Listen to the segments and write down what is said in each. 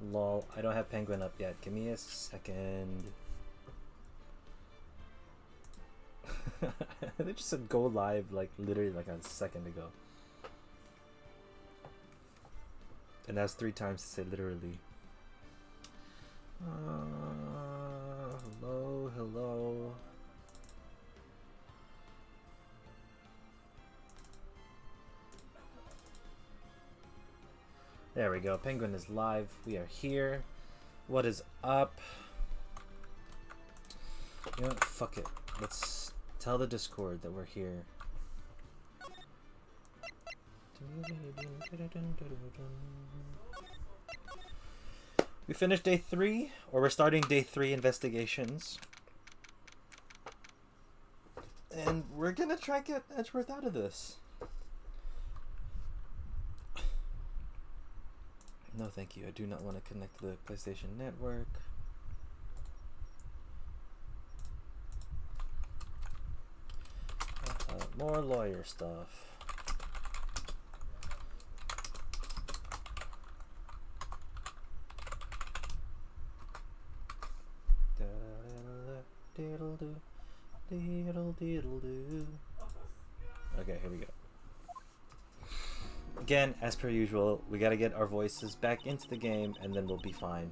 Lol, I don't have Penguin up yet. Give me a second. They just said go live like literally like a second ago. And that's 3 times to say literally. Hello, hello. There we go. Penguin is live. We are here. What is up? You know what? Fuck it. Let's tell the Discord that we're here. We finished day 3, or we're starting day 3 investigations. And we're gonna try to get Edgeworth out of this. No, thank you. I do not want to connect to the PlayStation Network. More lawyer stuff. Okay, here we go. Again, as per usual, we gotta get our voices back into the game and then we'll be fine.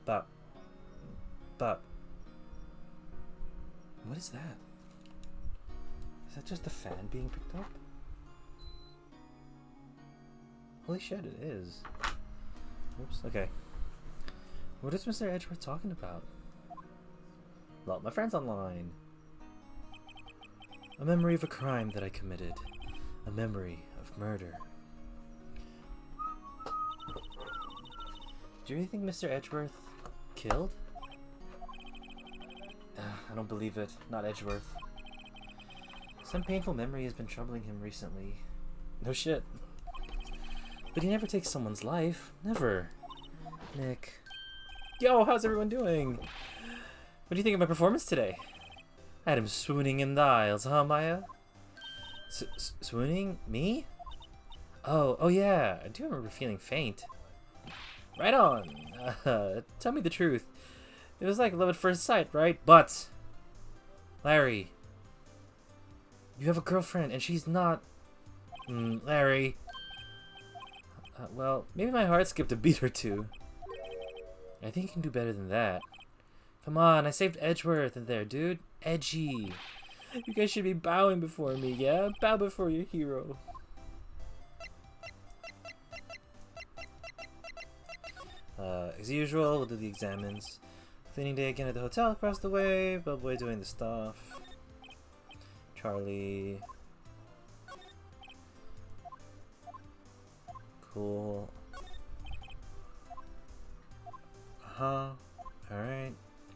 But what is that? Is that just a fan being picked up? Holy shit, it is. Oops, okay. What is Mr. Edgeworth talking about? Well, my friend's online. A memory of a crime that I committed. A memory of murder. Do you really think Mr. Edgeworth killed? I don't believe it. Not Edgeworth. Some painful memory has been troubling him recently. No shit. But he never takes someone's life. Never. Nick. Yo, how's everyone doing? What do you think of my performance today? I had him swooning in the aisles, huh, Maya? Swooning? Me? Oh yeah. I do remember feeling faint. Right on. Tell me the truth. It was like love at first sight, right? But, Larry, you have a girlfriend and she's not... Larry. Well, maybe my heart skipped a beat or two. I think you can do better than that. Come on, I saved Edgeworth in there, dude. Edgy. You guys should be bowing before me, yeah? Bow before your hero. As usual, we'll do the examines. Cleaning day again at the hotel across the way. Bellboy doing the stuff. Charlie. Cool. Alright.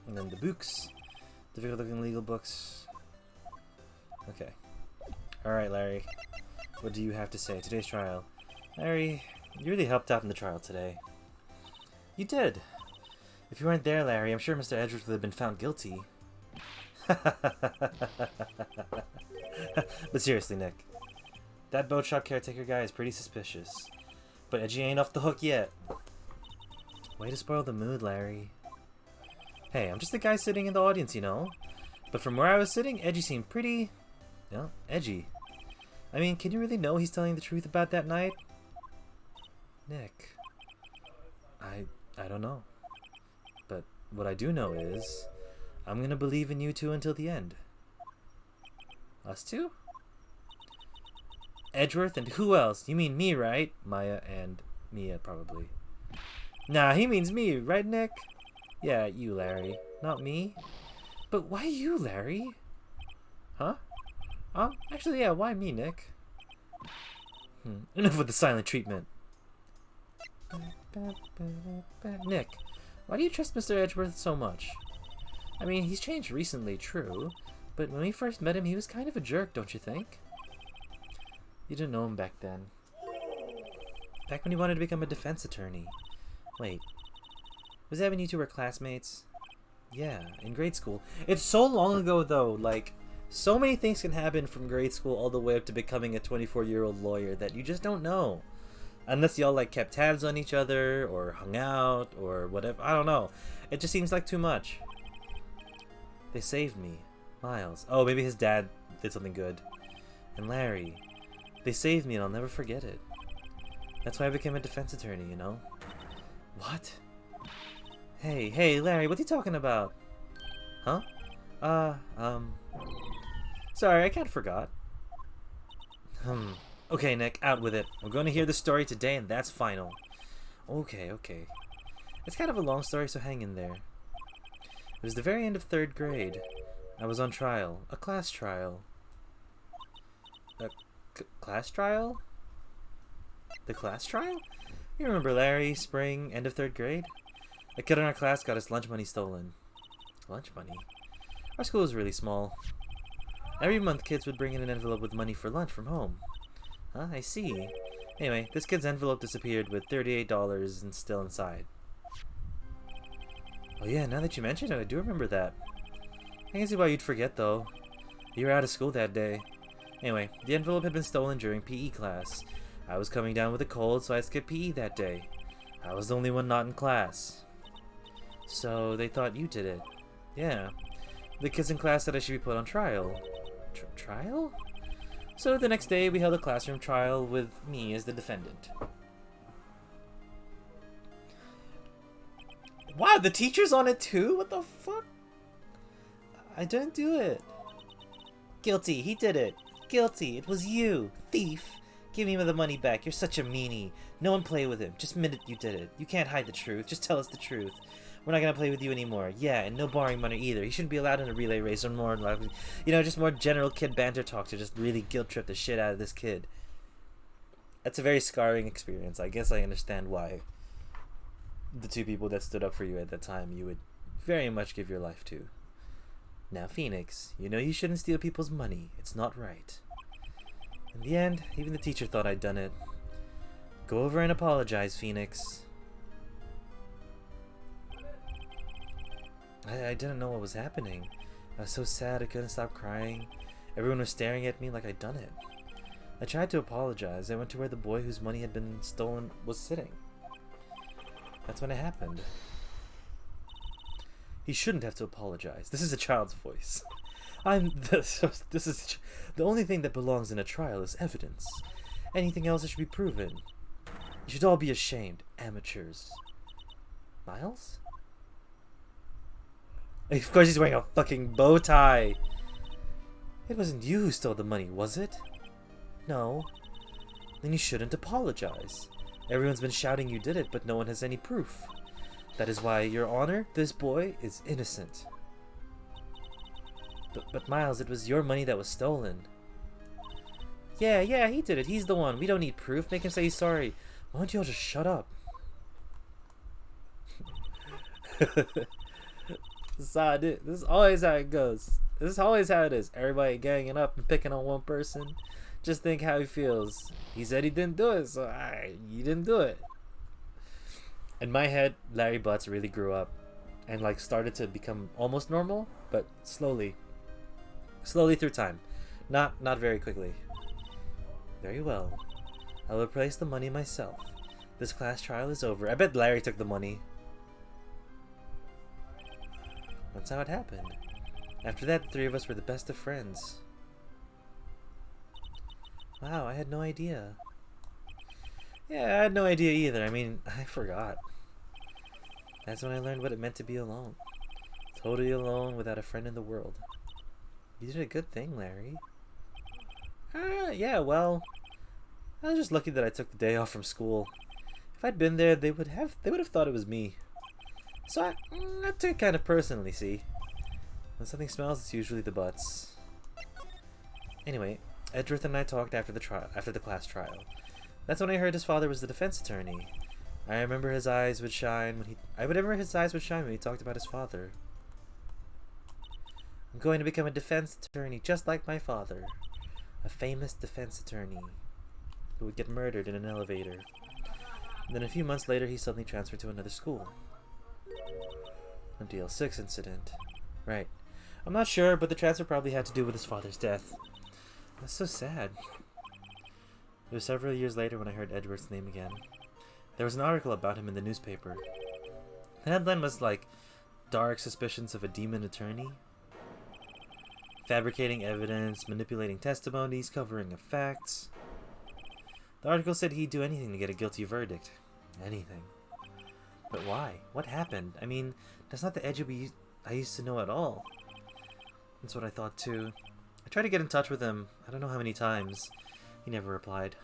And then the books. Difficult looking legal books. Okay. Alright, Larry. What do you have to say? Today's trial. Larry, you really helped out in the trial today. You did. If you weren't there, Larry, I'm sure Mr. Edgeworth would have been found guilty. But seriously, Nick. That boat shop caretaker guy is pretty suspicious. But Edgy ain't off the hook yet. Way to spoil the mood, Larry. Hey, I'm just the guy sitting in the audience, you know? But from where I was sitting, Edgy seemed pretty... edgy. I mean, can you really know he's telling the truth about that night? Nick. I don't know. But what I do know is, I'm gonna believe in you two until the end. Us two? Edgeworth and who else? You mean me, right? Maya and Mia, probably. Nah, he means me, right, Nick? Yeah, you, Larry. Not me. But why you, Larry? Huh? Actually, yeah, why me, Nick? Enough with the silent treatment. Nick, why do you trust Mr. Edgeworth so much? I mean, he's changed recently, true, but when we first met him, he was kind of a jerk, don't you think? You didn't know him back then. Back when he wanted to become a defense attorney. Wait, was that when you two were classmates? Yeah, in grade school. It's so long ago, though, like, so many things can happen from grade school all the way up to becoming a 24-year-old lawyer that you just don't know. Unless y'all like kept tabs on each other or hung out or whatever. I don't know. It just seems like too much. They saved me. Miles. Oh, maybe his dad did something good. And Larry. They saved me and I'll never forget it. That's why I became a defense attorney, you know? What? Hey, Larry, what are you talking about? Huh? Sorry, I kinda forgot. Okay, Nick, out with it. I'm going to hear the story today and that's final. Okay. It's kind of a long story, so hang in there. It was the very end of 3rd grade. I was on trial. A class trial. A class trial? The class trial? You remember Larry, spring, end of 3rd grade? A kid in our class got his lunch money stolen. Lunch money? Our school was really small. Every month, kids would bring in an envelope with money for lunch from home. Huh, I see. Anyway, this kid's envelope disappeared with $38 and still inside. Oh yeah, now that you mention it, I do remember that. I can see why you'd forget, though. You were out of school that day. Anyway, the envelope had been stolen during PE class. I was coming down with a cold, so I skipped PE that day. I was the only one not in class. So, they thought you did it. Yeah. The kids in class said I should be put on trial. Trial? So the next day, we held a classroom trial with me as the defendant. Wow, the teacher's on it too? What the fuck? I didn't do it. Guilty, he did it. Guilty, it was you. Thief. Give me the money back, you're such a meanie. No one play with him, just admit it you did it. You can't hide the truth, just tell us the truth. We're not gonna play with you anymore. Yeah, and no borrowing money either. He shouldn't be allowed in a relay race or more, you know, just more general kid banter talk to just really guilt trip the shit out of this kid. That's a very scarring experience. I guess I understand why the two people that stood up for you at that time you would very much give your life to. Now, Phoenix, you know you shouldn't steal people's money. It's not right. In the end, even the teacher thought I'd done it. Go over and apologize, Phoenix. I didn't know what was happening. I was so sad I couldn't stop crying. Everyone was staring at me like I'd done it. I tried to apologize. I went to where the boy whose money had been stolen was sitting. That's when it happened. He shouldn't have to apologize. This is a child's voice. This is the only thing that belongs in a trial is evidence. Anything else that should be proven. You should all be ashamed, amateurs. Miles? Of course he's wearing a fucking bow tie. It wasn't you who stole the money, was it? No. Then you shouldn't apologize. Everyone's been shouting you did it, but no one has any proof. That is why, Your Honor, this boy is innocent. But Miles, it was your money that was stolen. Yeah, he did it. He's the one. We don't need proof. Make him say he's sorry. Why don't you all just shut up? This is always how it goes. This is always how it is. Everybody ganging up and picking on one person. Just think how he feels. He said he didn't do it, so you didn't do it. In my head, Larry Butts really grew up and like started to become almost normal, but slowly through time. Not very quickly. Very well. I will replace the money myself. This class trial is over. I bet Larry took the money. That's how it happened. After that, the three of us were the best of friends. Wow, I had no idea. Yeah, I had no idea either. I mean, I forgot. That's when I learned what it meant to be alone. Totally alone without a friend in the world. You did a good thing, Larry. Yeah, well, I was just lucky that I took the day off from school. If I'd been there, they would have thought it was me. So I took it kind of personally, see? When something smells, it's usually the butts. Anyway, Edgeworth and I talked after the class trial. That's when I heard his father was the defense attorney. I remember his eyes would shine when he talked about his father. I'm going to become a defense attorney just like my father. A famous defense attorney who would get murdered in an elevator. And then a few months later, he suddenly transferred to another school. A DL6 incident. Right. I'm not sure, but the transfer probably had to do with his father's death. That's so sad. It was several years later when I heard Edgeworth's name again. There was an article about him in the newspaper. The headline was like, "Dark suspicions of a demon attorney. Fabricating evidence, manipulating testimonies, covering of facts." The article said he'd do anything to get a guilty verdict. Anything. But why? What happened? I mean, that's not the Edgeworth I used to know at all. That's what I thought too. I tried to get in touch with him, I don't know how many times. He never replied.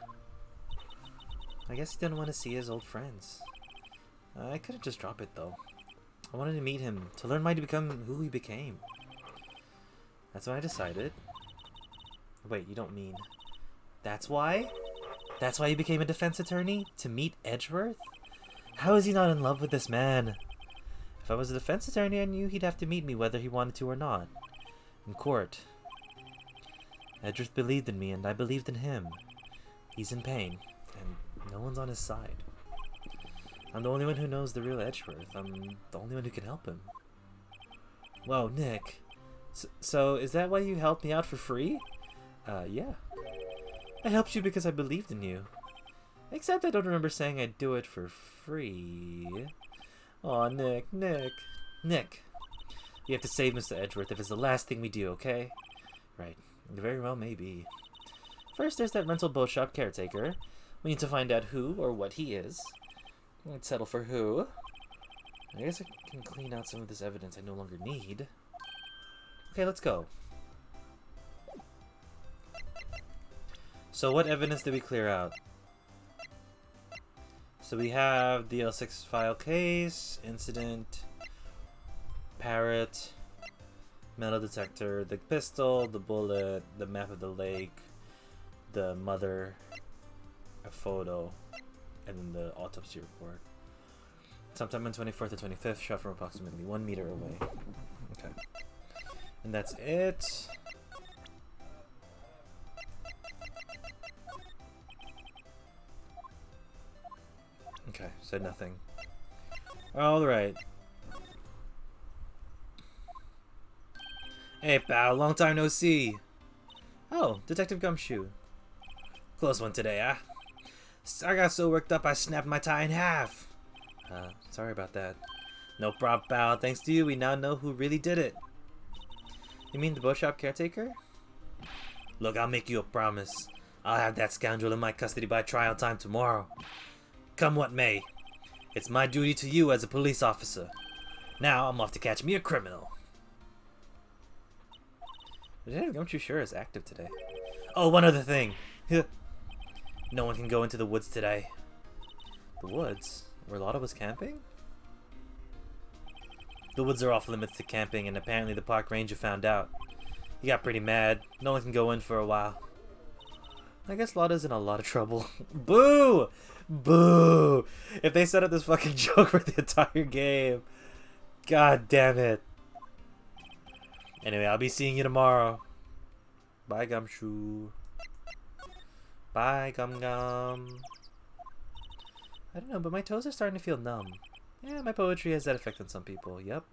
I guess he didn't want to see his old friends. I couldn't just drop it though. I wanted to meet him, to learn why he become who he became. That's when I decided. Wait, you don't mean... That's why? That's why he became a defense attorney? To meet Edgeworth? How is he not in love with this man? If I was a defense attorney, I knew he'd have to meet me whether he wanted to or not. In court. Edgeworth believed in me, and I believed in him. He's in pain, and no one's on his side. I'm the only one who knows the real Edgeworth. I'm the only one who can help him. Whoa, Nick. So is that why you helped me out for free? Yeah. I helped you because I believed in you. Except I don't remember saying I'd do it for free. Aw, Nick. We have to save Mr. Edgeworth if it's the last thing we do, okay? Right. Very well, maybe. First, there's that rental boat shop caretaker. We need to find out who or what he is. Let's settle for who. I guess I can clean out some of this evidence I no longer need. Okay, let's go. So what evidence did we clear out? So we have the L6 file case, incident, parrot, metal detector, the pistol, the bullet, the map of the lake, the mother, a photo, and then the autopsy report. Sometime on 24th or 25th, shot from approximately 1 meter away. Okay. And that's it. Okay, said nothing. Alright. Hey pal, long time no see. Oh, Detective Gumshoe. Close one today, huh? I got so worked up I snapped my tie in half. Sorry about that. No problem, pal. Thanks to you, we now know who really did it. You mean the boat shop caretaker? Look, I'll make you a promise. I'll have that scoundrel in my custody by trial time tomorrow. Come what may. It's my duty to you as a police officer. Now, I'm off to catch me a criminal. Detective Gumshoe sure is active today. Oh, one other thing. No one can go into the woods today. The woods? Where Lotta was camping? The woods are off limits to camping, and apparently the park ranger found out. He got pretty mad. No one can go in for a while. I guess Lotta's in a lot of trouble. Boo! Boo! If they set up this fucking joke for the entire game. God damn it. Anyway, I'll be seeing you tomorrow. Bye, Gumshoe. Bye, Gum Gum. I don't know, but my toes are starting to feel numb. Yeah, my poetry has that effect on some people. Yep.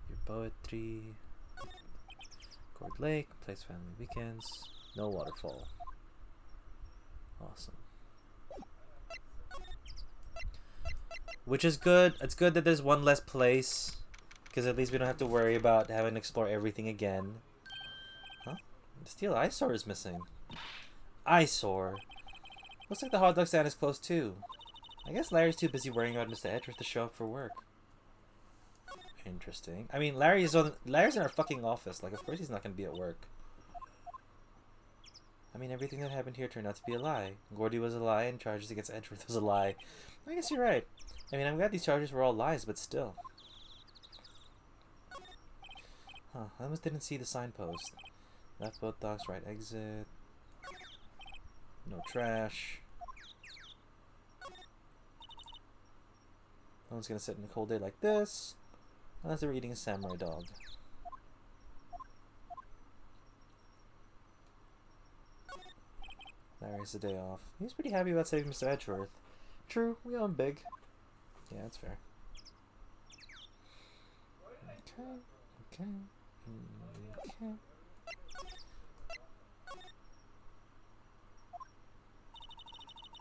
Your poetry. Cord Lake. Place family weekends. No waterfall. Awesome. Which is good. It's good that there's one less place. Because at least we don't have to worry about having to explore everything again. Huh? The steel eyesore is missing. Eyesore? Looks like the hot dog stand is closed too. I guess Larry's too busy worrying about Mr. Edgeworth to show up for work. Interesting. I mean, Larry's in our fucking office. Like, of course he's not going to be at work. I mean, everything that happened here turned out to be a lie. Gordy was a lie, and charges against Edgeworth was a lie. I guess you're right. I mean, I'm glad these charges were all lies, but still. Huh, I almost didn't see the signpost. Left boat docks, right exit. No trash. No one's gonna sit in a cold day like this. Unless they were eating a samurai dog. Larry's the day off. He was pretty happy about saving Mr. Edgeworth. True, we owe him big. Yeah, that's fair. Okay.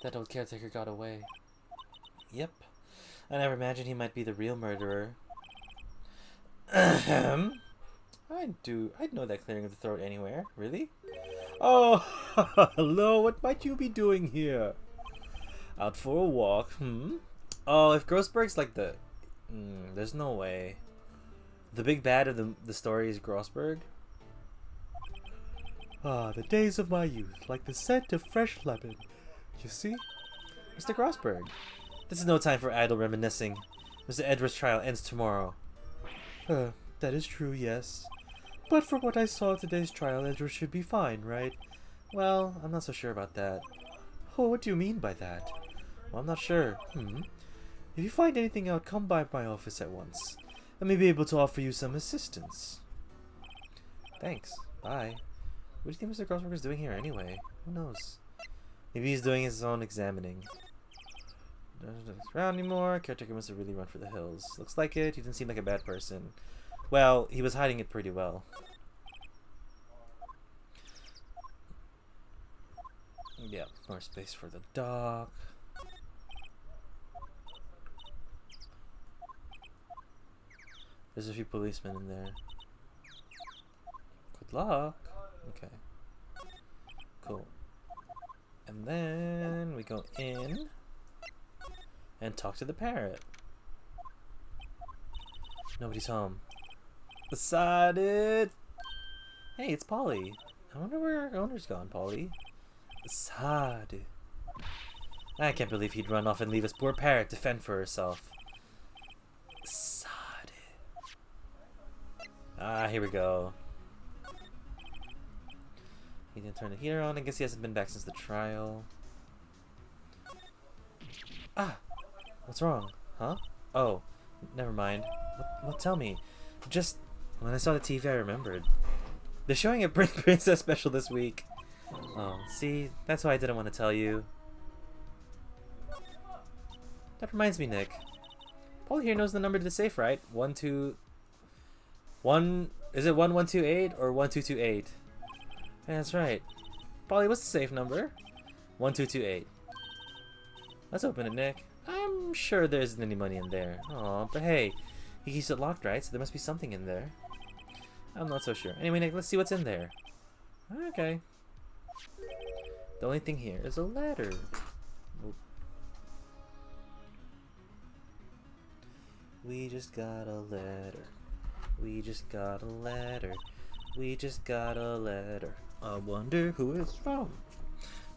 That old caretaker got away. Yep. I never imagined he might be the real murderer. Ahem. I'd know that clearing of the throat anywhere. Really? Oh, hello. What might you be doing here? Out for a walk, Oh, if Grossberg's like the... there's no way. The big bad of the story is Grossberg? Ah, the days of my youth, like the scent of fresh lemon. You see? Mr. Grossberg, this is no time for idle reminiscing. Mr. Edgeworth's trial ends tomorrow. That is true, yes. But from what I saw at today's trial, Edgeworth should be fine, right? Well, I'm not so sure about that. Oh, what do you mean by that? Well, I'm not sure. If you find anything out, come by my office at once. I may be able to offer you some assistance. Thanks. Bye. What do you think Mr. Grossberg is doing here anyway? Who knows? Maybe he's doing his own examining. Doesn't around anymore. Caretaker must have really run for the hills. Looks like it. He didn't seem like a bad person. Well, he was hiding it pretty well. Yeah, more space for the dog. There's a few policemen in there. Good luck. Okay. Cool. And then we go in and talk to the parrot. Nobody's home. Decided. Hey, it's Polly. I wonder where our owner's gone, Polly. Decided. I can't believe he'd run off and leave his poor parrot to fend for herself. Decided. Ah, here we go. He didn't turn the heater on. I guess he hasn't been back since the trial. Ah! What's wrong? Huh? Oh, never mind. What? Tell me. Just when I saw the TV, I remembered. They're showing a Princess special this week. Oh, see? That's why I didn't want to tell you. That reminds me, Nick. Paul here knows the number to the safe, right? 1, 2... 1... Is it 1128 or 1228? Yeah, that's right. Polly, what's the safe number? 1228. Let's open it, Nick. I'm sure there isn't any money in there. Aw, but hey, he keeps it locked, right? So there must be something in there. I'm not so sure. Anyway, Nick, let's see what's in there. Okay. The only thing here is a letter. Oop. We just got a letter. We just got a letter. We just got a letter. I wonder who it's from.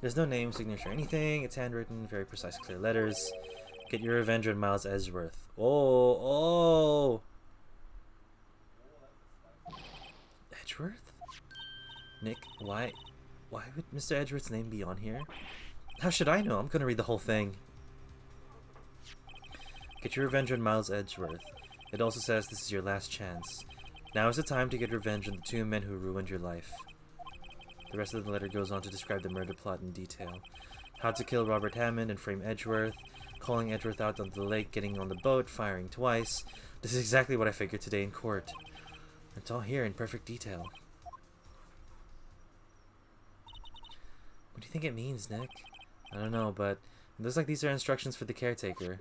There's no name, signature, anything. It's handwritten, very precise, clear letters. Get your revenge on Miles Edgeworth. Oh. Edgeworth? Nick, why would Mr. Edgeworth's name be on here? How should I know? I'm gonna read the whole thing. Get your revenge on Miles Edgeworth. It also says this is your last chance. Now is the time to get revenge on the 2 men who ruined your life. The rest of the letter goes on to describe the murder plot in detail. How to kill Robert Hammond and frame Edgeworth, calling Edgeworth out onto the lake, getting on the boat, firing twice. This is exactly what I figured today in court. It's all here in perfect detail. What do you think it means, Nick? I don't know, but it looks like these are instructions for the caretaker.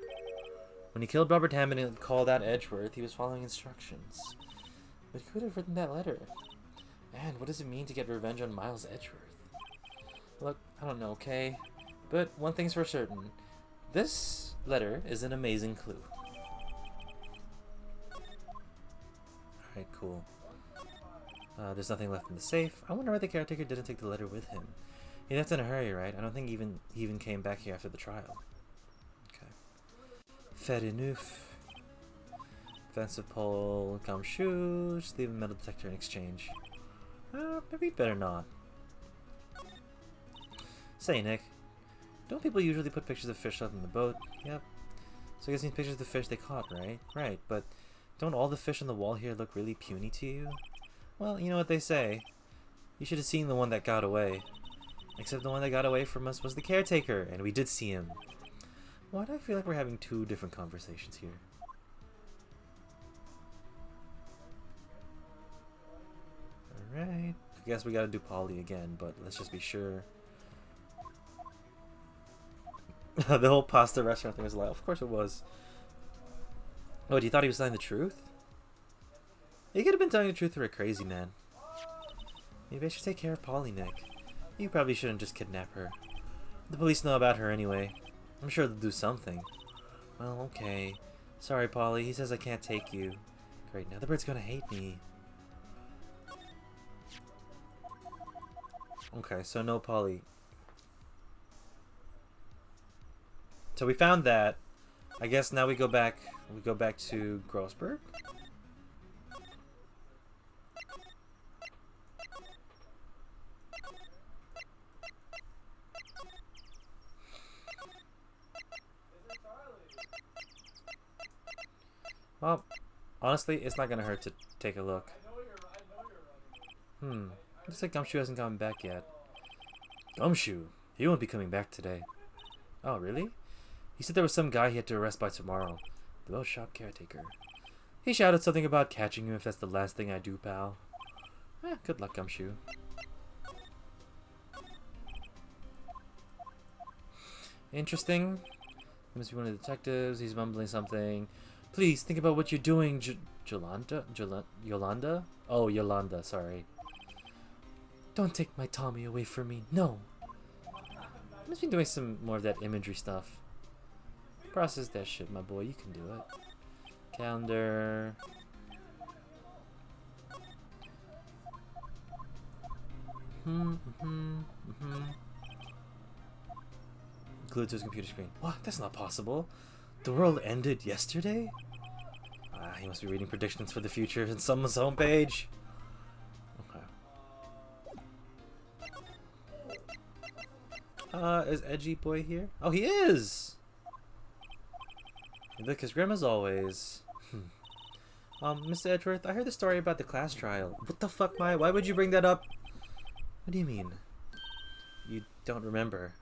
When he killed Robert Hammond and called out Edgeworth, he was following instructions. But he could have written that letter. And what does it mean to get revenge on Miles Edgeworth? Look, I don't know, okay? But one thing's for certain. This letter is an amazing clue. Alright, cool. There's nothing left in the safe. I wonder why the caretaker didn't take the letter with him. He left in a hurry, right? I don't think he even came back here after the trial. Okay. Fair enough. Defensive pole, come shoes, leave a metal detector in exchange. Maybe better not. Say, Nick, don't people usually put pictures of fish up in the boat? Yep. So I guess these pictures of the fish they caught, right? Right, but don't all the fish on the wall here look really puny to you? Well, you know what they say. You should have seen the one that got away. Except the one that got away from us was the caretaker, and we did see him. Why do I feel like we're having 2 different conversations here? Alright. I guess we gotta do Polly again, but let's just be sure. The whole pasta restaurant thing was a lie. Of course it was. Oh, you thought he was telling the truth? He could have been telling the truth for a crazy man. Maybe I should take care of Polly, Nick. You probably shouldn't just kidnap her. The police know about her anyway. I'm sure they'll do something. Well, okay. Sorry, Polly. He says I can't take you. Great, now the bird's gonna hate me. Okay, so no Polly. So we found that. I guess now we go back to Grossberg? Well, honestly, it's not gonna hurt to take a look. Looks like Gumshoe hasn't gotten back yet. Gumshoe? He won't be coming back today. Oh, really? He said there was some guy he had to arrest by tomorrow. The boat shop caretaker. He shouted something about catching you if that's the last thing I do, pal. Good luck, Gumshoe. Interesting. He must be one of the detectives. He's mumbling something. Please, think about what you're doing, Yolanda? Oh, Yolanda, sorry. Don't take my Tommy away from me, no! I must be doing some more of that imagery stuff. Process that shit, my boy, you can do it. Calendar. Glued to his computer screen. What? That's not possible. The world ended yesterday? He must be reading predictions for the future in someone's homepage. Okay. Is Edgy Boy here? Oh, he is! Look as grim as always. Mr. Edgeworth, I heard the story about the class trial. What the fuck, Maya? Why would you bring that up? What do you mean? You don't remember?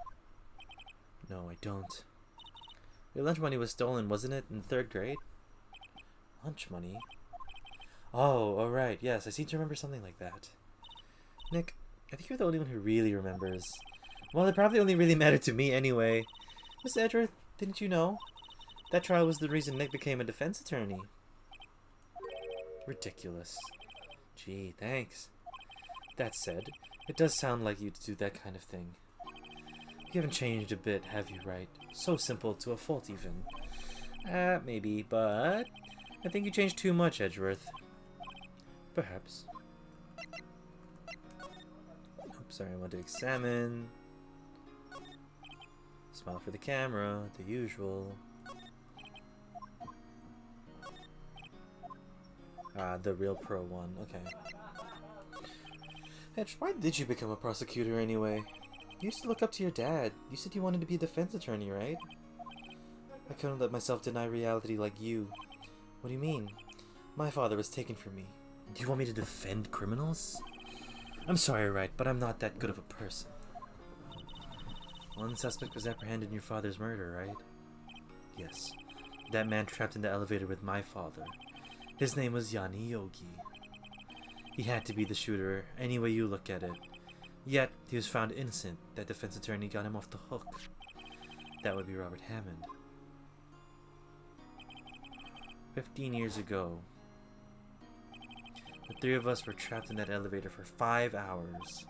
No, I don't. Your lunch money was stolen, wasn't it, in 3rd grade? Lunch money? Oh, alright, yes, I seem to remember something like that. Nick, I think you're the only one who really remembers. Well, it probably only really mattered to me anyway. Miss Edgeworth, didn't you know? That trial was the reason Nick became a defense attorney. Ridiculous. Gee, thanks. That said, it does sound like you to do that kind of thing. You haven't changed a bit, have you, Wright? So simple to a fault, even. Maybe, but I think you changed too much, Edgeworth. Perhaps. Oops, sorry, I want to examine. Smile for the camera, the usual. The real pro one, okay. Edge, why did you become a prosecutor anyway? You used to look up to your dad. You said you wanted to be a defense attorney, right? I couldn't let myself deny reality like you. What do you mean? My father was taken from me. Do you want me to defend criminals? I'm sorry, Wright, but I'm not that good of a person. One suspect was apprehended in your father's murder, right? Yes. That man trapped in the elevator with my father. His name was Yanni Yogi. He had to be the shooter, any way you look at it. Yet, he was found innocent. That defense attorney got him off the hook. That would be Robert Hammond. 15 years ago, the 3 of us were trapped in that elevator for 5 hours.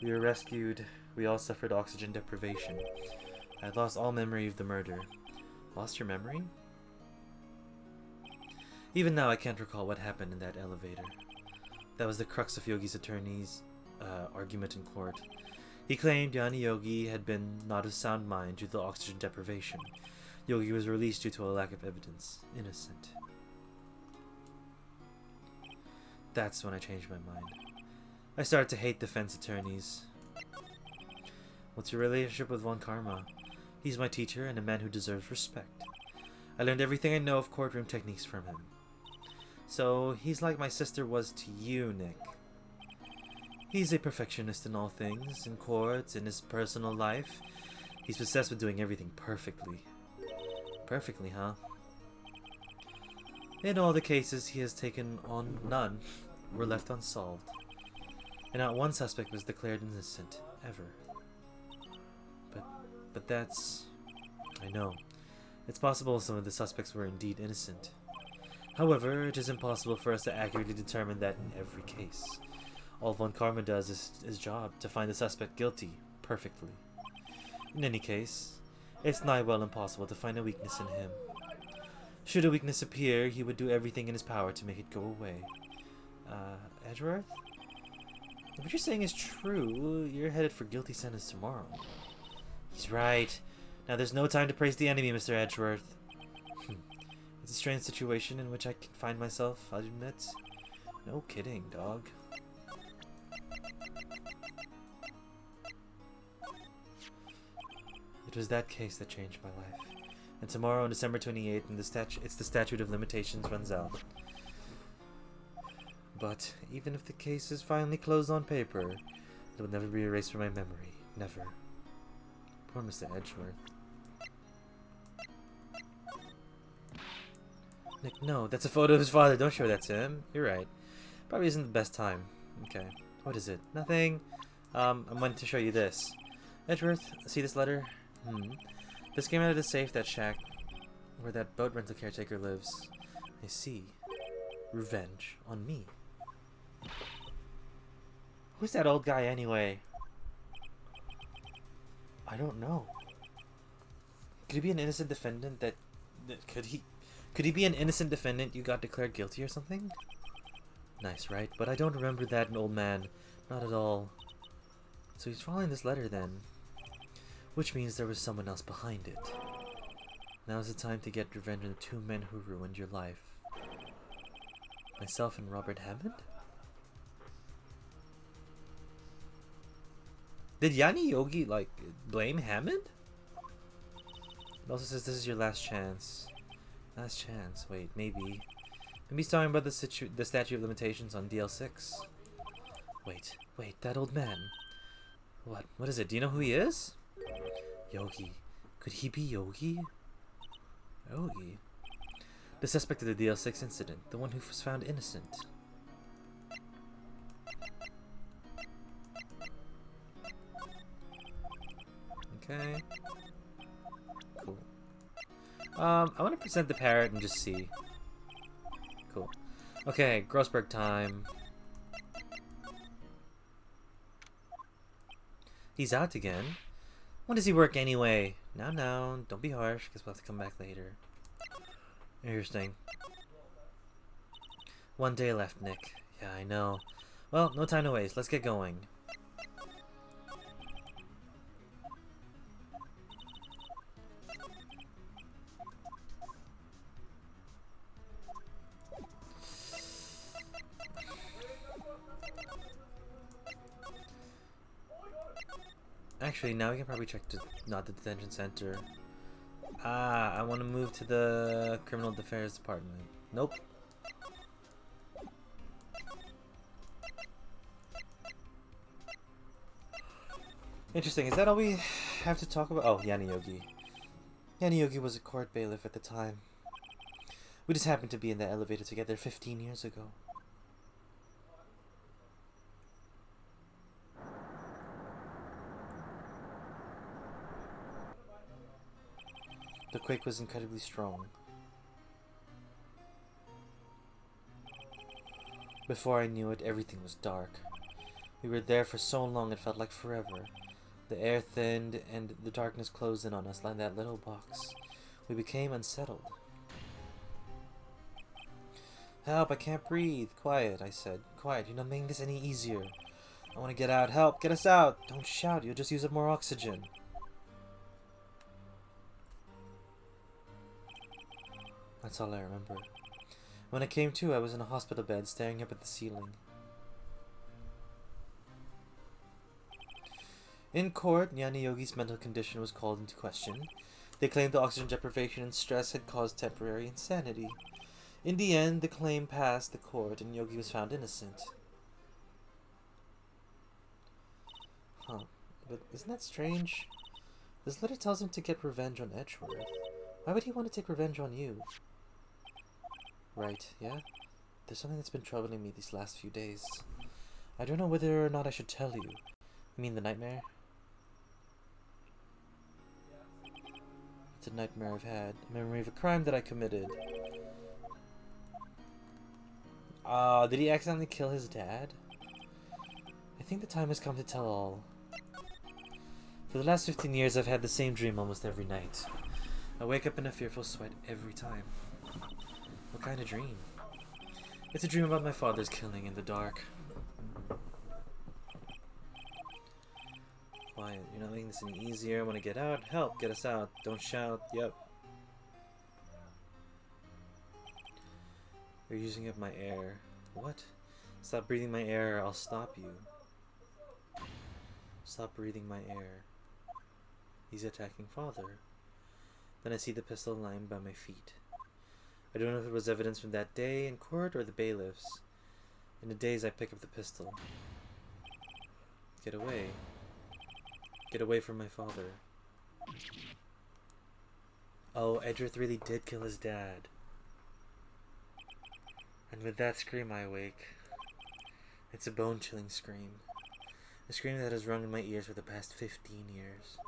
We were rescued. We all suffered oxygen deprivation. I had lost all memory of the murder. Lost your memory? Even now, I can't recall what happened in that elevator. That was the crux of Yogi's attorney's argument in court. He claimed Yanni Yogi had been not of sound mind due to the oxygen deprivation. Yogi was released due to a lack of evidence. Innocent. That's when I changed my mind. I started to hate defense attorneys. What's your relationship with Juan Karma? He's my teacher and a man who deserves respect. I learned everything I know of courtroom techniques from him. So, he's like my sister was to you, Nick. He's a perfectionist in all things, in court, in his personal life. He's obsessed with doing everything perfectly. Perfectly, huh? In all the cases he has taken on, none were left unsolved. And not one suspect was declared innocent, ever. But that's... I know. It's possible some of the suspects were indeed innocent. However, it is impossible for us to accurately determine that in every case. All Juan Karma does is his job, to find the suspect guilty, perfectly. In any case, it's nigh well impossible to find a weakness in him. Should a weakness appear, he would do everything in his power to make it go away. Edgeworth? If what you're saying is true, you're headed for guilty sentence tomorrow. He's right. Now there's no time to praise the enemy, Mr. Edgeworth. It's a strange situation in which I can find myself, I'll admit. No kidding, dog. It was that case that changed my life. And tomorrow, on December 28th, and it's the statute of limitations runs out. But even if the case is finally closed on paper, it will never be erased from my memory. Never. Poor Mr. Edgeworth. Nick, no, that's a photo of his father. Don't show that to him. You're right. Probably isn't the best time. Okay. What is it? Nothing. I wanted to show you this. Edgeworth, see this letter? This came out of the safe, that shack, where that boat rental caretaker lives. I see. Revenge on me. Who's that old guy anyway? I don't know. Could he be an innocent defendant could he be an innocent defendant you got declared guilty or something? Nice, right? But I don't remember that an old man. Not at all. So he's following this letter then. Which means there was someone else behind it. Now's the time to get revenge on the two men who ruined your life. Myself and Robert Hammond? Did Yanni Yogi, like, blame Hammond? It also says this is your last chance. Last chance. Wait, maybe. Maybe he's talking about the statute of limitations on DL6. Wait, that old man. What is it? Do you know who he is? Yogi. Could he be Yogi? Yogi? The suspect of the DL6 incident. The one who was found innocent. Okay. Cool. I want to present the parrot and just see. Cool. Okay, Grossberg time. He's out again. When does he work anyway? No, don't be harsh. Guess we'll have to come back later. Interesting. 1 day left, Nick. Yeah, I know. Well, no time to waste. Let's get going. Actually, now we can probably check not the detention center. I want to move to the criminal affairs department. Nope. Interesting. Is that all we have to talk about? Oh, Yanni Yogi. Yanni Yogi was a court bailiff at the time. We just happened to be in the elevator together 15 years ago. The quake was incredibly strong. Before I knew it, everything was dark. We were there for so long it felt like forever. The air thinned and the darkness closed in on us like that little box. We became unsettled. Help, I can't breathe. Quiet, I said. Quiet, you're not making this any easier. I want to get out. Help, get us out. Don't shout, you'll just use up more oxygen. That's all I remember. When I came to, I was in a hospital bed, staring up at the ceiling. In court, Yanni Yogi's mental condition was called into question. They claimed the oxygen deprivation and stress had caused temporary insanity. In the end, the claim passed the court and Yogi was found innocent. Huh. But isn't that strange? This letter tells him to get revenge on Edgeworth. Why would he want to take revenge on you? Right, yeah? There's something that's been troubling me these last few days. I don't know whether or not I should tell you. You mean the nightmare? It's a nightmare I've had. A memory of a crime that I committed. Did he accidentally kill his dad? I think the time has come to tell all. For the last 15 years, I've had the same dream almost every night. I wake up in a fearful sweat every time. What kind of dream? It's a dream about my father's killing in the dark. Quiet. You're not making this any easier. I want to get out. Help. Get us out. Don't shout. Yep. You're using up my air. What? Stop breathing my air or I'll stop you. Stop breathing my air. He's attacking father. Then I see the pistol lying by my feet. I don't know if it was evidence from that day in court or the bailiffs. In a daze I pick up the pistol. Get away. Get away from my father. Oh, Edgeworth really did kill his dad. And with that scream I awake. It's a bone-chilling scream. A scream that has rung in my ears for the past 15 years.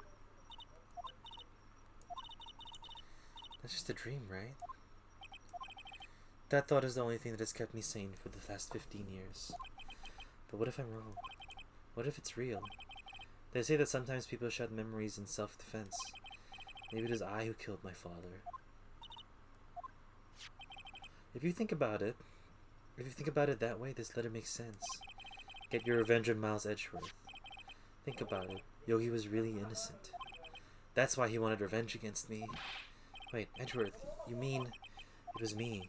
That's just a dream, right? That thought is the only thing that has kept me sane for the past 15 years. But what if I'm wrong? What if it's real? They say that sometimes people shed memories in self-defense. Maybe it is I who killed my father. If you think about it that way, this letter makes sense. Get your revenge on Miles Edgeworth. Think about it. Yogi was really innocent. That's why he wanted revenge against me. Wait, Edgeworth, you mean it was me?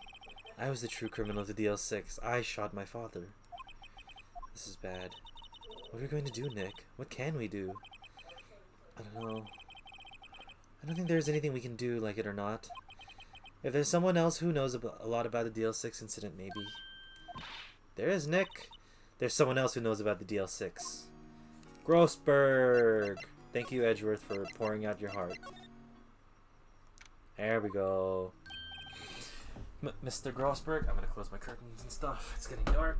I was the true criminal of the DL6. I shot my father. This is bad. What are we going to do, Nick? What can we do? I don't know. I don't think there's anything we can do, like it or not. If there's someone else who knows a lot about the DL6 incident, maybe. There is, Nick. There's someone else who knows about the DL6. Grossberg! Thank you, Edgeworth, for pouring out your heart. There we go. Mr. Grossberg, I'm gonna close my curtains and stuff. It's getting dark.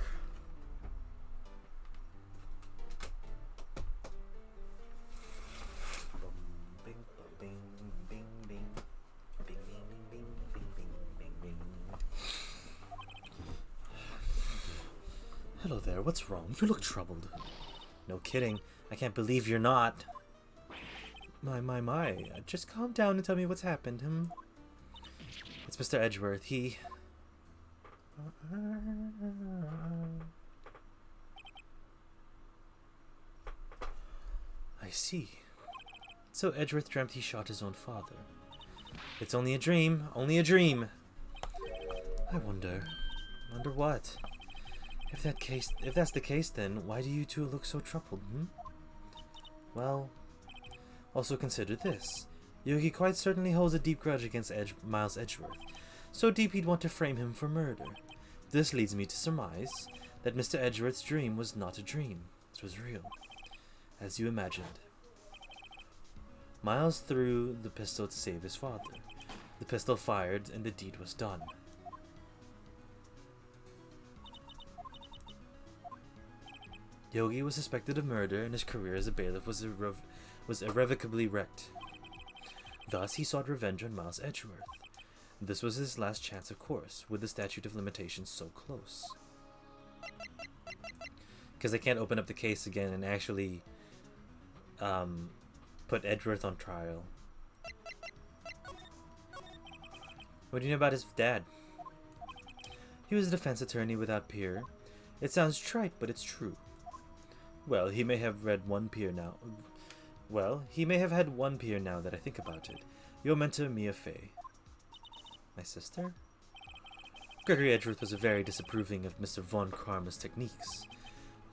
Hello there, what's wrong? You look troubled. No kidding. I can't believe you're not. My. Just calm down and tell me what's happened, It's Mr. Edgeworth. He... I see. So Edgeworth dreamt he shot his own father. It's only a dream. Only a dream. I wonder. Wonder what? If that's the case, then why do you two look so troubled, Well, also consider this. Yogi quite certainly holds a deep grudge against Miles Edgeworth. So deep he'd want to frame him for murder. This leads me to surmise that Mr. Edgeworth's dream was not a dream. It was real. As you imagined. Miles threw the pistol to save his father. The pistol fired and the deed was done. Yogi was suspected of murder and his career as a bailiff was irrevocably wrecked. Thus, he sought revenge on Miles Edgeworth. This was his last chance, of course, with the statute of limitations so close. Because they can't open up the case again and actually put Edgeworth on trial. What do you know about his dad? He was a defense attorney without peer. It sounds trite, but it's true. Well, he may have had one peer now that I think about it. Your mentor, Mia Fey. My sister? Gregory Edgeworth was very disapproving of Mr. Juan Karma's techniques.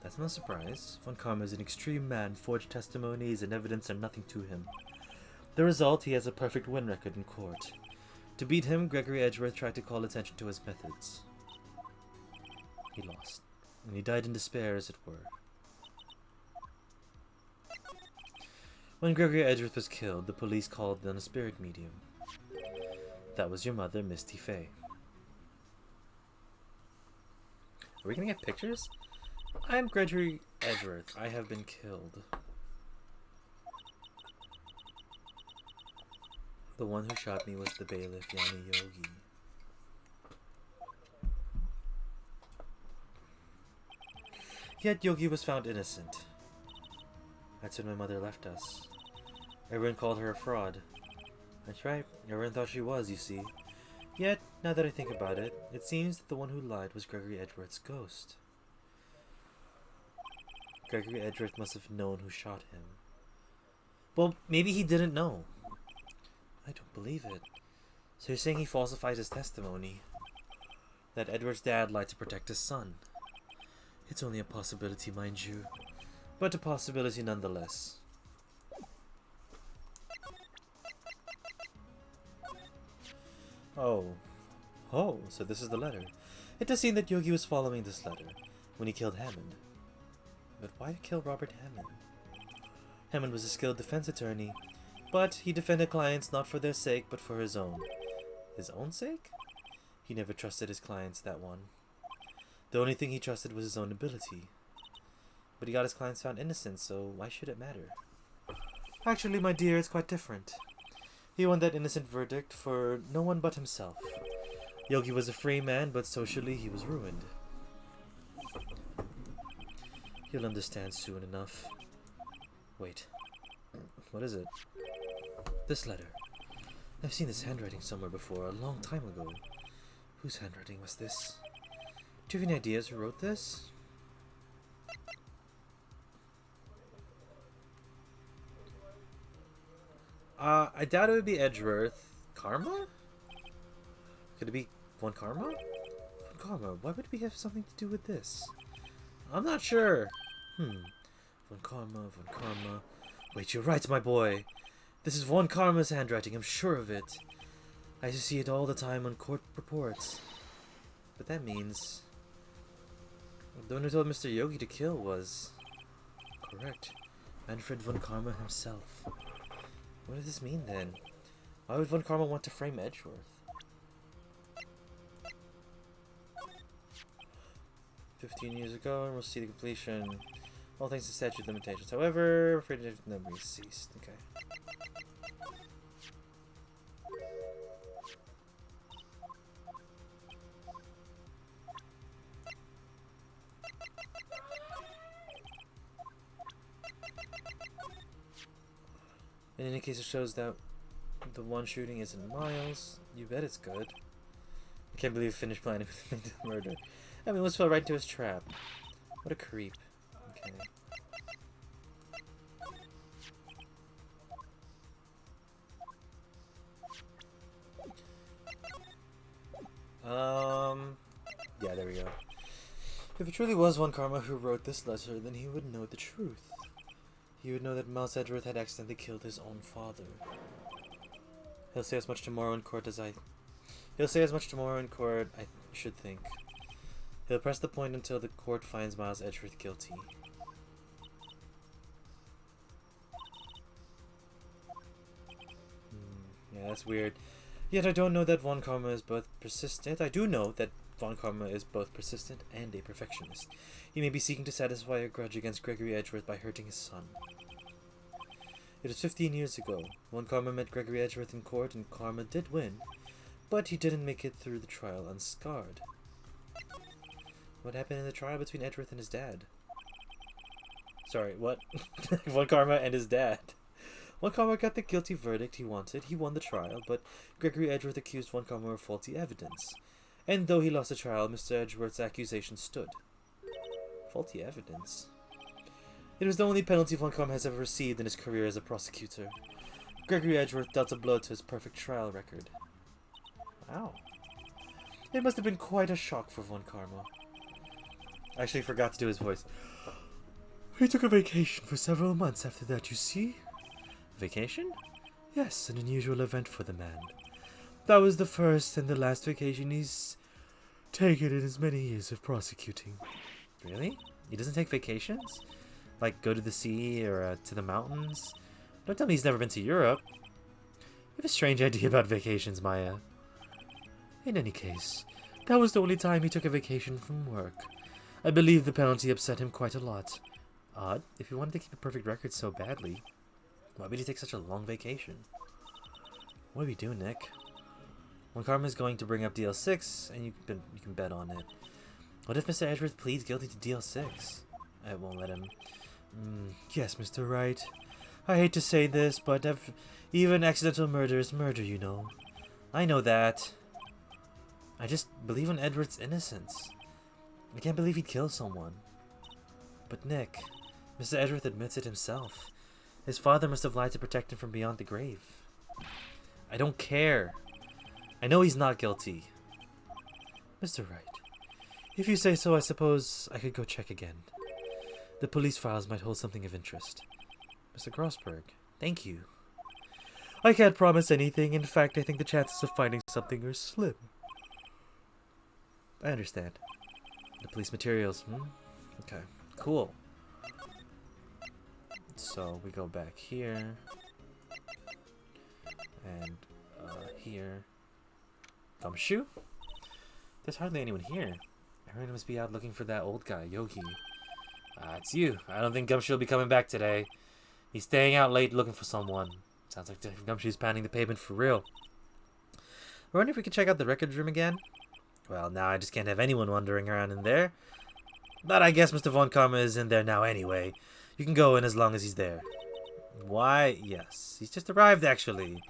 That's no surprise. Juan Karma is an extreme man. Forged testimonies and evidence are nothing to him. The result, he has a perfect win record in court. To beat him, Gregory Edgeworth tried to call attention to his methods. He lost, and he died in despair, as it were. When Gregory Edgeworth was killed, the police called on a spirit medium. That was your mother, Misty Fey. Are we gonna get pictures? I'm Gregory Edgeworth. I have been killed. The one who shot me was the bailiff, Yana Yogi. Yet Yogi was found innocent. That's when my mother left us. Everyone called her a fraud. That's right, everyone thought she was, you see. Yet, now that I think about it, it seems that the one who lied was Gregory Edgeworth's ghost. Gregory Edgeworth must have known who shot him. Well, maybe he didn't know. I don't believe it. So you're saying he falsified his testimony? That Edward's dad lied to protect his son? It's only a possibility, mind you. But a possibility nonetheless. Oh. Oh, so this is the letter. It does seem that Yogi was following this letter when he killed Hammond. But why kill Robert Hammond? Hammond was a skilled defense attorney, but he defended clients not for their sake, but for his own. His own sake? He never trusted his clients, that one. The only thing he trusted was his own ability. But he got his clients found innocent, so why should it matter? Actually, my dear, it's quite different. He won that innocent verdict for no one but himself. Yogi was a free man, but socially he was ruined. You'll understand soon enough. Wait. What is it? This letter. I've seen this handwriting somewhere before, a long time ago. Whose handwriting was this? Do you have any ideas who wrote this? I doubt it would be Edgeworth. Karma? Could it be Juan Karma? Juan Karma, why would we have something to do with this? I'm not sure. Juan Karma. Wait, you're right, my boy. This is Juan Karma's handwriting, I'm sure of it. I used to see it all the time on court reports. But that means... the one who told Mr. Yogi to kill was... correct. Manfred Von Karma himself. What does this mean, then? Why would Von Karma want to frame Edgeworth? 15 years ago, and we'll see the completion. All thanks to statute of limitations. However, I'm afraid the memory ceased. Okay. In any case, it shows that the one shooting isn't Miles. You bet it's good. I can't believe he finished planning with the murder. I mean, let's fall right into his trap. What a creep. Okay. Yeah, there we go. If it truly was Von Karma who wrote this letter, then he would know the truth. He would know that Miles Edgeworth had accidentally killed his own father. He'll say as much tomorrow in court as I... He'll say as much tomorrow in court, I should think. He'll press the point until the court finds Miles Edgeworth guilty. Yeah, that's weird. Yet I don't know that Von Karma is both persistent. I do know that Von Karma is both persistent and a perfectionist. He may be seeking to satisfy a grudge against Gregory Edgeworth by hurting his son. It was 15 years ago. Von Karma met Gregory Edgeworth in court, and Karma did win, but he didn't make it through the trial unscarred. What happened in the trial between Edgeworth and his dad? Sorry, what? Von Karma and his dad. Von Karma got the guilty verdict he wanted. He won the trial, but Gregory Edgeworth accused Von Karma of faulty evidence. And though he lost the trial, Mr. Edgeworth's accusation stood. Faulty evidence? It was the only penalty Von Karma has ever received in his career as a prosecutor. Gregory Edgeworth dealt a blow to his perfect trial record. Wow. It must have been quite a shock for Von Karma. I actually forgot to do his voice. He took a vacation for several months after that, you see? Vacation? Yes, an unusual event for the man. That was the first and the last vacation he's taken in his many years of prosecuting. Really? He doesn't take vacations? Like go to the sea or to the mountains? Don't tell me he's never been to Europe. You have a strange idea about vacations, Maya. In any case, that was the only time he took a vacation from work. I believe the penalty upset him quite a lot. Odd, if he wanted to keep a perfect record so badly, why would he take such a long vacation? What are we doing, Nick? Juan Karma is going to bring up DL6, and you can bet on it. What if Mr. Edgeworth pleads guilty to DL6? I won't let him. Yes, Mr. Wright. I hate to say this, but even accidental murder is murder, you know. I know that. I just believe in Edward's innocence. I can't believe he'd kill someone. But Nick, Mr. Edgeworth admits it himself. His father must have lied to protect him from beyond the grave. I don't care. I know he's not guilty. Mr. Wright, if you say so, I suppose I could go check again. The police files might hold something of interest. Mr. Grossberg, thank you. I can't promise anything. In fact, I think the chances of finding something are slim. I understand. The police materials, Okay, cool. So we go back here. And here. Gumshoe? There's hardly anyone here. Everyone must be out looking for that old guy, Yogi. It's you. I don't think Gumshoe will be coming back today. He's staying out late looking for someone. Sounds like Gumshoe's pounding the pavement for real. I wonder if we could check out the records room again? Well, now I just can't have anyone wandering around in there. But I guess Mr. Juan Karma is in there now anyway. You can go in as long as he's there. Why? Yes. He's just arrived, actually.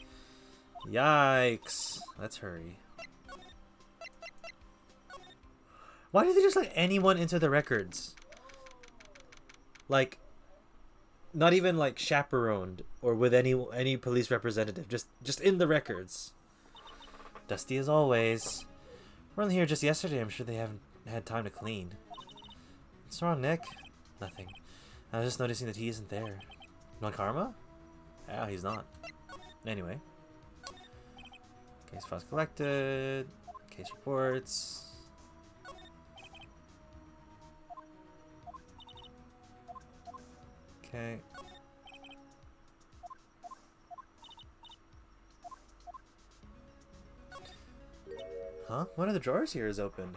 Yikes. Let's hurry. Why did they just let anyone into the records? Like, not even like chaperoned or with any police representative. Just in the records. Dusty as always. We're only here just yesterday. I'm sure they haven't had time to clean. What's wrong, Nick? Nothing. I was just noticing that he isn't there. Juan Karma? Yeah, he's not. Anyway. Case files collected. Case reports. Okay. Huh? One of the drawers here is open.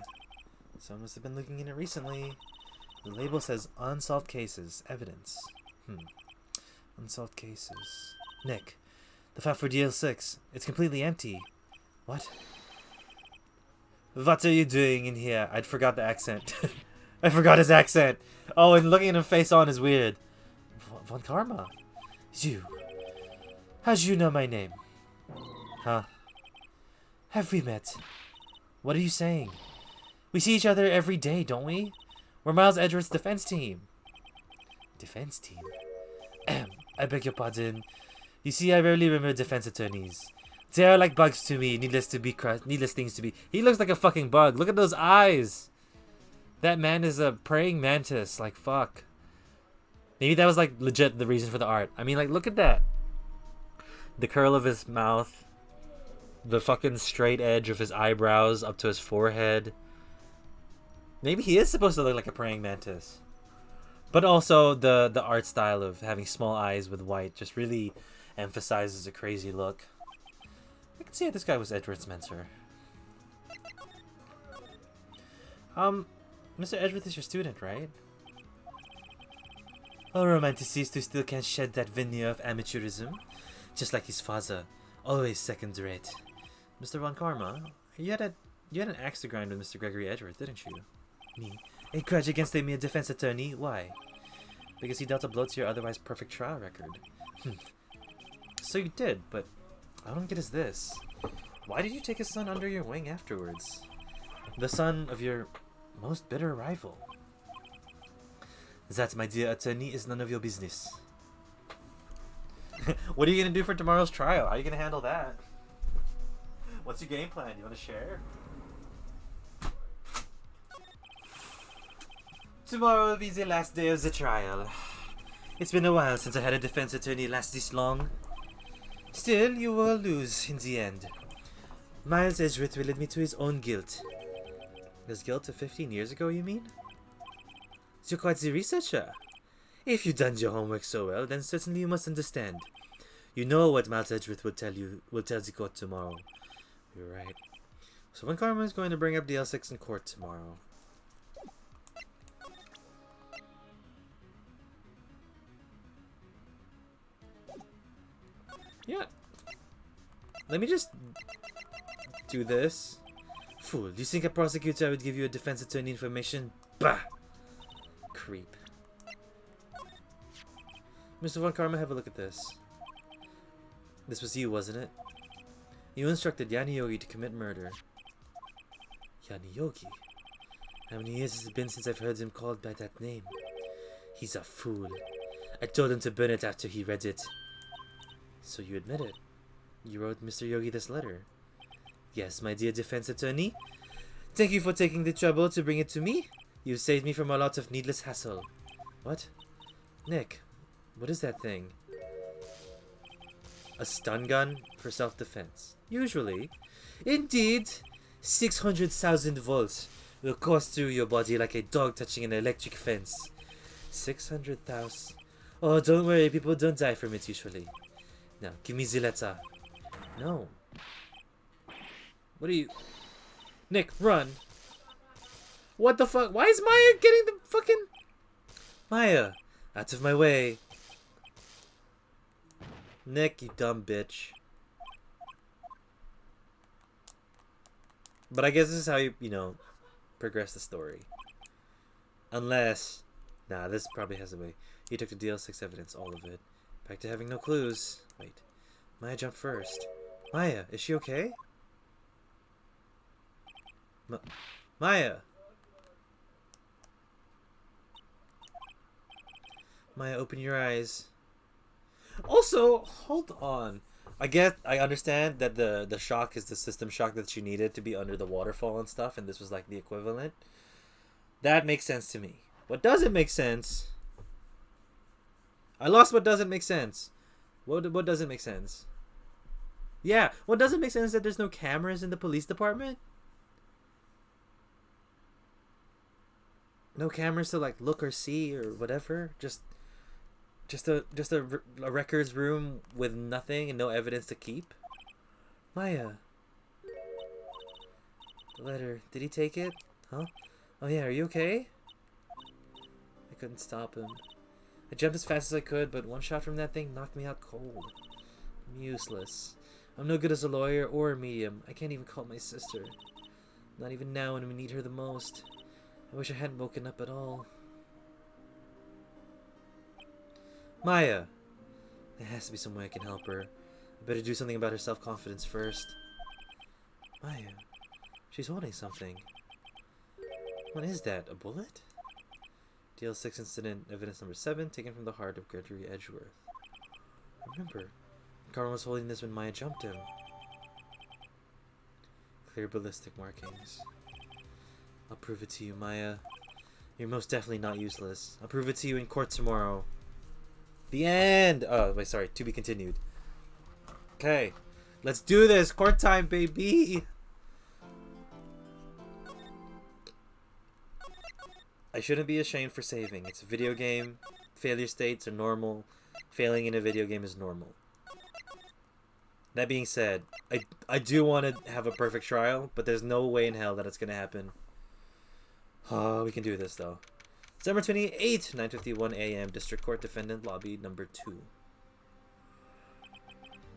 Someone must have been looking in it recently. The label says unsolved cases. Evidence. Unsolved cases. Nick, the file for DL6. It's completely empty. What? What are you doing in here? I'd forgot the accent. I forgot his accent. Oh, and looking at him face on is weird. Juan Karma. You. How'd you know my name? Huh? Have we met? What are you saying? We see each other every day, don't we? We're Miles Edgeworth's defense team. Defense team? I beg your pardon. You see, I rarely remember defense attorneys. They are like bugs to me, needless things to be. He looks like a fucking bug. Look at those eyes. That man is a praying mantis. Like, fuck. Maybe that was, like, legit the reason for the art. I mean, like, look at that. The curl of his mouth. The fucking straight edge of his eyebrows up to his forehead. Maybe he is supposed to look like a praying mantis. But also, the art style of having small eyes with white just really emphasizes a crazy look. I can see how this guy was Edgeworth's mentor. Mr. Edgeworth is your student, right? A romanticist who still can't shed that veneer of amateurism. Just like his father. Always second rate. Mr. Von Karma, you had an axe to grind with Mr. Gregory Edgeworth, didn't you? Me? A grudge against a mere defense attorney? Why? Because he dealt a blow to your otherwise perfect trial record. So you did, but I don't get is this. Why did you take his son under your wing afterwards? The son of your most bitter rival. That, my dear attorney, is none of your business. What are you going to do for tomorrow's trial? How are you going to handle that? What's your game plan? You want to share? Tomorrow will be the last day of the trial. It's been a while since I had a defense attorney last this long. Still, you will lose in the end. Miles Edgeworth will admit to his own guilt. His guilt of 15 years ago, you mean? You're quite the researcher. If you've done your homework so well, then certainly you must understand. You know what Miles Edgeworth will tell the court tomorrow. You're right. So when Karma is going to bring up DL6 in court tomorrow. Yeah. Let me just do this. Fool, do you think a prosecutor would give you a defense attorney information? Bah! Creep. Mr. Juan Karma, have a look at this. This was you, wasn't it? You instructed Yani Yogi to commit murder. Yani Yogi? How many years has it been since I've heard him called by that name? He's a fool. I told him to burn it after he read it. So you admit it? You wrote Mr. Yogi this letter? Yes, my dear defense attorney. Thank you for taking the trouble to bring it to me. You've saved me from a lot of needless hassle. What? Nick, what is that thing? A stun gun for self-defense. Usually. Indeed. 600,000 volts will course through your body like a dog touching an electric fence. 600,000. Oh, don't worry. People don't die from it usually. Now, give me the letter. No. What are you... Nick, run. What the fuck? Why is Maya getting the fucking... Maya, out of my way. Nick, you dumb bitch. But I guess this is how you know, progress the story. Unless... Nah, this probably has a way. You took the DL6 evidence, all of it. Back to having no clues. Wait. Maya jumped first. Maya, is she okay? Maya! Maya, open your eyes. Also, hold on. I understand that the shock is the system shock that she needed to be under the waterfall and stuff, and this was like the equivalent. That makes sense to me. What doesn't make sense... I lost what doesn't make sense. What doesn't make sense? Yeah, what doesn't make sense is that there's no cameras in the police department. No cameras to like look or see or whatever. Just a records room with nothing and no evidence to keep. Maya. The letter. Did he take it? Huh? Oh yeah, are you okay? I couldn't stop him. I jumped as fast as I could, but one shot from that thing knocked me out cold. I'm useless. I'm no good as a lawyer or a medium. I can't even call my sister. Not even now when we need her the most. I wish I hadn't woken up at all. Maya! There has to be some way I can help her. I better do something about her self-confidence first. Maya. She's holding something. What is that? A bullet? DL6 incident, evidence number 7, taken from the heart of Gregory Edgeworth. Remember, Karma was holding this when Maya jumped him. Clear ballistic markings. I'll prove it to you, Maya. You're most definitely not useless. I'll prove it to you in court tomorrow. The end! Oh, wait, sorry. To be continued. Okay. Let's do this! Court time, baby! I shouldn't be ashamed for saving. It's a video game. Failure states are normal. Failing in a video game is normal. That being said, I do want to have a perfect trial, but there's no way in hell that it's going to happen. Oh, we can do this, though. December 28th, 9:51 a.m. District Court Defendant Lobby number 2.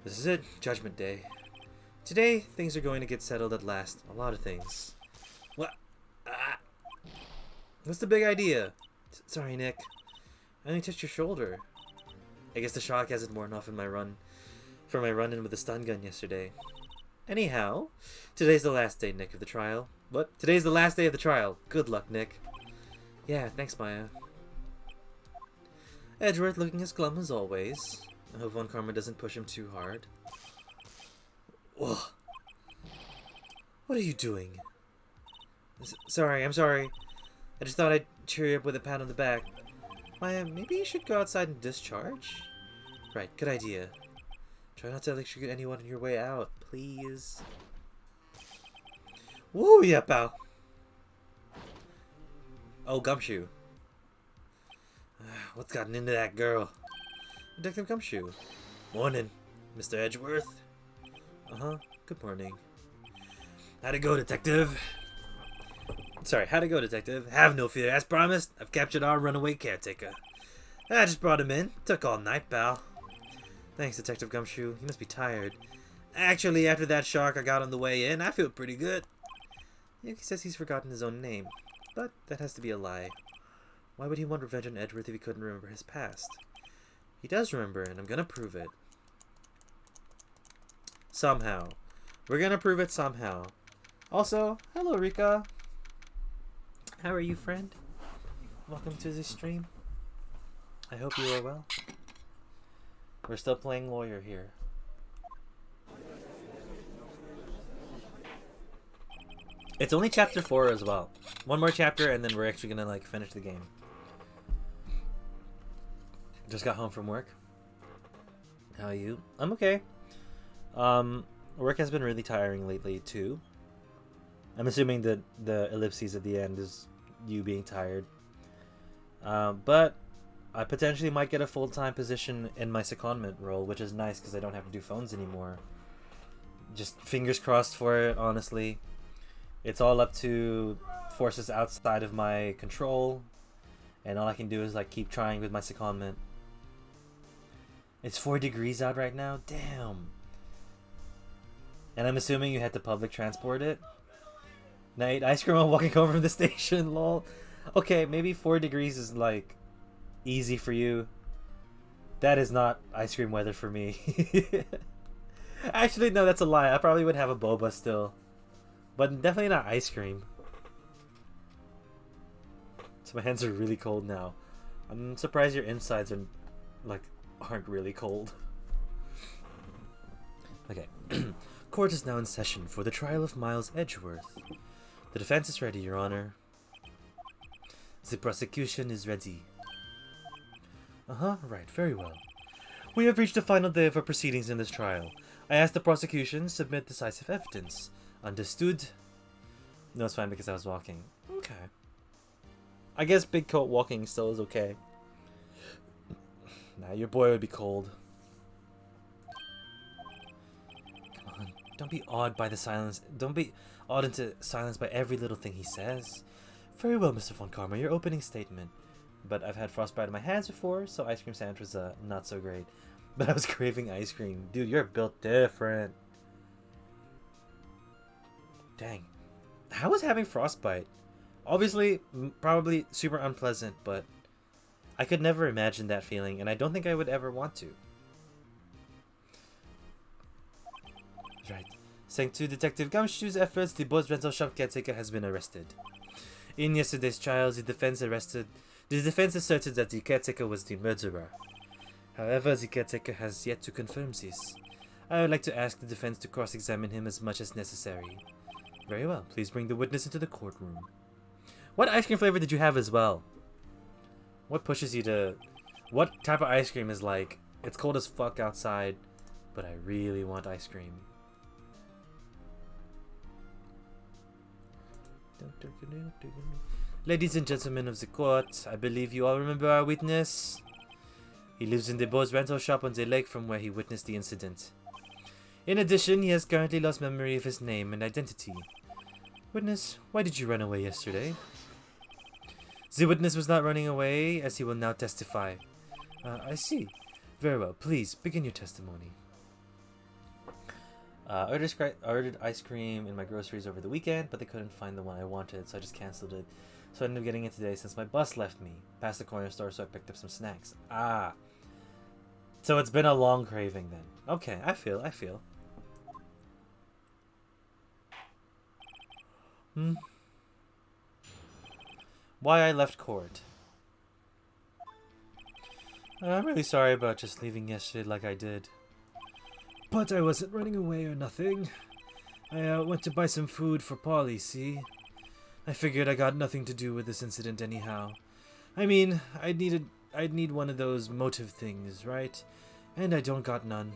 This is it. Judgment Day. Today, things are going to get settled at last. A lot of things. What? What's the big idea? Sorry, Nick. I only touched your shoulder. I guess the shock hasn't worn off in my run in with the stun gun yesterday. Anyhow, today's the last day, Nick, of the trial. What? Today's the last day of the trial. Good luck, Nick. Yeah, thanks, Maya. Edgeworth looking as glum as always. I hope Juan Karma doesn't push him too hard. Ugh. What are you doing? Sorry, I'm sorry. I just thought I'd cheer you up with a pat on the back. Maya, maybe you should go outside and discharge? Right, good idea. Try not to electrocute anyone on your way out, please. Woo, yeah, pal. Oh, Gumshoe. What's gotten into that girl? Detective Gumshoe. Morning, Mr. Edgeworth. Uh-huh, good morning. How'd it go, Detective? Sorry, how'd it go, Detective? Have no fear, as promised. I've captured our runaway caretaker. I just brought him in. Took all night, pal. Thanks, Detective Gumshoe. You must be tired. Actually, after that shock I got on the way in, I feel pretty good. Yuki says he's forgotten his own name, but that has to be a lie. Why would he want revenge on Edgeworth if he couldn't remember his past? He does remember, and I'm gonna prove it. Somehow. We're gonna prove it somehow. Also, hello Rika. How are you, friend? Welcome to the stream. I hope you are well. We're still playing lawyer here. It's only chapter 4 as well. One more chapter and then we're actually gonna like finish the game. Just got home from work. How are you? I'm okay. Work has been really tiring lately too. I'm assuming that the ellipses at the end is you being tired. But I potentially might get a full-time position in my secondment role, which is nice because I don't have to do phones anymore. Just fingers crossed for it, honestly. It's all up to forces outside of my control, and all I can do is like keep trying with my secondment. It's 4 degrees out right now? Damn. And I'm assuming you had to public transport it? And I ate ice cream while walking home from the station, lol. Okay, maybe 4 degrees is like easy for you. That is not ice cream weather for me. Actually, no, that's a lie. I probably would have a boba still. But definitely not ice cream. So my hands are really cold now. I'm surprised your insides are like aren't really cold. Okay. Court is now in session for the trial of Miles Edgeworth. The defense is ready, Your Honor. The prosecution is ready. Right, very well. We have reached the final day of our proceedings in this trial. I ask the prosecution submit decisive evidence. Understood? No, it's fine because I was walking. Okay. I guess big coat walking still is okay. Nah, your boy would be cold. Come on, don't be awed by the silence. Don't be awed into silence by every little thing he says. Very well, Mr. Juan Karma, your opening statement. But I've had frostbite in my hands before, so ice cream sandwich was not so great. But I was craving ice cream. Dude, you're built different. Dang. How was having frostbite? Obviously, probably super unpleasant, but I could never imagine that feeling, and I don't think I would ever want to. Right. Thanks to Detective Gumshoe's efforts, the boat's rental shop caretaker has been arrested. In yesterday's trial, the defense asserted that the caretaker was the murderer. However, the caretaker has yet to confirm this. I would like to ask the defense to cross-examine him as much as necessary. Very well. Please bring the witness into the courtroom. What ice cream flavor did you have as well? What pushes you to... What type of ice cream is like, it's cold as fuck outside, but I really want ice cream? Ladies and gentlemen of the court, I believe you all remember our witness. He lives in the boat's rental shop on the lake from where he witnessed the incident. In addition, he has currently lost memory of his name and identity. Witness, why did you run away yesterday? The witness was not running away, as he will now testify. I see. Very well. Please, begin your testimony. Ordered ice cream in my groceries over the weekend, but they couldn't find the one I wanted, so I just cancelled it. So I ended up getting it today since my bus left me. Past the corner store, so I picked up some snacks. Ah. So it's been a long craving then. Okay, I feel. Why I left court. I'm really sorry about just leaving yesterday like I did. But I wasn't running away or nothing. I went to buy some food for Polly, see? I figured I got nothing to do with this incident anyhow. I mean, I'd need one of those motive things, right? And I don't got none.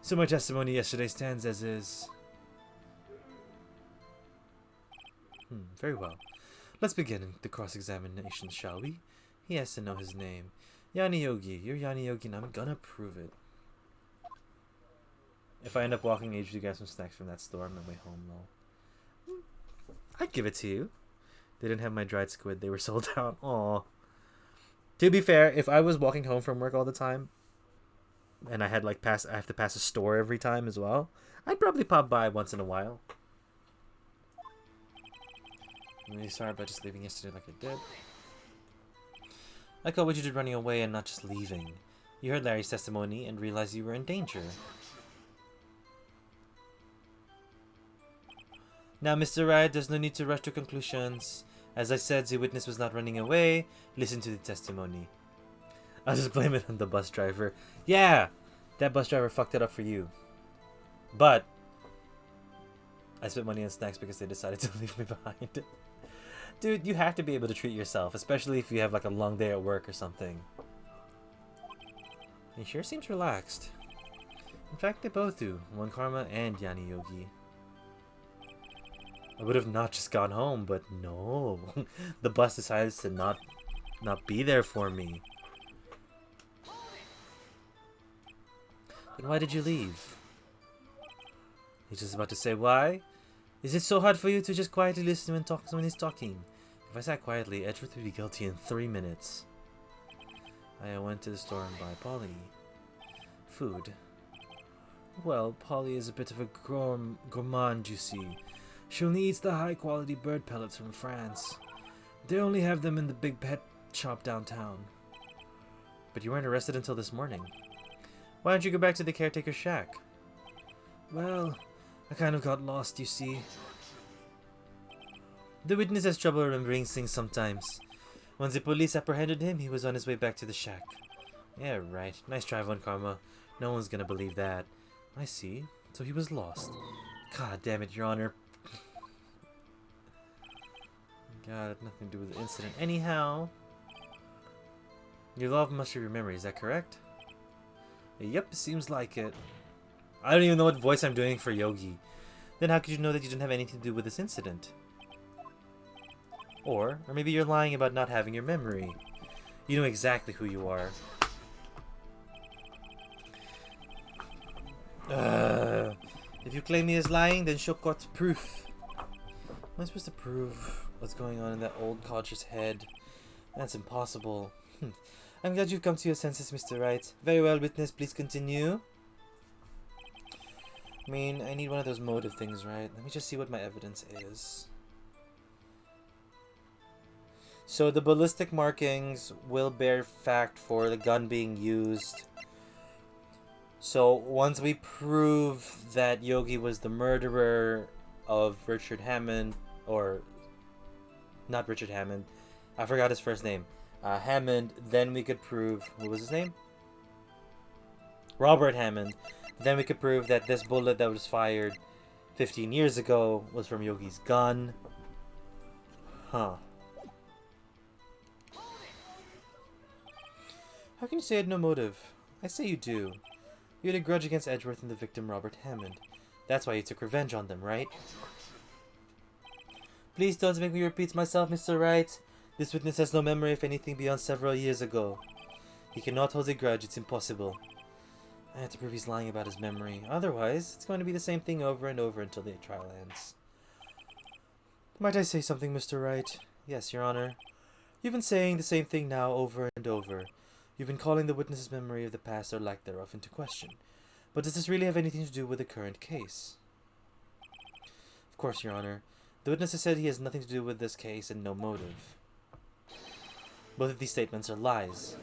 So my testimony yesterday stands as is. Very well. Let's begin the cross-examination, shall we? He has to know his name. Yanni Yogi. You're Yanni Yogi and I'm gonna prove it. If I end up walking, I usually get some snacks from that store on my way home, though. I'd give it to you. They didn't have my dried squid. They were sold out. Aw. To be fair, if I was walking home from work all the time, and I had like I have to pass a store every time as well, I'd probably pop by once in a while. I'm really sorry about just leaving yesterday like I did. I caught what you did running away and not just leaving. You heard Larry's testimony and realized you were in danger. Now, Mr. Wright, there's no need to rush to conclusions. As I said, the witness was not running away. Listen to the testimony. I'll just blame it on the bus driver. Yeah! That bus driver fucked it up for you. But I spent money on snacks because they decided to leave me behind. Dude, you have to be able to treat yourself, especially if you have like a long day at work or something. He sure seems relaxed. In fact, they both do. Juan Karma and Yanni Yogi. I would have not just gone home, but no. The bus decides to not be there for me. Then why did you leave? He's just about to say why. Is it so hard for you to just quietly listen when he's talking? If I sat quietly, Edgeworth would be guilty in 3 minutes. I went to the store and buy Polly food. Well, Polly is a bit of a gourmand, you see. She only eats the high-quality bird pellets from France. They only have them in the big pet shop downtown. But you weren't arrested until this morning. Why don't you go back to the caretaker's shack? Well, I kind of got lost, you see. The witness has trouble remembering things sometimes. Once the police apprehended him, he was on his way back to the shack. Yeah, right. Nice try, Juan Karma. No one's gonna believe that. I see. So he was lost. God damn it, Your Honor. God, it had nothing to do with the incident. Anyhow, you love much of your memory, is that correct? Yep, seems like it. I don't even know what voice I'm doing for Yogi. Then how could you know that you didn't have anything to do with this incident? Or maybe you're lying about not having your memory. You know exactly who you are. If you claim me as lying, then show court proof. Am I supposed to prove what's going on in that old codger's head? That's impossible. I'm glad you've come to your senses, Mr. Wright. Very well, witness, please continue. I mean, I need one of those motive things, right? Let me just see what my evidence is. So the ballistic markings will bear fact for the gun being used. So once we prove that Yogi was the murderer of Richard Hammond, or not Richard Hammond, I forgot his first name, Hammond, then we could prove, what was his name? Robert Hammond. Then we could prove that this bullet that was fired 15 years ago was from Yogi's gun. Huh. How can you say I had no motive? I say you do. You had a grudge against Edgeworth and the victim Robert Hammond. That's why you took revenge on them, right? Please don't make me repeat myself, Mr. Wright. This witness has no memory of anything beyond several years ago. He cannot hold a grudge, it's impossible. I have to prove he's lying about his memory. Otherwise, it's going to be the same thing over and over until the trial ends. Might I say something, Mr. Wright? Yes, Your Honor. You've been saying the same thing now over and over. You've been calling the witness's memory of the past or lack thereof into question. But does this really have anything to do with the current case? Of course, Your Honor. The witness has said he has nothing to do with this case and no motive. Both of these statements are lies.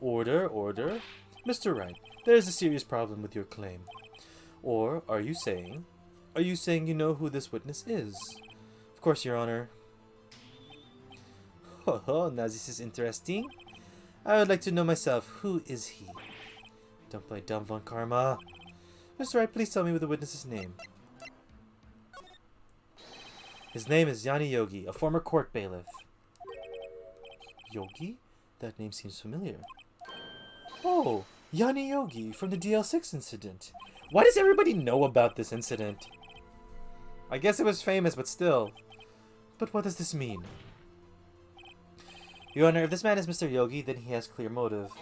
Order, order. Mr. Wright, there is a serious problem with your claim. Or are you saying you know who this witness is? Of course, Your Honor. Oh, now this is interesting. I would like to know myself, who is he? Don't play dumb, Juan Karma. Mr. Wright, please tell me the witness's name. His name is Yanni Yogi, a former court bailiff. Yogi? That name seems familiar. Oh, Yanni Yogi from the DL6 incident. Why does everybody know about this incident? I guess it was famous, but still. But what does this mean? Your Honor, if this man is Mr. Yogi, then he has clear motive.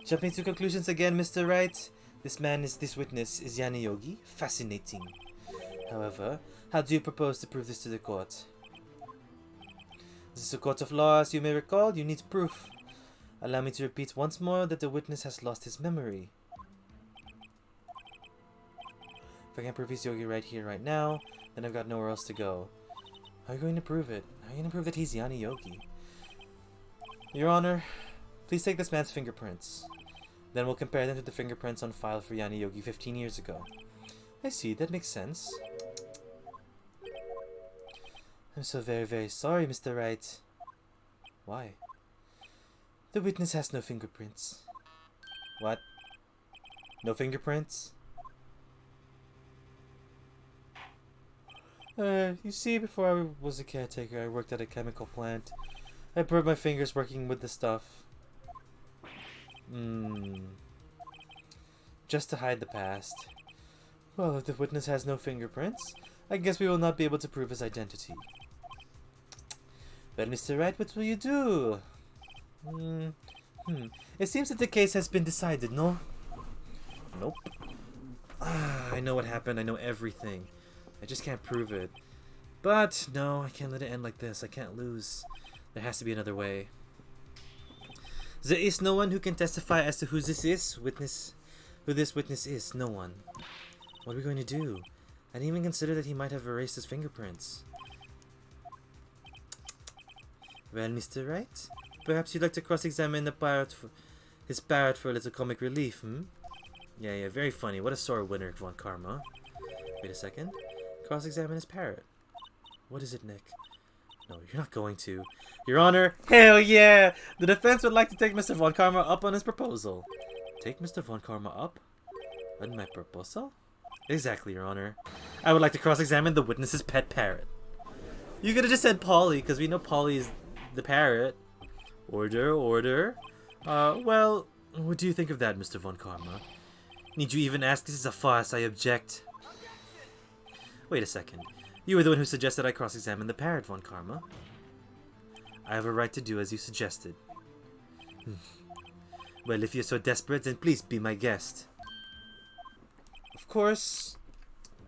Jumping to conclusions again, Mr. Wright. This witness is Yanni Yogi. Fascinating. However, how do you propose to prove this to the court? This is a court of law, as you may recall. You need proof. Allow me to repeat once more that the witness has lost his memory. If I can't prove he's Yogi right here, right now, then I've got nowhere else to go. How are you going to prove it? How are you going to prove that he's Yanni Yogi? Your Honor, please take this man's fingerprints. Then we'll compare them to the fingerprints on file for Yanni Yogi 15 years ago. I see, that makes sense. I'm so very, very sorry, Mr. Wright. Why? The witness has no fingerprints. What? No fingerprints? You see, before I was a caretaker, I worked at a chemical plant. I burned my fingers working with the stuff. Just to hide the past. Well, if the witness has no fingerprints, I guess we will not be able to prove his identity. Well, Mr. Wright, what will you do? It seems that the case has been decided, no? Nope. I know what happened. I know everything. I just can't prove it. But, no, I can't let it end like this. I can't lose. There has to be another way. There is no one who can testify as to who this witness is. No one. What are we going to do? I didn't even consider that he might have erased his fingerprints. Well, Mr. Wright, perhaps you'd like to cross-examine his parrot for a little comic relief, Yeah, very funny. What a sore winner, Juan Karma. Wait a second. Cross-examine his parrot. What is it, Nick? No, you're not going to. Your Honor, hell yeah! The defense would like to take Mr. Juan Karma up on his proposal. Take Mr. Juan Karma up? On my proposal? Exactly, Your Honor. I would like to cross-examine the witness's pet parrot. You could have just said Polly, because we know Polly is the parrot. Order. Well, what do you think of that, Mr. Von Karma? Need you even ask? This is a farce. I object. Wait a second. You were the one who suggested I cross-examine the parrot, Von Karma. I have a right to do as you suggested. Well, if you're so desperate, then please be my guest. Of course,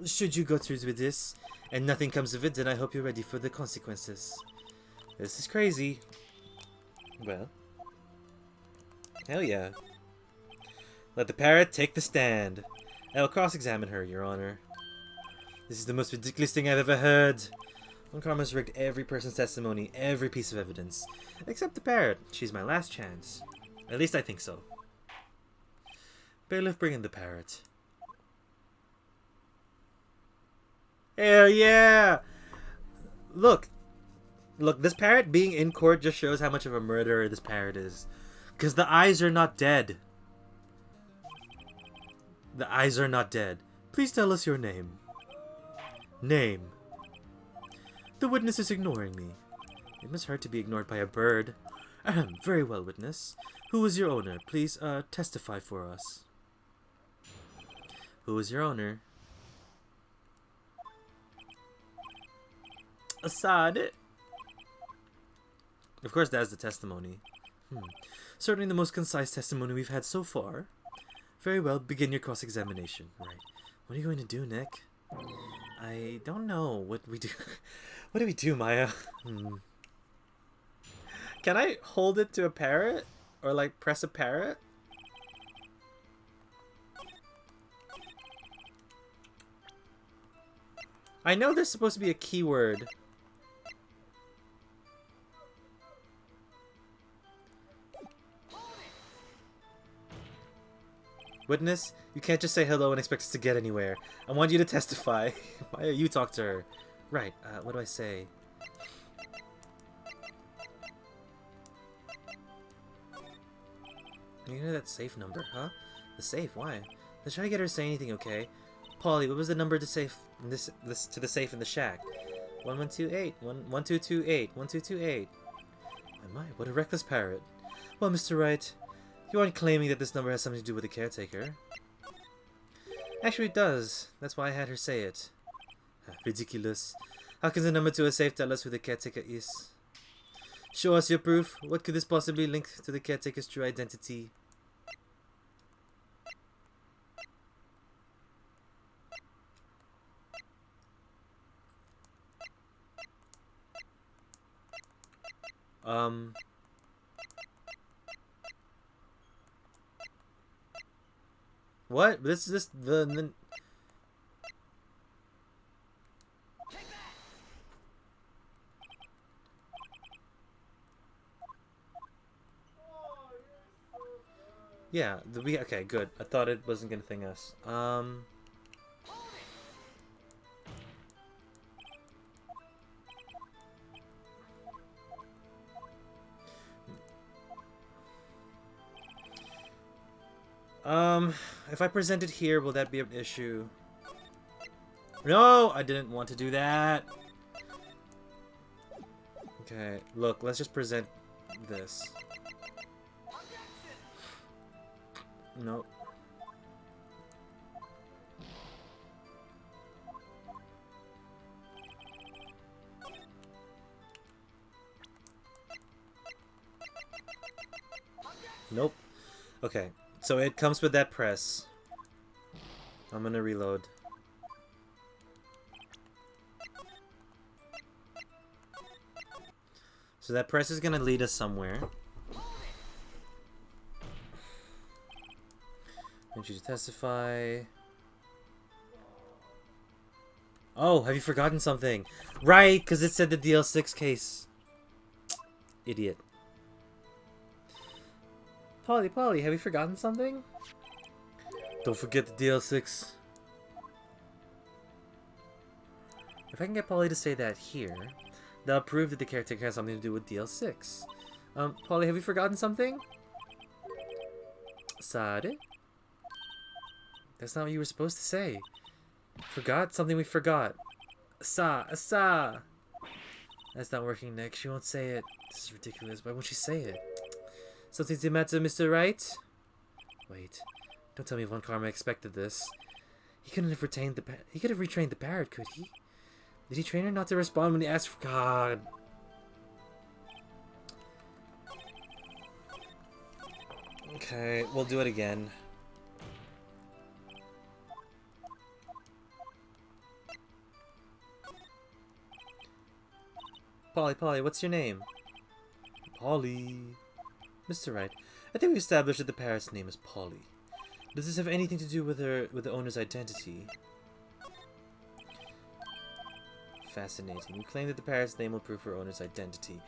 should you go through with this, and nothing comes of it, then I hope you're ready for the consequences. This is crazy. Well. Hell yeah. Let the parrot take the stand. I will cross-examine her, Your Honor. This is the most ridiculous thing I've ever heard. Von Karma's rigged every person's testimony, every piece of evidence. Except the parrot. She's my last chance. At least I think so. Bailiff, bring in the parrot. Hell yeah! Look, this parrot being in court just shows how much of a murderer this parrot is. Because the eyes are not dead. The eyes are not dead. Please tell us your name. Name. The witness is ignoring me. It must hurt to be ignored by a bird. Very well, witness. Who is your owner? Please, testify for us. Who is your owner? Assad. Of course, that's the testimony. Certainly the most concise testimony we've had so far. Very well, begin your cross-examination. Right. What are you going to do, Nick? I don't know what we do. What do we do, Maya? Can I hold it to a parrot? Or, like, press a parrot? I know there's supposed to be a keyword. Witness, you can't just say hello and expect us to get anywhere. I want you to testify. Why you talk to her? Right, what do I say? You know that safe number, huh? The safe, why? Let's try to get her to say anything, okay? Polly, what was the number to safe in this to the safe in the shack? 1128, 1228, 1228. My, what a reckless parrot. Well, Mr. Wright, you aren't claiming that this number has something to do with the caretaker. Actually, it does. That's why I had her say it. Ridiculous. How can the number to a safe tell us who the caretaker is? Show us your proof. What could this possibly link to the caretaker's true identity? What? This the yeah, okay, good. I thought it wasn't gonna thing us. If I present it here, will that be an issue? No, I didn't want to do that. Okay, look, let's just present this. Nope. Nope. Okay, so it comes with that press. I'm gonna reload. So that press is gonna lead us somewhere. I need you to testify. Oh, have you forgotten something? Right, because it said the DL6 case. Idiot. Polly, have you forgotten something? Don't forget the DL6. If I can get Polly to say that here, that'll prove that the caretaker has something to do with DL6. Polly, have you forgotten something? Sorry? That's not what you were supposed to say. Forgot something we forgot. Asa. That's not working, Nick. She won't say it. This is ridiculous. Why won't she say it? Something's the matter, Mr. Wright? Wait. Don't tell me Juan Karma expected this. He couldn't have retained the he could have retrained the parrot, could he? Did he train her not to respond when he asked for God? Okay, we'll do it again. Polly, what's your name? Polly. Mr. Wright, I think we've established that the parrot's name is Polly. Does this have anything to do with the owner's identity? Fascinating. You claim that the parrot's name will prove her owner's identity.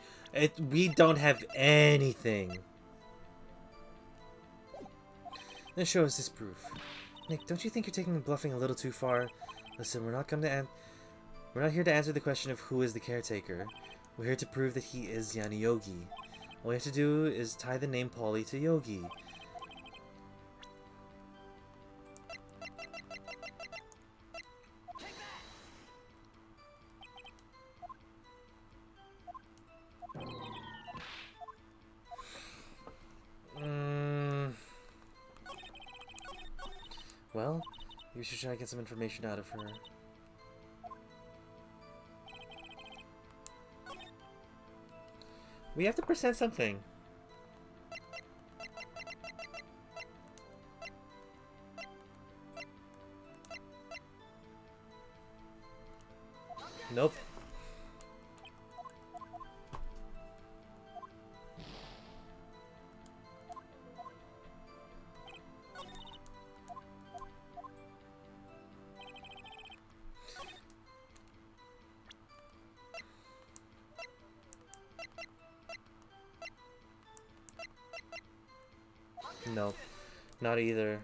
We don't have anything. Then show us this proof. Nick, don't you think you're taking bluffing a little too far? Listen, we're not here to answer the question of who is the caretaker. We're here to prove that he is Yani Yogi. All we have to do is tie the name Polly to Yogi. Well, we should try to get some information out of her. We have to present something. Nope. Nope. Not either.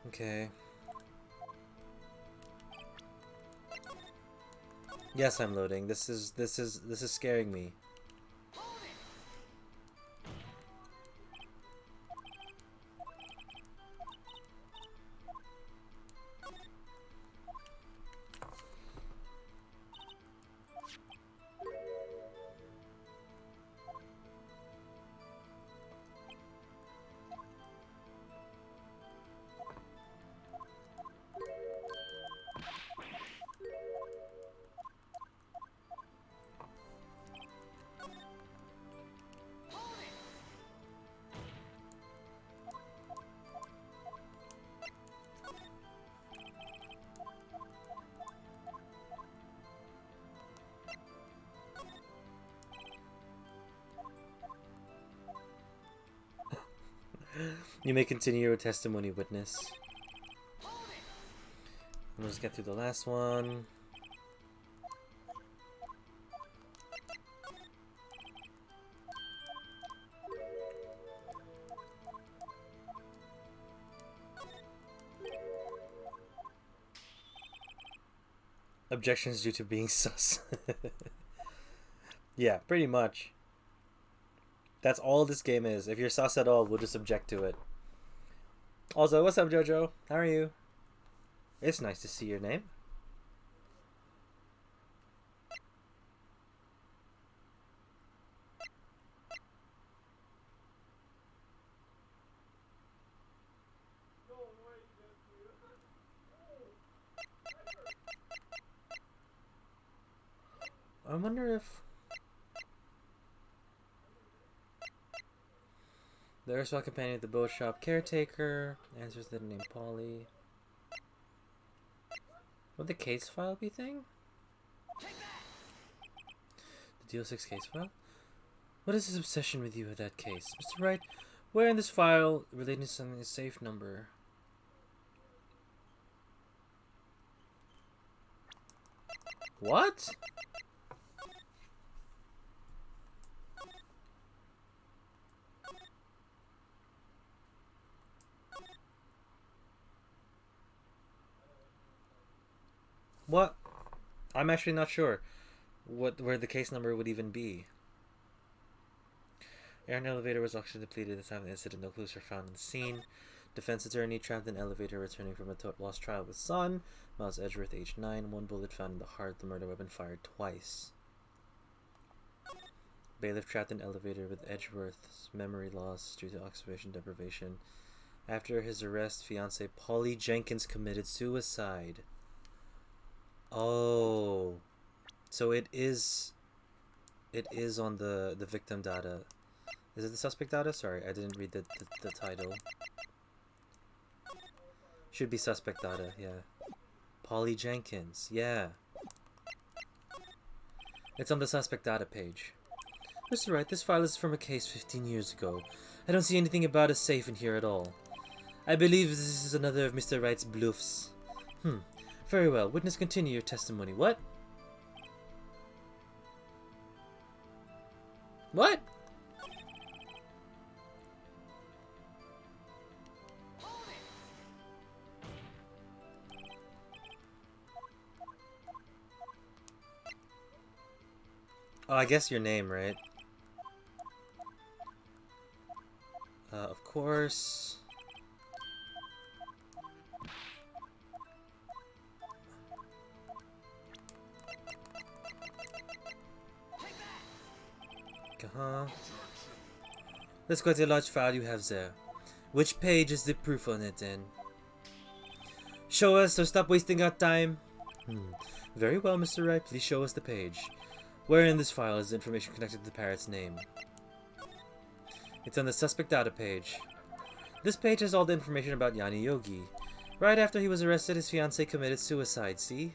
Okay. Yes, I'm loading. This is scaring me. You may continue your testimony, witness. We'll just get through the last one. Objections due to being sus. Yeah, pretty much. That's all this game is. If you're sus at all, we'll just object to it. Also, what's up, Jojo? How are you? It's nice to see your name. I wonder if the erstwhile companion of the boat shop caretaker answers the name Polly. Would the case file be thing? The DO6 case file? What is his obsession with you with that case? Mr. Wright, where in this file relating to something is safe number? What? What? I'm actually not sure where the case number would even be. Air and elevator was oxygen depleted at the time of the incident. No clues were found on the scene. Defense attorney trapped in elevator returning from a lost trial with son. Miles Edgeworth, age 9. One bullet found in the heart. The murder weapon fired twice. Bailiff trapped in elevator with Edgeworth's memory loss due to oxidation deprivation. After his arrest, fiancée Polly Jenkins committed suicide. Oh, so it is on the victim data. Is it the suspect data? Sorry, I didn't read the title. Should be suspect data, yeah. Polly Jenkins, yeah. It's on the suspect data page. Mr. Wright, this file is from a case 15 years ago. I don't see anything about a safe in here at all. I believe this is another of Mr. Wright's bluffs. Very well. Witness, continue your testimony. What? What? Oh, I guess your name, right? Of course. That's quite a large file you have there. Which page is the proof on it then? Show us, so stop wasting our time. Very well, Mr. Wright, please show us the page. Where in this file is the information connected to the parrot's name? It's on the suspect data page. This page has all the information about Yanni Yogi. Right after he was arrested, his fiancée committed suicide, see?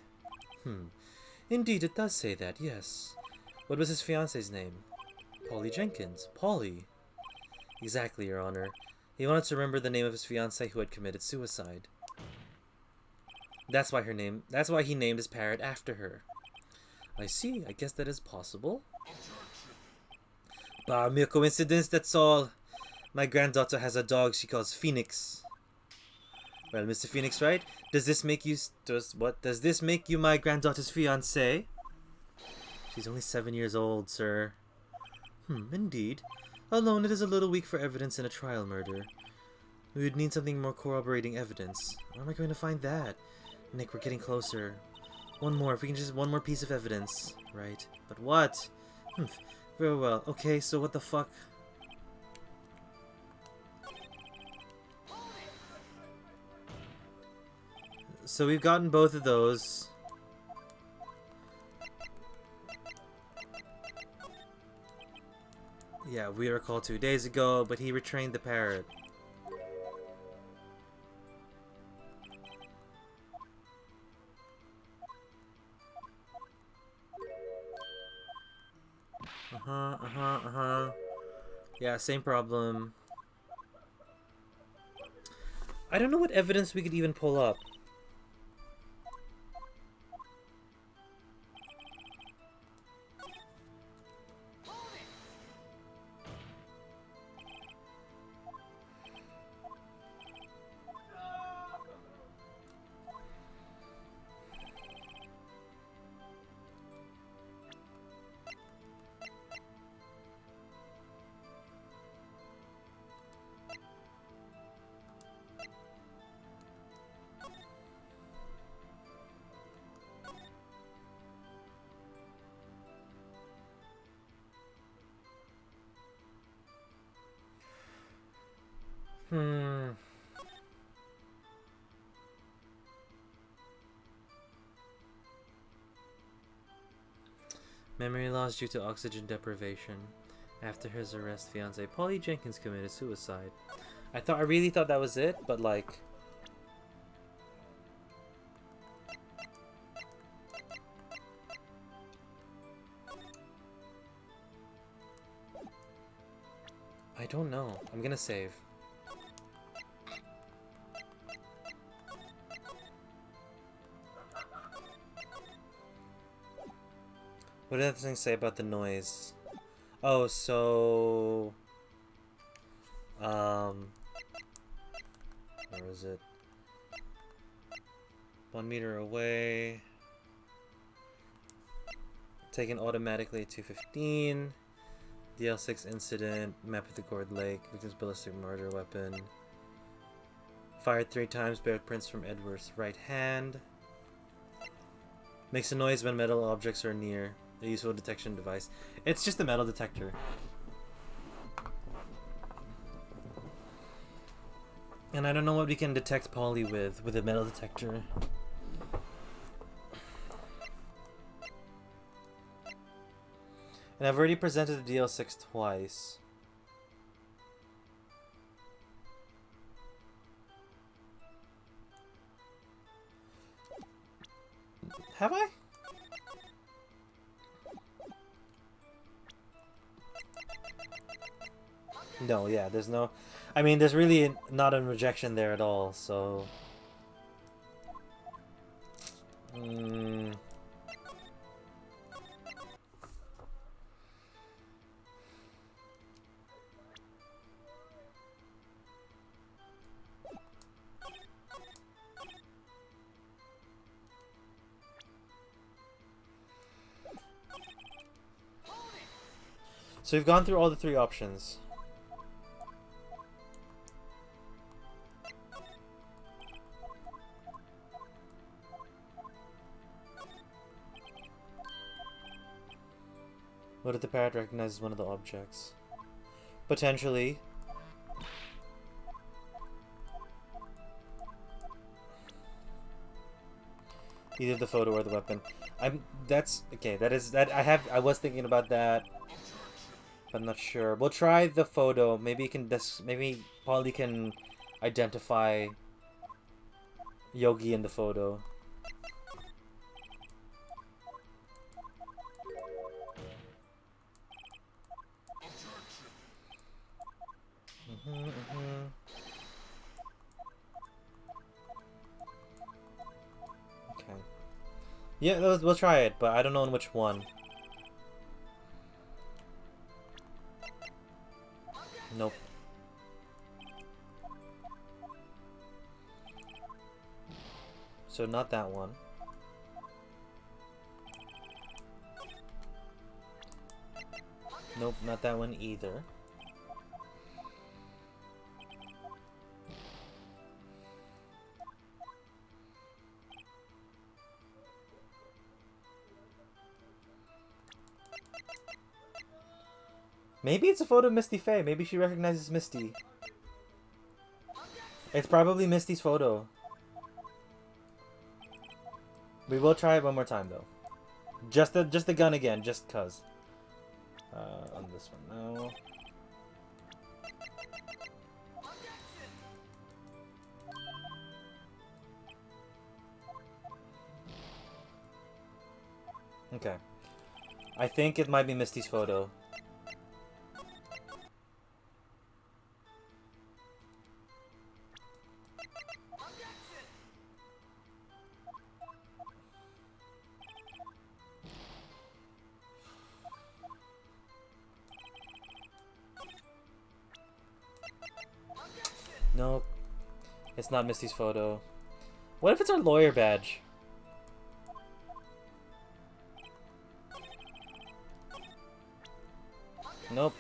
Indeed, it does say that, yes. What was his fiancée's name? Polly Jenkins. Polly. Exactly, Your Honor. He wanted to remember the name of his fiancée who had committed suicide. That's why he named his parrot after her. I see. I guess that is possible. Bah, mere coincidence, that's all. My granddaughter has a dog she calls Phoenix. Well, Mr. Phoenix, right? Does this make you my granddaughter's fiancé? She's only 7 years old, sir. Indeed. Alone, it is a little weak for evidence in a trial murder. We would need something more corroborating evidence. Where am I going to find that? Nick, we're getting closer. One more, if we can just one more piece of evidence. Right. But what? Very well. Okay, so what the fuck? So we've gotten both of those. Yeah, we were called 2 days ago, but he retrained the parrot. Yeah, same problem. I don't know what evidence we could even pull up. Memory loss due to oxygen deprivation. After his arrest, fiancée Polly Jenkins committed suicide. I really thought that was it, but like... I don't know. I'm gonna save. What did that thing say about the noise? Oh, so... Where is it? 1 meter away. Taken automatically at 215. DL6 incident. Map of the Gourd Lake. Victim's ballistic murder weapon. Fired 3 times. Bear prints from Edgeworth's right hand. Makes a noise when metal objects are near. A useful detection device. It's just a metal detector. And I don't know what we can detect Polly with a metal detector. And I've already presented the DL6 twice. Have I? No, yeah, there's no... I mean, there's really not a rejection there at all, so... So we've gone through all the 3 options. What if the parrot recognizes one of the objects? Potentially. Either the photo or the weapon. I was thinking about that. But I'm not sure. We'll try the photo. Maybe maybe Polly can identify Yogi in the photo. Okay. Yeah, we'll try it, but I don't know in which one. Nope. So not that one. Nope, not that one either. Maybe it's a photo of Misty Faye. Maybe she recognizes Misty. It's probably Misty's photo. We will try it one more time though. Just the gun again, just cuz. On this one now. Okay. I think it might be Misty's photo. Nope. It's not Misty's photo. What if it's our lawyer badge? Nope.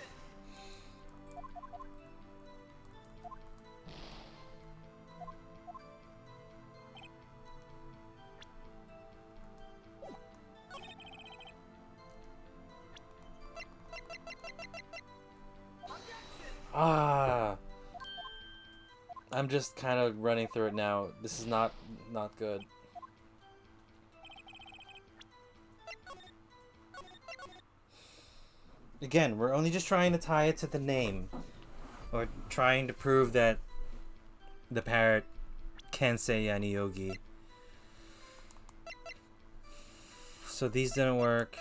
Ah. I'm just kind of running through it now. This is not good. Again, we're only just trying to tie it to the name. Or trying to prove that the parrot can say Yani Yogi. So these didn't work.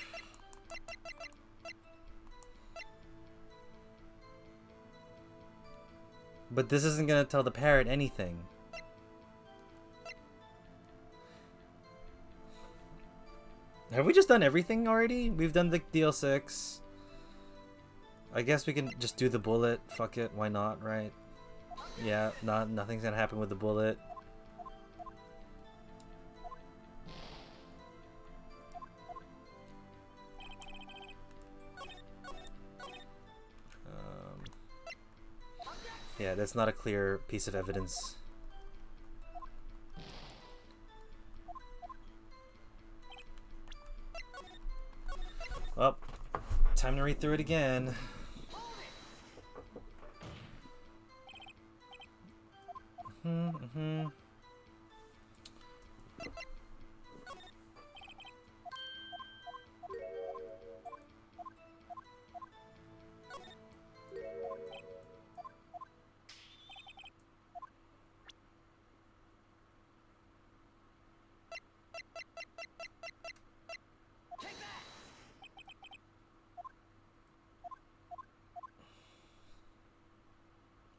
But this isn't gonna tell the parrot anything. Have we just done everything already? We've done the DL6. I guess we can just do the bullet. Fuck it, why not, right? Yeah, nothing's gonna happen with the bullet. Yeah, that's not a clear piece of evidence. Well, time to read through it again. Mm-hmm.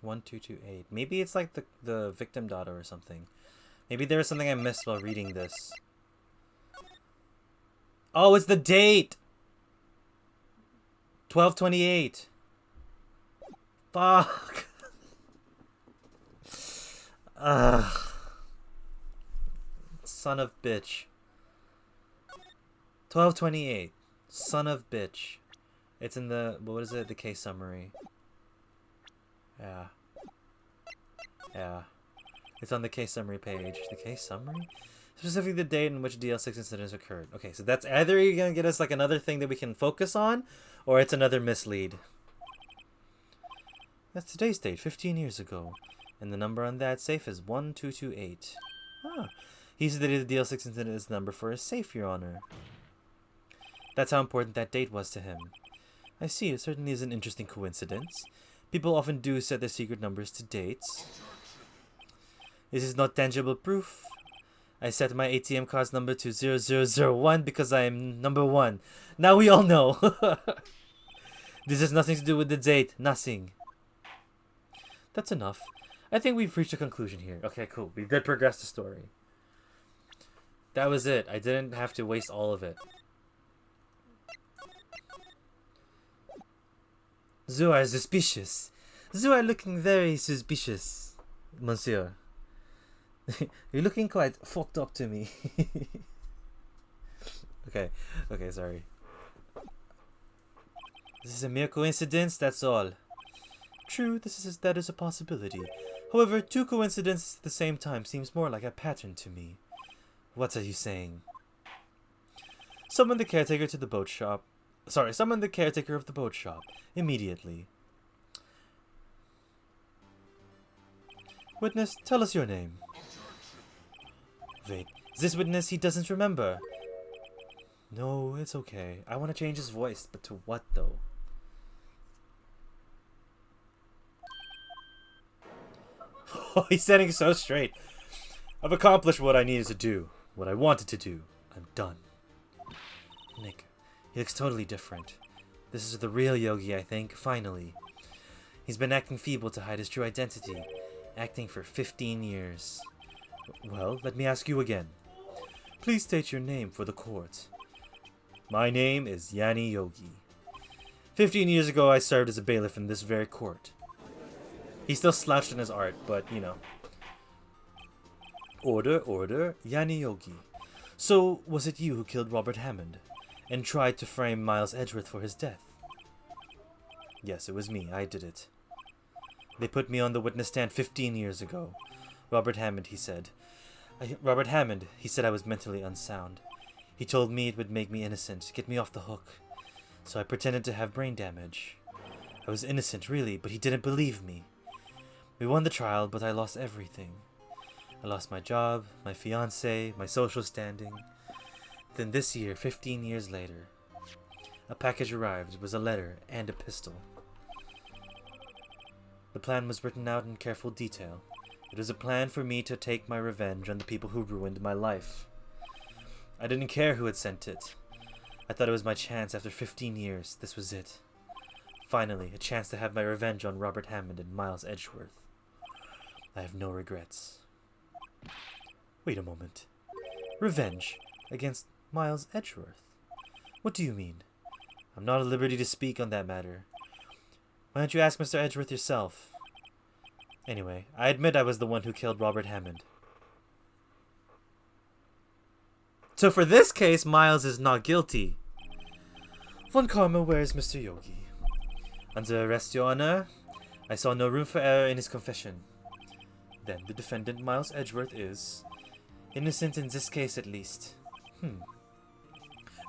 1228. Maybe it's like the victim daughter or something. Maybe there was something I missed while reading this. Oh, it's the date! 1228. Fuck. Ugh. Son of bitch. 1228. Son of bitch. It's in the, what is it? The case summary. Yeah. Yeah. It's on the case summary page. The case summary? Specifically the date in which DL6 incidents occurred. Okay, so that's either you're going to get us like another thing that we can focus on, or it's another mislead. That's today's date, 15 years ago. And the number on that safe is 1228. Ah. He said that the DL6 incident is the number for his safe, Your Honor. That's how important that date was to him. I see, it certainly is an interesting coincidence. People often do set their secret numbers to dates. This is not tangible proof. I set my ATM card's number to 0001 because I am number 1. Now we all know. This has nothing to do with the date. Nothing. That's enough. I think we've reached a conclusion here. Okay, cool. We did progress the story. That was it. I didn't have to waste all of it. You are suspicious. You are looking very suspicious, monsieur. You're looking quite fucked up to me. Okay, sorry. This is a mere coincidence, that's all. True, that is a possibility. However, two coincidences at the same time seems more like a pattern to me. What are you saying? Summon the caretaker to the boat shop. Sorry, summon the caretaker of the boat shop. Immediately. Witness, tell us your name. Wait, this witness, he doesn't remember. No, it's okay. I want to change his voice, but to what though? Oh, he's standing so straight. I've accomplished what I needed to do. What I wanted to do. I'm done. Nick, he looks totally different. This is the real Yogi, I think, finally. He's been acting feeble to hide his true identity. Acting for 15 years. Well, let me ask you again. Please state your name for the court. My name is Yani Yogi. 15 years ago, I served as a bailiff in this very court. He's still slouched in his art, but, you know. Order, order, Yani Yogi. So, was it you who killed Robert Hammond and tried to frame Miles Edgeworth for his death? Yes, it was me. I did it. They put me on the witness stand 15 years ago. Robert Hammond, he said I was mentally unsound. He told me it would make me innocent, get me off the hook. So I pretended to have brain damage. I was innocent, really, but he didn't believe me. We won the trial, but I lost everything. I lost my job, my fiancé, my social standing. Then this year, 15 years later, a package arrived. It was a letter and a pistol. The plan was written out in careful detail. It was a plan for me to take my revenge on the people who ruined my life. I didn't care who had sent it. I thought it was my chance after 15 years. This was it. Finally, a chance to have my revenge on Robert Hammond and Miles Edgeworth. I have no regrets. Wait a moment. Revenge against Miles Edgeworth? What do you mean? I'm not at liberty to speak on that matter. Why don't you ask Mr. Edgeworth yourself? Anyway, I admit I was the one who killed Robert Hammond. So for this case, Miles is not guilty. Juan Karma, where is Mr. Yogi? Under arrest, Your Honor. I saw no room for error in his confession. Then the defendant, Miles Edgeworth, is innocent in this case at least.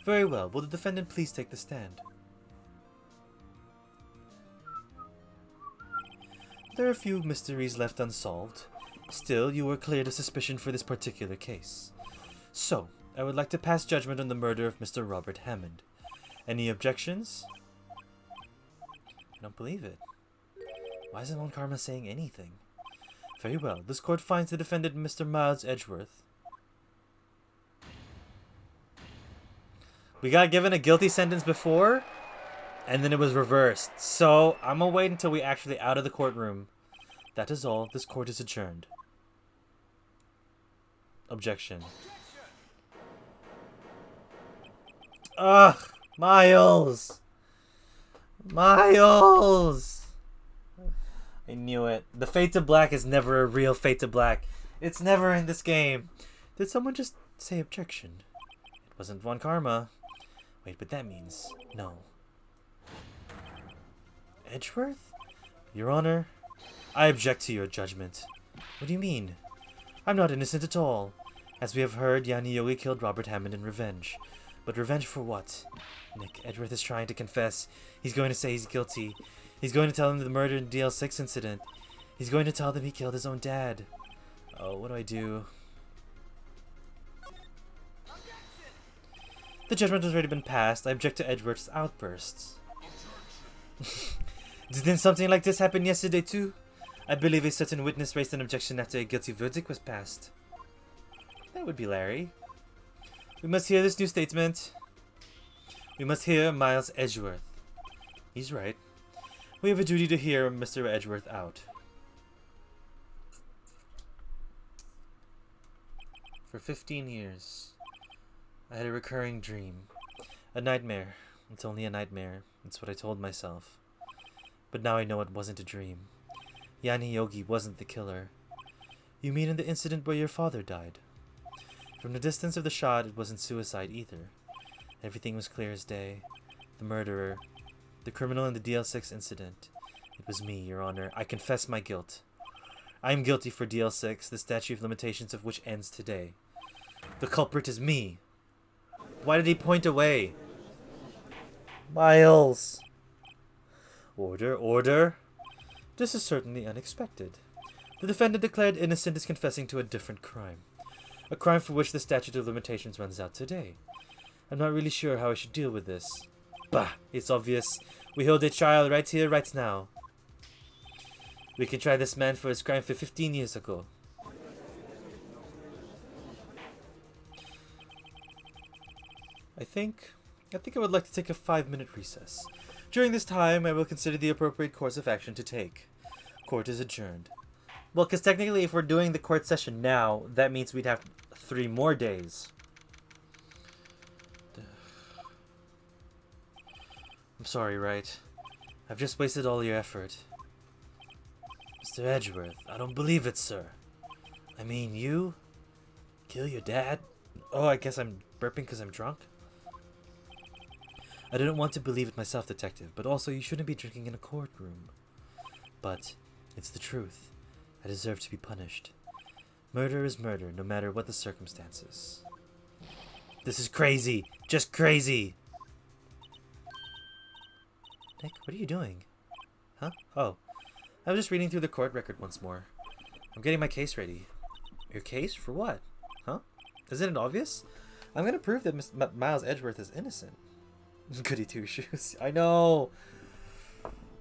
Very well. Will the defendant please take the stand? There are a few mysteries left unsolved. Still, you were cleared of suspicion for this particular case. So, I would like to pass judgment on the murder of Mr. Robert Hammond. Any objections? I don't believe it. Why isn't Juan Karma saying anything? Very well. This court finds the defendant, Mr. Miles Edgeworth. We got given a guilty sentence before, and then it was reversed. So, I'm gonna wait until we actually out of the courtroom. That is all. This court is adjourned. Objection. Ugh! Miles! Miles! I knew it. The Fate to Black is never a real Fate to Black. It's never in this game. Did someone just say objection? It wasn't Juan Karma. Wait, but that means no. Edgeworth? Your Honor, I object to your judgment. What do you mean? I'm not innocent at all. As we have heard, Yani Yogi killed Robert Hammond in revenge. But revenge for what? Nick, Edgeworth is trying to confess. He's going to say he's guilty. He's going to tell them the murder in DL6 incident. He's going to tell them he killed his own dad. Oh, what do I do? The judgment has already been passed. I object to Edgeworth's outbursts. Didn't something like this happen yesterday too? I believe a certain witness raised an objection after a guilty verdict was passed. That would be Larry. We must hear this new statement. We must hear Miles Edgeworth. He's right. We have a duty to hear Mr. Edgeworth out. For 15 years, I had a recurring dream. A nightmare. It's only a nightmare. It's what I told myself. But now I know it wasn't a dream. Yani Yogi wasn't the killer. You mean in the incident where your father died? From the distance of the shot, it wasn't suicide either. Everything was clear as day. The murderer, the criminal in the DL6 incident. It was me, Your Honor. I confess my guilt. I am guilty for DL6, the statute of limitations of which ends today. The culprit is me. Why did he point away? Miles! Order, order. This is certainly unexpected. The defendant declared innocent is confessing to a different crime. A crime for which the statute of limitations runs out today. I'm not really sure how I should deal with this. Bah! It's obvious. We hold a trial right here, right now. We can try this man for his crime for 15 years ago. I think I would like to take a 5-minute recess. During this time, I will consider the appropriate course of action to take. Court is adjourned. Well, because technically if we're doing the court session now, that means we'd have 3 more days. I'm sorry, Wright. I've just wasted all your effort. Mr. Edgeworth, I don't believe it, sir. I mean, you? Kill your dad? Oh, I guess I'm burping because I'm drunk? I didn't want to believe it myself, Detective, but also you shouldn't be drinking in a courtroom. But it's the truth. I deserve to be punished. Murder is murder, no matter what the circumstances. This is crazy! Just crazy! Nick, what are you doing? Huh? Oh. I was just reading through the court record once more. I'm getting my case ready. Your case? For what? Huh? Isn't it obvious? I'm gonna prove that Miles Edgeworth is innocent. Goody two shoes. I know!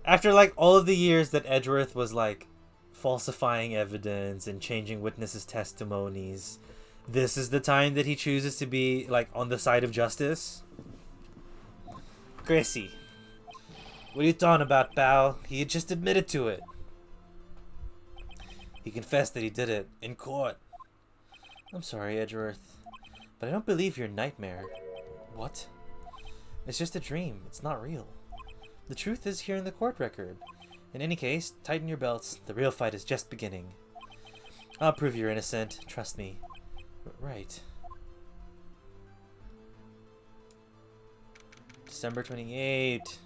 After, like, all of the years that Edgeworth was, like, falsifying evidence and changing witnesses' testimonies, this is the time that he chooses to be, like, on the side of justice? Gracie. What are you talking about, pal? He had just admitted to it. He confessed that he did it in court. I'm sorry, Edgeworth, but I don't believe your nightmare. What? It's just a dream. It's not real. The truth is here in the court record. In any case, tighten your belts. The real fight is just beginning. I'll prove you're innocent. Trust me. Right. December 28th.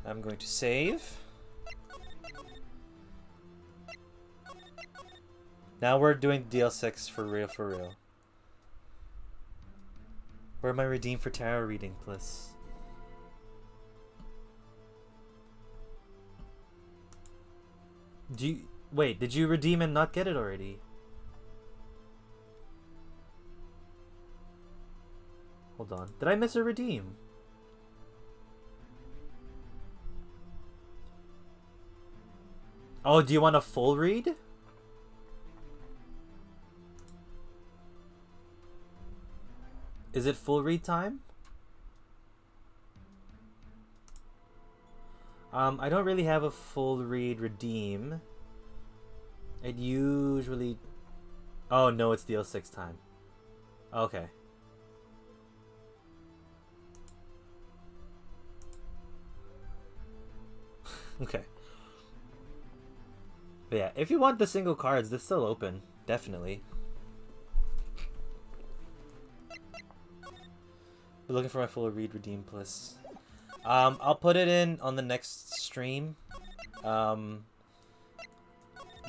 I'm going to save. Now we're doing DL6 for real, for real. Where am I redeemed for tarot reading, please? Wait, did you redeem and not get it already? Hold on. Did I miss a redeem? Oh, do you want a full read? Is it full read time? I don't really have a full read redeem. It usually... Oh, no, it's DL6 time. Okay. Okay. But yeah, if you want the single cards, they're still open. Definitely. We're looking for my full read redeem, please. I'll put it in on the next stream. But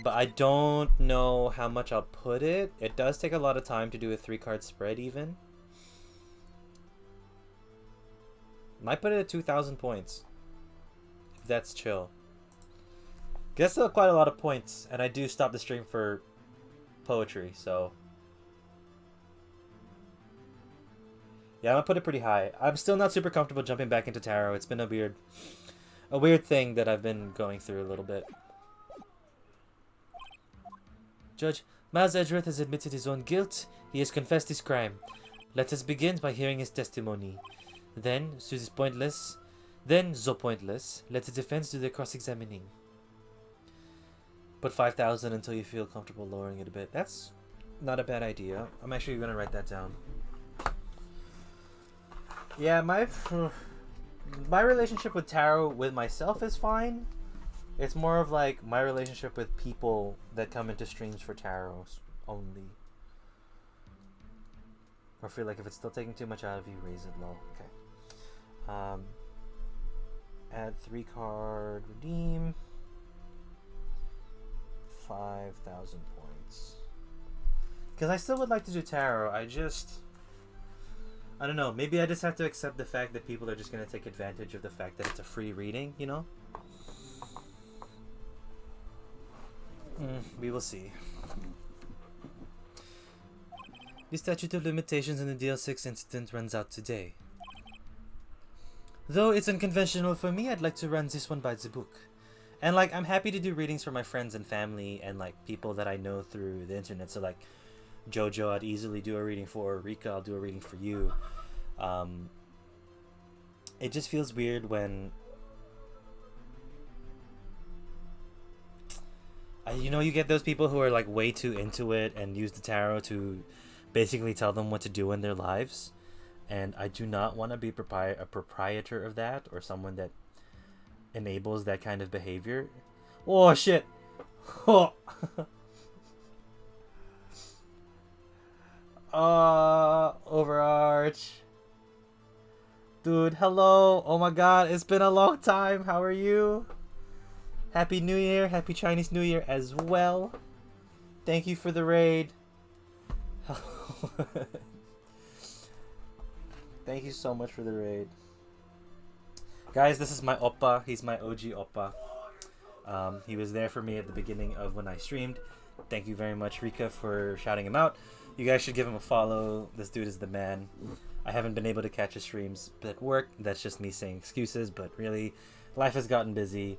I don't know how much I'll put it. It does take a lot of time to do a 3-card spread even. Might put it at 2,000 points. If that's chill. That's still quite a lot of points, and I do stop the stream for poetry, so... Yeah, I'm gonna put it pretty high. I'm still not super comfortable jumping back into tarot. It's been a weird thing that I've been going through a little bit. Judge, Miles Edgeworth has admitted his own guilt. He has confessed his crime. Let us begin by hearing his testimony. Then, so pointless, let the defense do their cross-examining. Put 5,000 until you feel comfortable lowering it a bit. That's not a bad idea. I'm actually gonna write that down. Yeah, my relationship with tarot with myself is fine. It's more of like my relationship with people that come into streams for tarot only. Or feel like if it's still taking too much out of you, raise it low. Okay. Add 3-card redeem. 5,000 points. Because I still would like to do tarot. I don't know. Maybe I just have to accept the fact that people are just going to take advantage of the fact that it's a free reading, you know? We will see. The statute of limitations in the DL6 incident runs out today. Though it's unconventional for me, I'd like to run this one by the book. And, like, I'm happy to do readings for my friends and family and, like, people that I know through the internet. So, like, Jojo, I'd easily do a reading for. Rika, I'll do a reading for you. It just feels weird when... you know, you get those people who are, like, way too into it and use the tarot to basically tell them what to do in their lives. And I do not want to be a proprietor of that or someone that enables that kind of behavior. Oh shit! Oh. Overarch. Dude, hello. Oh my god, it's been a long time. How are you? Happy New Year. Happy Chinese New Year as well. Thank you for the raid. Thank you so much for the raid. Guys, this is my oppa. He's my OG oppa. He was there for me at the beginning of when I streamed. Thank you very much, Rika, for shouting him out. You guys should give him a follow. This dude is the man. I haven't been able to catch his streams at work. That's just me saying excuses, but really, life has gotten busy.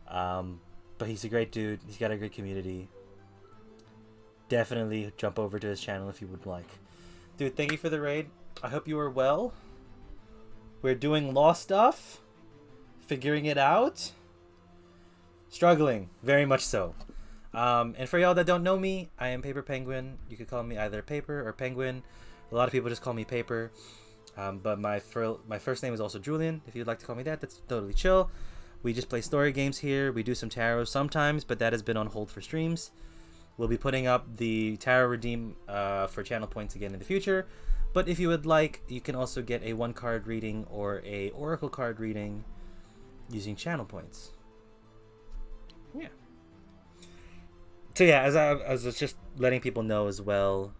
But he's a great dude. He's got a great community. Definitely jump over to his channel if you would like. Dude, thank you for the raid. I hope you are well. We're doing law stuff. Figuring it out. Struggling. Very much so. And for y'all that don't know me, I am Paper Penguin. You could call me either Paper or Penguin. A lot of people just call me Paper. But my first name is also Julian. If you'd like to call me that, that's totally chill. We just play story games here. We do some tarot sometimes, but that has been on hold for streams. We'll be putting up the tarot redeem for channel points again in the future. But if you would like, you can also get a 1-card reading or a oracle card reading using channel points. Yeah. So yeah, as I was just letting people know as well,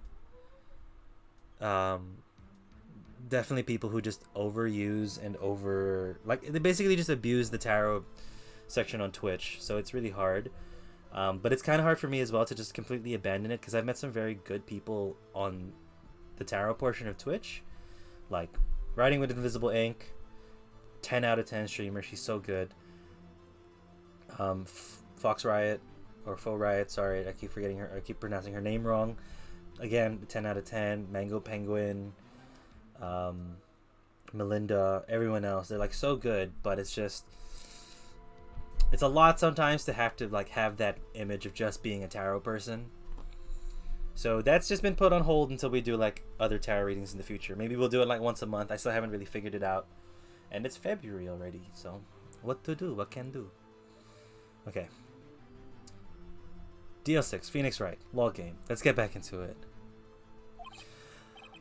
definitely people who just overuse and they basically just abuse the tarot section on Twitch. So it's really hard. But it's kind of hard for me as well to just completely abandon it, because I've met some very good people on the tarot portion of Twitch, like Writing with Invisible Ink, 10 out of 10 streamer. She's so good. Fox Riot, or Faux Riot, sorry, I keep forgetting her. I keep pronouncing her name wrong. Again, 10 out of 10. Mango Penguin, Melinda, everyone else. They're like so good, but it's a lot sometimes to have that image of just being a tarot person. So that's just been put on hold until we do like other tarot readings in the future. Maybe we'll do it like once a month. I still haven't really figured it out. And it's February already, so what to do? What can do? Okay. DL6, Phoenix Wright, law game. Let's get back into it.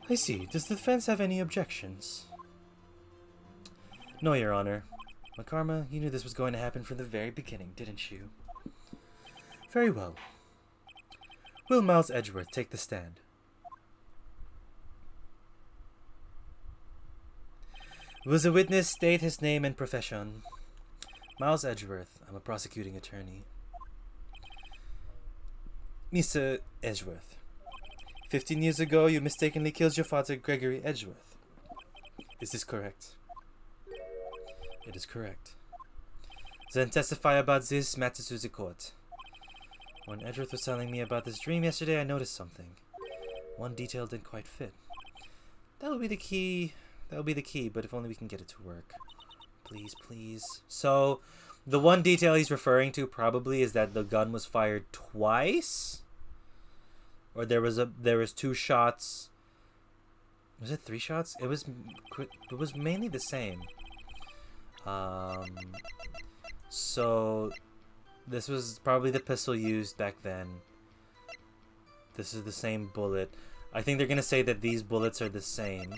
I see. Does the defense have any objections? No, Your Honor. Juan Karma, you knew this was going to happen from the very beginning, didn't you? Very well. Will Miles Edgeworth take the stand? Will the witness state his name and profession? Miles Edgeworth. I'm a prosecuting attorney. Mr. Edgeworth. 15 years ago, you mistakenly killed your father, Gregory Edgeworth. Is this correct? It is correct. Then testify about this matter to the court. When Edgeworth was telling me about this dream yesterday, I noticed something. One detail didn't quite fit. That will be the key. That will be the key, but if only we can get it to work. Please, please. So, the one detail he's referring to probably is that the gun was fired twice? Or there was 2 shots. Was it 3 shots? It was mainly the same. So this was probably the pistol used back then. This is the same bullet. I think they're gonna say that these bullets are the same.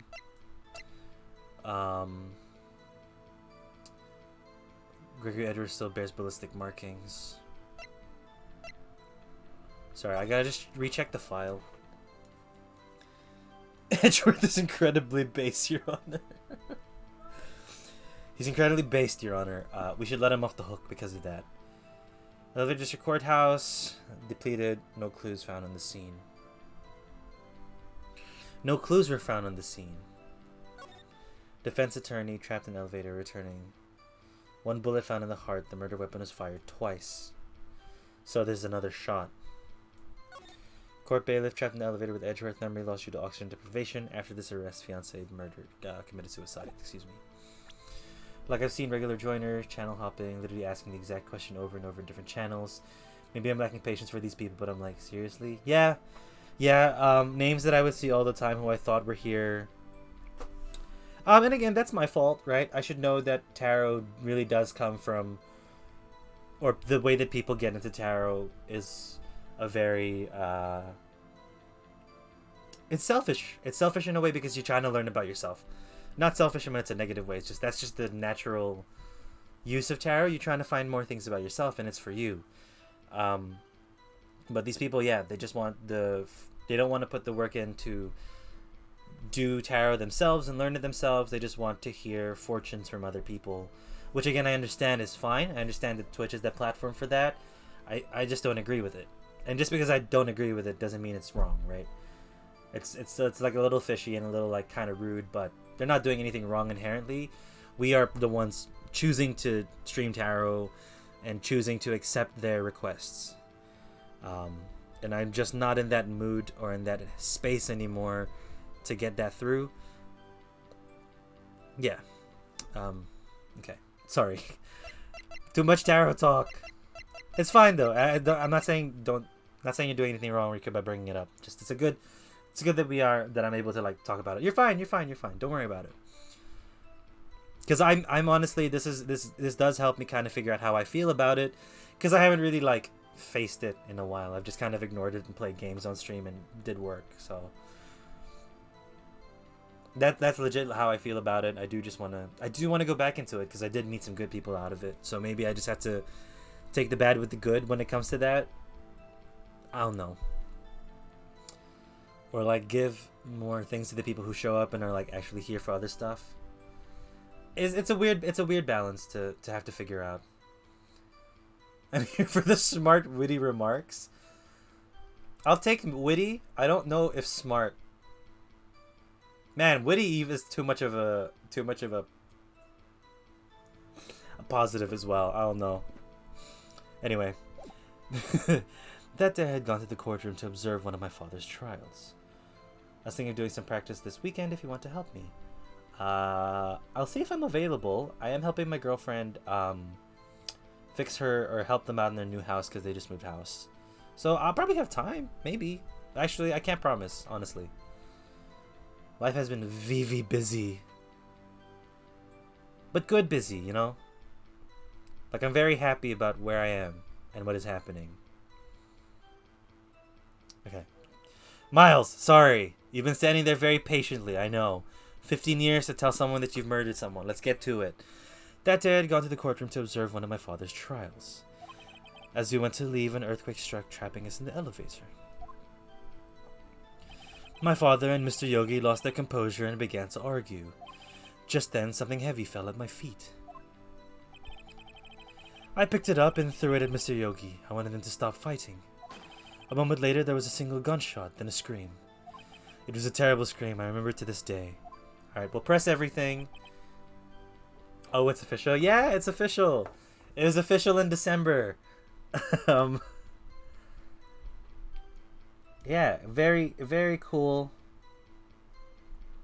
Gregory Edgeworth still bears ballistic markings. Sorry, I gotta just recheck the file. Edgeworth is incredibly base, Your Honor. He's incredibly based, Your Honor. We should let him off the hook because of that. Elevator District Courthouse. Depleted. No clues found on the scene. No clues were found on the scene. Defense attorney trapped in elevator returning. 1 bullet found in the heart. The murder weapon was fired twice. So there's another shot. Court bailiff trapped in the elevator with Edgeworth. Memory loss due to oxygen deprivation. After this arrest, fiancé committed suicide. Excuse me. Like I've seen regular joiners, channel hopping, literally asking the exact question over and over in different channels. Maybe I'm lacking patience for these people, but I'm like, seriously? Yeah. Names that I would see all the time who I thought were here. And again, that's my fault, right? I should know that tarot really does come from, or the way that people get into tarot is a very, it's selfish. It's selfish in a way because you're trying to learn about yourself. Not selfish when it's a negative way. It's just, that's just the natural use of tarot. You're trying to find more things about yourself, and it's for you. But these people, yeah, they just want they don't want to put the work in to do tarot themselves and learn it themselves. They just want to hear fortunes from other people, which again I understand is fine. I understand that Twitch is the platform for that. I just don't agree with it, and just because I don't agree with it doesn't mean it's wrong, right? It's like a little fishy and a little like kind of rude, but they're not doing anything wrong inherently. We are the ones choosing to stream tarot and choosing to accept their requests, and I'm just not in that mood or in that space anymore to get that through. Yeah. Okay. Sorry. Too much tarot talk. It's fine though. I'm not saying you're doing anything wrong, Rika, by bringing it up. Just it's good that I'm able to like talk about it. You're fine. Don't worry about it. Because I'm honestly, this does help me kind of figure out how I feel about it, because I haven't really like faced it in a while. I've just kind of ignored it and played games on stream and did work. So that's legit how I feel about it. I do want to go back into it because I did meet some good people out of it. So maybe I just have to take the bad with the good when it comes to that. I don't know. Or like give more things to the people who show up and are like actually here for other stuff. It's a weird balance to have to figure out. I'm here for the smart, witty remarks. I'll take witty. I don't know if smart. Man, witty is too much of a positive as well. I don't know. Anyway, that day I had gone to the courtroom to observe one of my father's trials. I was thinking of doing some practice this weekend if you want to help me. I'll see if I'm available. I am helping my girlfriend fix her or help them out in their new house because they just moved house. So I'll probably have time, maybe. Actually, I can't promise, honestly. Life has been VV busy. But good busy, you know? Like, I'm very happy about where I am and what is happening. Okay. Miles, sorry. You've been standing there very patiently, I know. 15 years to tell someone that you've murdered someone. Let's get to it. That day I had gone to the courtroom to observe one of my father's trials. As we went to leave, an earthquake struck, trapping us in the elevator. My father and Mr. Yogi lost their composure and began to argue. Just then, something heavy fell at my feet. I picked it up and threw it at Mr. Yogi. I wanted them to stop fighting. A moment later, there was a single gunshot, then a scream. It was a terrible scream. I remember it to this day. Alright, we'll press everything. Oh, it's official? Yeah, it's official. It was official in December. Yeah, very, very cool.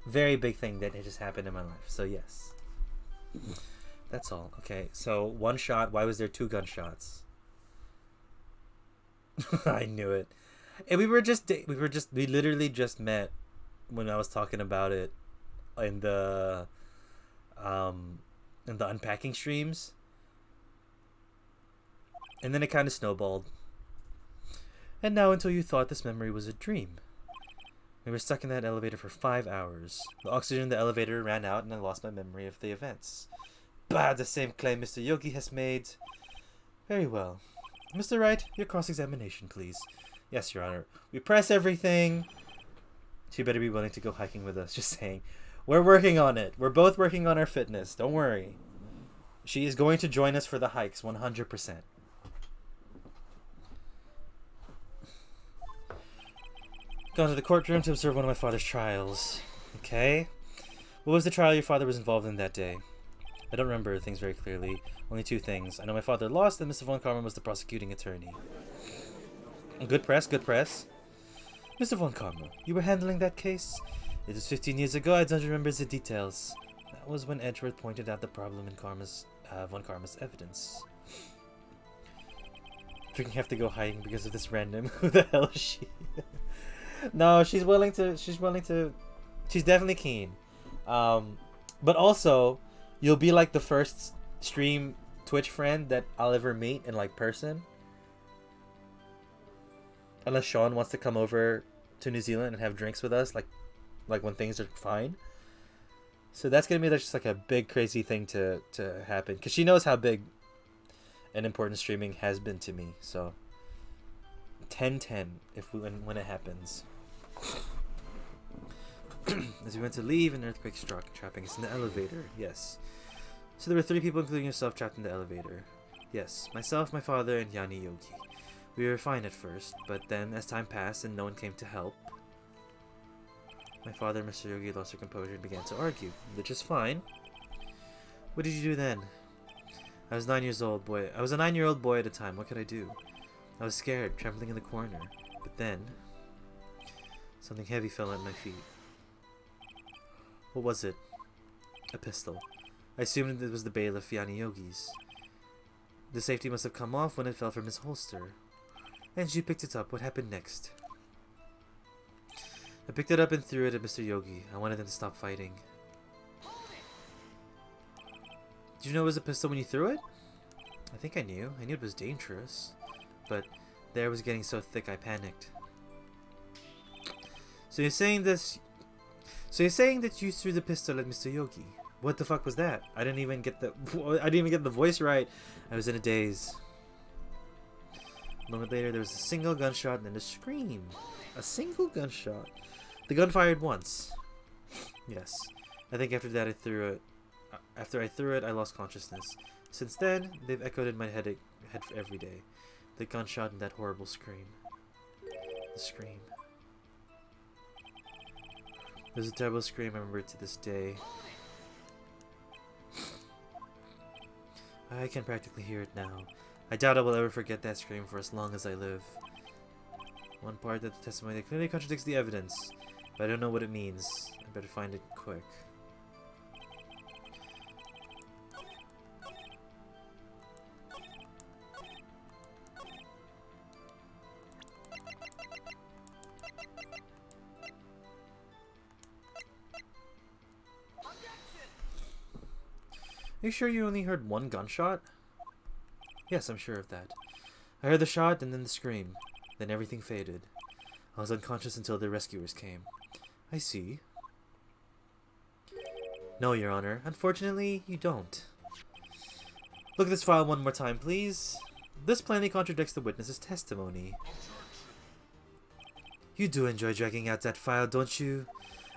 Very big thing that just happened in my life. So, yes. That's all. Okay, so one shot. Why was there two gunshots? I knew it. And we literally just met when I was talking about it in the unpacking streams. And then it kind of snowballed. And now until you thought this memory was a dream. We were stuck in that elevator for 5 hours. The oxygen in the elevator ran out and I lost my memory of the events. Bah, the same claim Mr. Yogi has made. Very well. Mr. Wright, your cross-examination, please. Yes, Your Honor. We press everything. She better be willing to go hiking with us. Just saying. We're working on it. We're both working on our fitness. Don't worry. She is going to join us for the hikes, 100%. Gone to the courtroom to observe one of my father's trials. Okay. What was the trial your father was involved in that day? I don't remember things very clearly. Only two things. I know my father lost and Mr. Juan Karma was the prosecuting attorney. Good press, good press. Mr. Juan Karma, you were handling that case? It was 15 years ago, I don't remember the details. That was when Edgeworth pointed out the problem in Juan Karma's evidence. Freaking have to go hiding because of this random. Who the hell is she? No, she's definitely keen. But also, you'll be like the first stream Twitch friend that I'll ever meet in like person. Unless Sean wants to come over to New Zealand and have drinks with us, like when things are fine. So that's gonna be just like a big crazy thing to happen, because she knows how big and important streaming has been to me. So 10-10 when it happens. As we went to leave, an earthquake struck, trapping us in the elevator. Yes. So there were 3 people, including yourself, trapped in the elevator. Yes, myself, my father, and Yani Yogi. We were fine at first, but then as time passed and no one came to help, my father and Mr. Yogi lost their composure and began to argue, which is fine. What did you do then? I was 9 years old, boy. I was a 9-year-old boy at the time. What could I do? I was scared, trembling in the corner. But then, something heavy fell at my feet. What was it? A pistol. I assumed it was the bailiff Yani Yogi's. The safety must have come off when it fell from his holster. And she picked it up. What happened next? I picked it up and threw it at Mr. Yogi. I wanted them to stop fighting. Did you know it was a pistol when you threw it? I think I knew. I knew it was dangerous. But the air was getting so thick I panicked. So you're saying this... So you're saying that you threw the pistol at Mr. Yogi? What the fuck was that? I didn't even get the voice right. I was in a daze. A moment later, there was a single gunshot and then a scream. A single gunshot. The gun fired once. Yes. I think after that I threw it. After I threw it, I lost consciousness. Since then, they've echoed in my head every day. The gunshot and that horrible scream. The scream. It was a terrible scream. I remember it to this day. I can practically hear it now. I doubt I will ever forget that scream for as long as I live. One part of the testimony that clearly contradicts the evidence, but I don't know what it means. I better find it quick. Are you sure you only heard one gunshot? Yes, I'm sure of that. I heard the shot and then the scream. Then everything faded. I was unconscious until the rescuers came. I see. No, Your Honor. Unfortunately, you don't. Look at this file one more time, please. This plainly contradicts the witness's testimony. You do enjoy dragging out that file, don't you?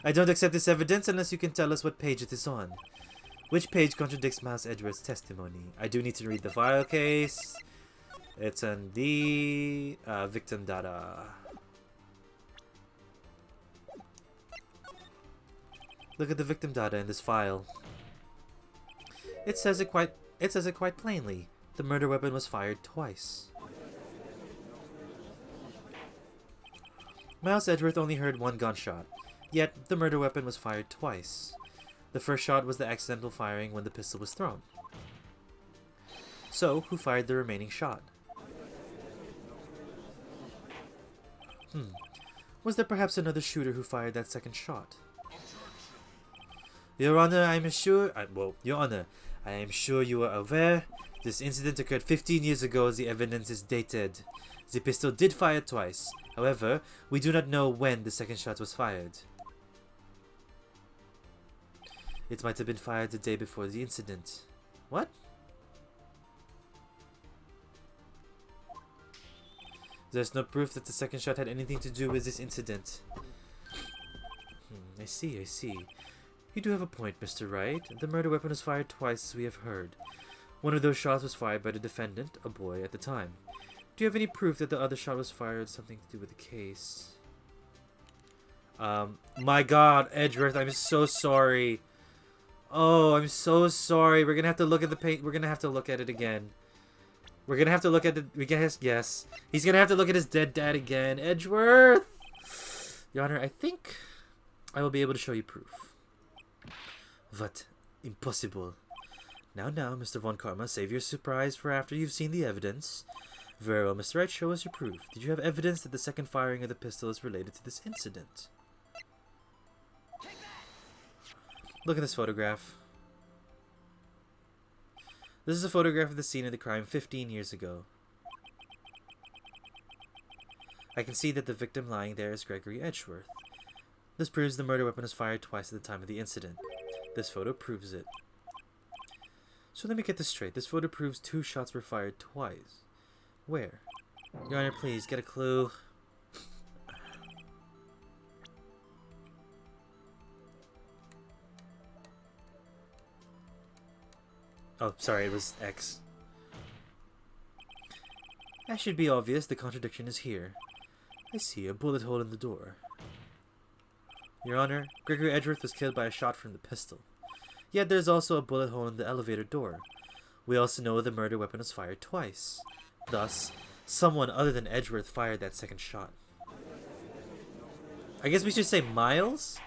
I don't accept this evidence unless you can tell us what page it is on. Which page contradicts Miles Edgeworth's testimony? I do need to read the file case. It's on the victim data. Look at the victim data in this file. It says it quite plainly. The murder weapon was fired twice. Miles Edgeworth only heard one gunshot, yet the murder weapon was fired twice. The first shot was the accidental firing when the pistol was thrown. So, who fired the remaining shot? Was there perhaps another shooter who fired that second shot? Your Honor, Your Honor, I am sure you are aware this incident occurred 15 years ago. The evidence is dated. The pistol did fire twice. However, we do not know when the second shot was fired. It might have been fired the day before the incident. What? There's no proof that the second shot had anything to do with this incident. I see. You do have a point, Mr. Wright. The murder weapon was fired twice, as we have heard. One of those shots was fired by the defendant, a boy, at the time. Do you have any proof that the other shot was fired something to do with the case? My God, Edgeworth, I'm so sorry. Oh, I'm so sorry. We're gonna have to look at the paint. We're gonna have to look at it again. We're gonna have to look at the. Yes. He's gonna have to look at his dead dad again. Edgeworth! Your Honor, I think I will be able to show you proof. What? Impossible. Now, Mr. Juan Karma, save your surprise for after you've seen the evidence. Very well, Mr. Wright, show us your proof. Did you have evidence that the second firing of the pistol is related to this incident? Look at this photograph. This is a photograph of the scene of the crime 15 years ago. I can see that the victim lying there is Gregory Edgeworth. This proves the murder weapon was fired twice at the time of the incident. This photo proves it. So let me get this straight. This photo proves 2 shots were fired twice. Where? Your Honor, please, get a clue. Oh, sorry, it was X. That should be obvious. The contradiction is here. I see a bullet hole in the door. Your Honor, Gregory Edgeworth was killed by a shot from the pistol. Yet there's also a bullet hole in the elevator door. We also know the murder weapon was fired twice. Thus, someone other than Edgeworth fired that second shot. I guess we should say Miles?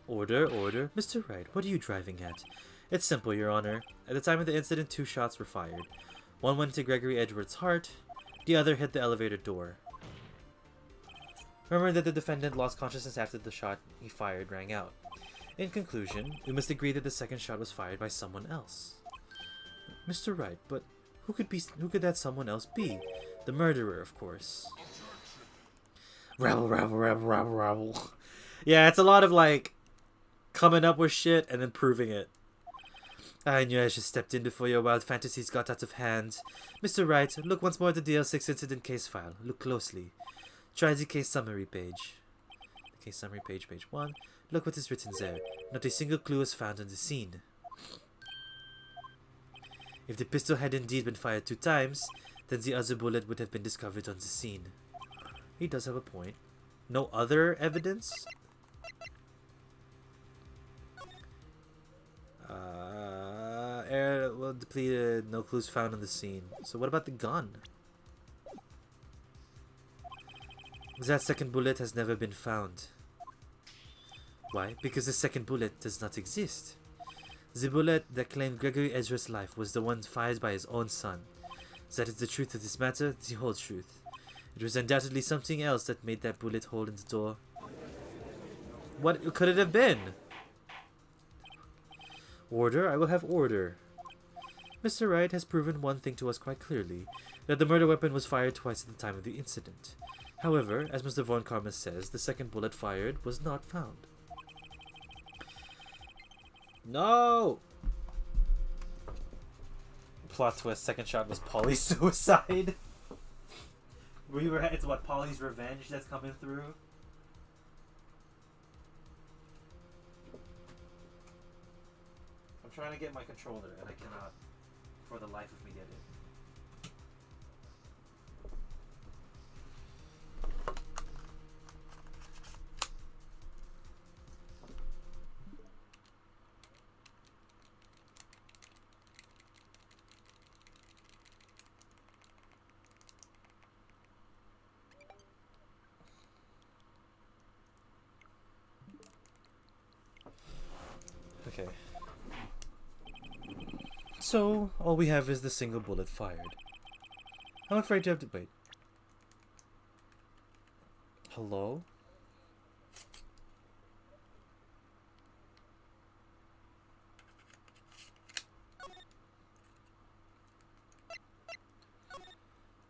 Order, order. Mr. Wright, what are you driving at? It's simple, Your Honor. At the time of the incident, 2 shots were fired. One went into Gregory Edgeworth's heart, the other hit the elevator door. Remember that the defendant lost consciousness after the shot he fired rang out. In conclusion, we must agree that the second shot was fired by someone else. Mr. Wright, but who could that someone else be? The murderer, of course. Rabble, rabble, rabble, rabble, rabble. Yeah, it's a lot of like coming up with shit and then proving it. I knew I should have stepped in before your wild fantasies got out of hand. Mr. Wright, look once more at the DL6 incident case file. Look closely. Try the case summary page. The case summary page, page 1. Look what is written there. Not a single clue was found on the scene. If the pistol had indeed been fired 2 times, then the other bullet would have been discovered on the scene. He does have a point. No other evidence? Air well depleted, no clues found on the scene. So what about the gun? That second bullet has never been found. Why? Because the second bullet does not exist. The bullet that claimed Gregory Edgeworth's life was the one fired by his own son. That is the truth of this matter, the whole truth. It was undoubtedly something else that made that bullet hole in the door. What could it have been? Order? I will have order. Mr. Wright has proven one thing to us quite clearly, that the murder weapon was fired twice at the time of the incident. However, as Mr. Juan Karma says, the second bullet fired was not found. No! Plot twist, second shot was Polly's suicide. It's what, Polly's revenge that's coming through? I'm trying to get my controller and I cannot, for the life of me, get it. Okay. So, all we have is the single bullet fired. I'm afraid to have to wait. Hello?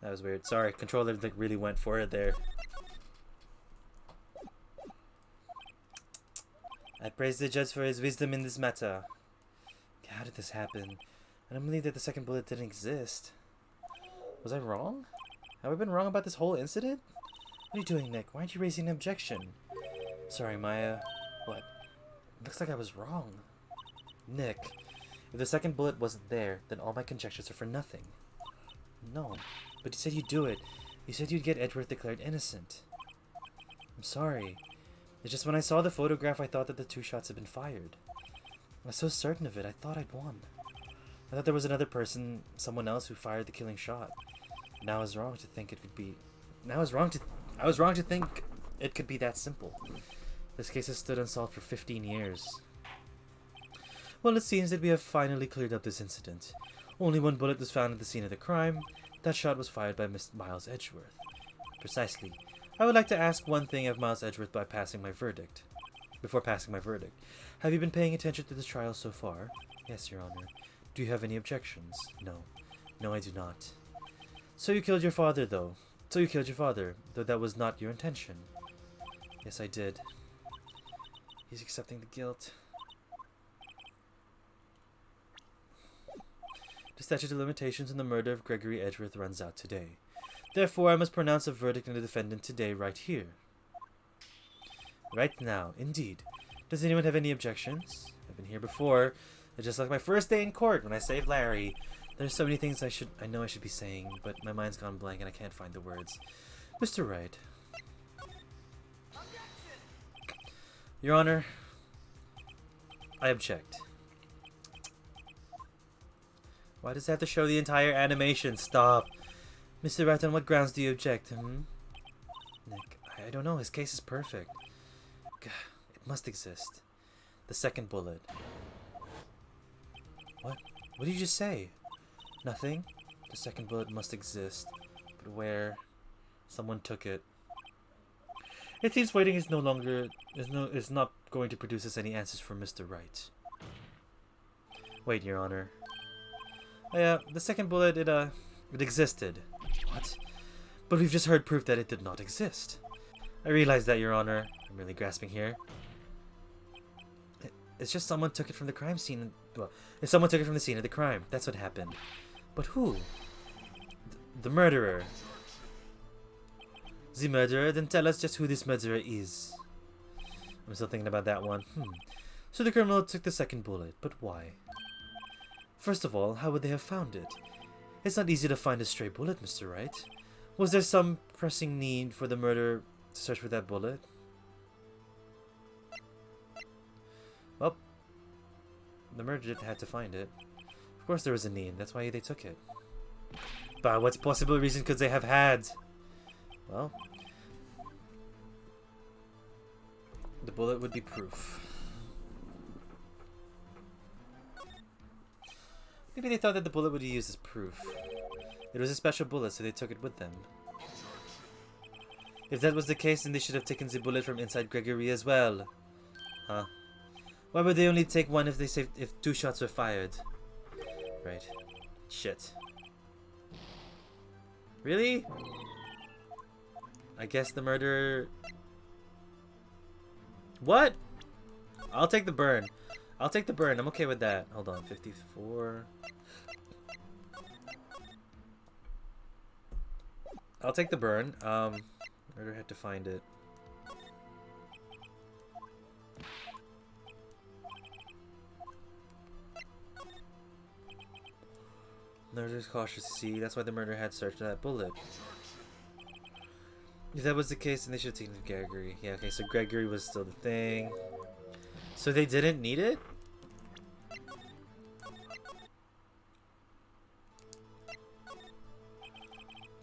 That was weird. Sorry, controller like really went for it there. I praise the judge for his wisdom in this matter. How did this happen? I don't believe that the second bullet didn't exist. Was I wrong? Have I been wrong about this whole incident? What are you doing, Nick? Why aren't you raising an objection? Sorry, Maya. What? It looks like I was wrong. Nick, if the second bullet wasn't there, then all my conjectures are for nothing. No, but you said you'd do it. You said you'd get Edgeworth declared innocent. I'm sorry. It's just when I saw the photograph, I thought that the 2 shots had been fired. I was so certain of it, I thought I'd won. I thought there was another person, someone else who fired the killing shot. Now I was wrong to think it could be... I was wrong to think it could be that simple. This case has stood unsolved for 15 years. Well, it seems that we have finally cleared up this incident. Only 1 bullet was found at the scene of the crime. That shot was fired by Miles Edgeworth. Precisely. I would like to ask one thing of Miles Edgeworth by passing my verdict. before passing my verdict. Have you been paying attention to this trial so far? Yes, Your Honor. Do you have any objections? No. No, I do not. So you killed your father, though. Though that was not your intention. Yes, I did. He's accepting the guilt. The statute of limitations on the murder of Gregory Edgeworth runs out today. Therefore, I must pronounce a verdict on the defendant today, right here. Right now, indeed. Does anyone have any objections? I've been here before. It's just like my first day in court when I saved Larry. There's so many things I know I should be saying, but my mind's gone blank and I can't find the words. Mr. Wright. Your Honor, I object. Why does it have to show the entire animation? Stop. Mr. Wright, on what grounds do you object? Nick, I don't know. His case is perfect. It must exist. The second bullet. What? What did you just say? Nothing? The second bullet must exist. But where? Someone took it. It seems waiting is is not going to produce us any answers from Mr. Wright. Wait, Your Honor. The second bullet, it existed. What? But we've just heard proof that it did not exist. I realize that, Your Honor. I'm really grasping here. It's just someone took it from the crime scene. Well, if someone took it from the scene of the crime, that's what happened. But who? The murderer. The murderer? Then tell us just who this murderer is. I'm still thinking about that one. So the criminal took the second bullet, but why? First of all, how would they have found it? It's not easy to find a stray bullet, Mr. Wright. Was there some pressing need for the murderer to search for that bullet? Well, the murderer had to find it. Of course there was a need, that's why they took it. But what possible reason could they have had? Well, the bullet would be proof. Maybe they thought that the bullet would be used as proof. It was a special bullet, so they took it with them. If that was the case, then they should have taken the bullet from inside Gregory as well. Huh? Why would they only take one if 2 shots were fired? Right. Shit. Really? I guess the murderer... What? I'll take the burn. I'll take the burn. I'm okay with that. Hold on. 54. I'll take the burn. Murderer had to find it. Murderer's cautious to see. That's why the murderer had searched for that bullet. If that was the case, then they should have taken Gregory. Yeah, okay, so Gregory was still the thing. So they didn't need it?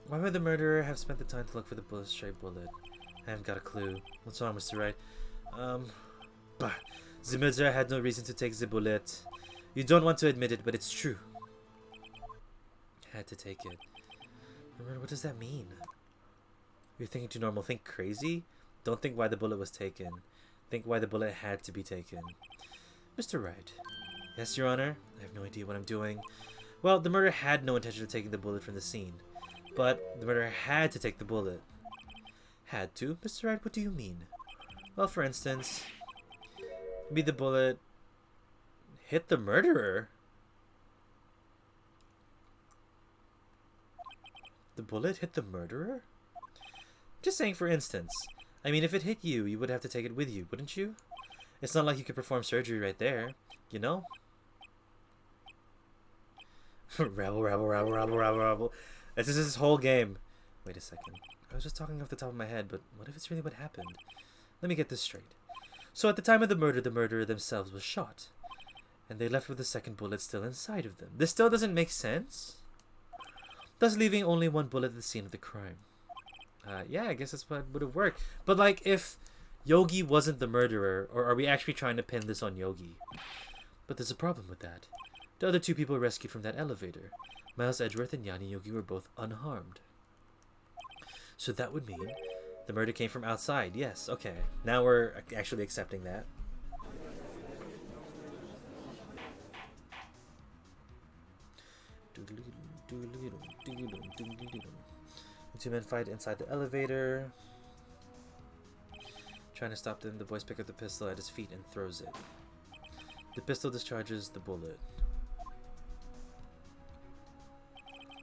Why would the murderer have spent the time to look for the stray bullet? I haven't got a clue. What's wrong, Mr. Wright? Bah. The murderer had no reason to take the bullet. You don't want to admit it, but it's true. Had to take it. What does that mean? You're thinking too normal. Think crazy? Don't think why the bullet was taken. Think why the bullet had to be taken. Mr. Wright. Yes, Your Honor? I have no idea what I'm doing. Well, the murderer had no intention of taking the bullet from the scene. But the murderer had to take the bullet. Had to? Mr. Wright, what do you mean? Well, for instance, maybe the bullet hit the murderer. The bullet hit the murderer? Just saying, for instance. I mean, if it hit you, you would have to take it with you, wouldn't you? It's not like you could perform surgery right there, you know? Rabble, rabble, rabble, rabble, rabble, rabble. This is this whole game. Wait a second. I was just talking off the top of my head, but what if it's really what happened? Let me get this straight. So at the time of the murderer themselves was shot. And they left with the second bullet still inside of them. This still doesn't make sense? Thus leaving only one bullet at the scene of the crime. Yeah, I guess that's what would have worked. But like, if Yogi wasn't the murderer, or are we actually trying to pin this on Yogi? But there's a problem with that. The other 2 people rescued from that elevator, Miles Edgeworth and Yanni Yogi, were both unharmed. So that would mean The murder came from outside. Yes, okay. Now we're actually accepting that. The two men fight inside the elevator. Trying to stop them, the boys pick up the pistol at his feet and throws it. The pistol discharges the bullet.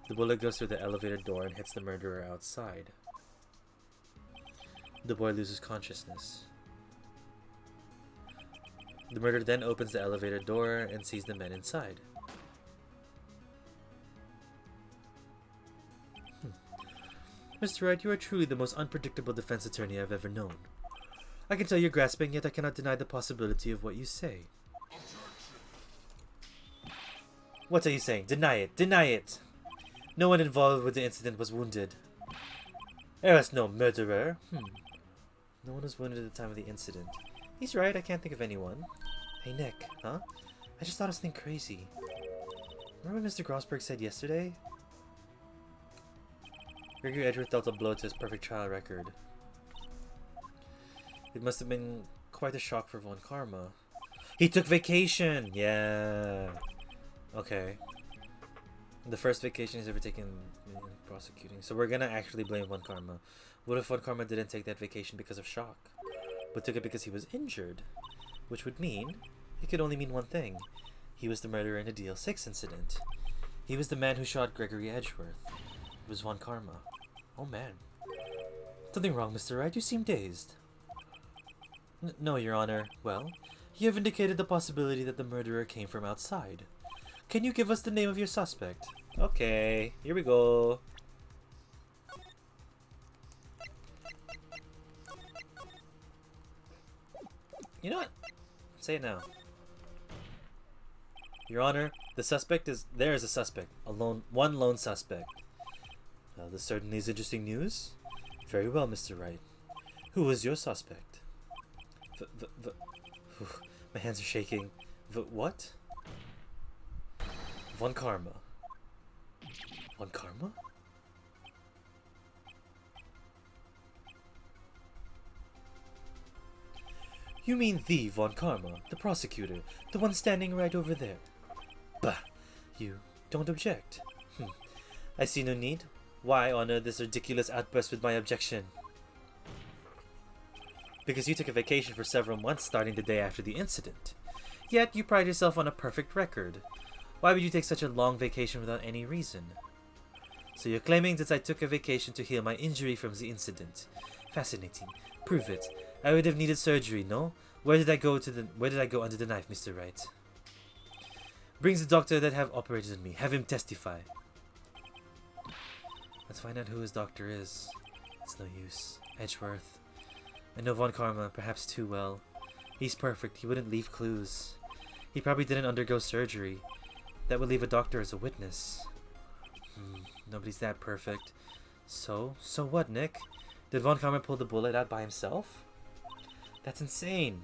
The bullet goes through the elevator door and hits the murderer outside. The boy loses consciousness. The murderer then opens the elevator door and sees the men inside. Mr. Wright, you are truly the most unpredictable defense attorney I've ever known. I can tell you're grasping, yet I cannot deny the possibility of what you say. What are you saying? Deny it! Deny it! No one involved with the incident was wounded. There was no murderer. No one was wounded at the time of the incident. He's right, I can't think of anyone. Hey Nick, huh? I just thought of something crazy. Remember what Mr. Grossberg said yesterday? Gregory Edgeworth dealt a blow to his perfect trial record. It must have been quite a shock for Juan Karma. He took vacation! Yeah. Okay. The first vacation he's ever taken in prosecuting. So we're gonna actually blame Juan Karma. What if Juan Karma didn't take that vacation because of shock, but took it because he was injured? Which would mean, it could only mean one thing. He was the murderer in the DL6 incident. He was the man who shot Gregory Edgeworth. It was Juan Karma. Oh man. Something wrong, Mr. Wright? You seem dazed. No, Your Honor. Well, you have indicated the possibility that the murderer came from outside. Can you give us the name of your suspect? Okay, here we go. You know what? Say it now. Your Honor, the suspect is... There is a suspect. One lone suspect. Well, this certainly is interesting news. Very well, Mr. Wright. Who was your suspect? My hands are shaking. What? Juan Karma. Juan Karma? You mean the Juan Karma, the prosecutor, the one standing right over there. Bah! You don't object. I see no need. Why honor this ridiculous outburst with my objection? Because you took a vacation for several months starting the day after the incident. Yet you pride yourself on a perfect record. Why would you take such a long vacation without any reason? So you're claiming that I took a vacation to heal my injury from the incident. Fascinating. Prove it. I would have needed surgery, no? Where did I go under the knife, Mr. Wright? Brings the doctor that have operated on me. Have him testify. Let's find out who his doctor is. It's no use. Edgeworth. I know Juan Karma perhaps too well. He's perfect. He wouldn't leave clues. He probably didn't undergo surgery. That would leave a doctor as a witness. Nobody's that perfect. So what, Nick? Did Juan Karma pull the bullet out by himself? That's insane.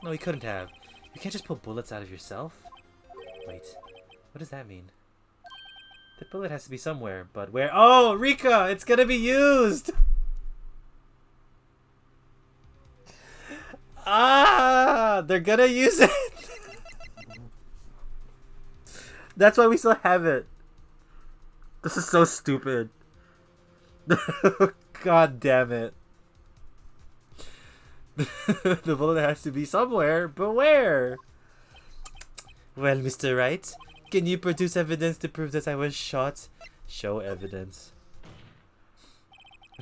No, he couldn't have. You can't just pull bullets out of yourself. Wait, what does that mean? The bullet has to be somewhere, but where? Oh, Rika! It's gonna be used! Ah! They're gonna use it! That's why we still have it. This is so stupid. God damn it. The bullet has to be somewhere, but where? Well, Mr. Wright, can you produce evidence to prove that I was shot? Show evidence.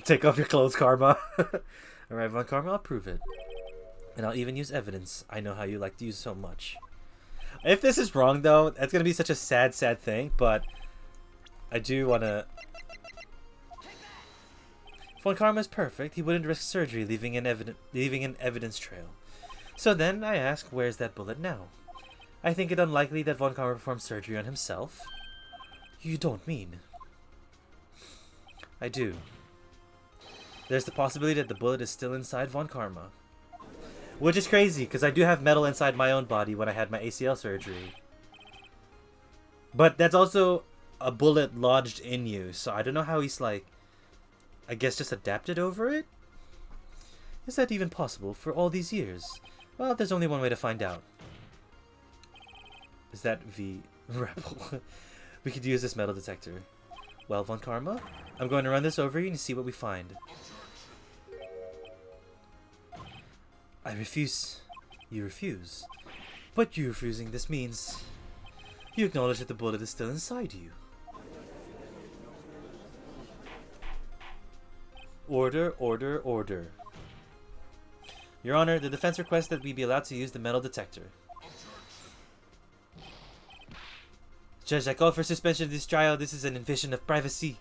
Take off your clothes, Karma. Alright, Von Karma, I'll prove it. And I'll even use evidence. I know how you like to use so much. If this is wrong, though, that's going to be such a sad, sad thing, but I do want to... Von Karma is perfect. He wouldn't risk surgery, leaving an evidence trail. So then, I ask, where's that bullet now? I think it unlikely that Von Karma performed surgery on himself. You don't mean? I do. There's the possibility that the bullet is still inside Von Karma. Which is crazy, because I do have metal inside my own body when I had my ACL surgery. But that's also a bullet lodged in you, so I don't know how he's like, I guess just adapted over it? Is that even possible for all these years? Well, there's only one way to find out. Is that V rebel? We could use this metal detector. Well, Von Karma, I'm going to run this over you and see what we find. I refuse. You refuse. But you refusing this means you acknowledge that the bullet is still inside you. Order, order, order. Your Honor, the defense requests that we be allowed to use the metal detector. Judge, I call for suspension of this trial. This is an invasion of privacy.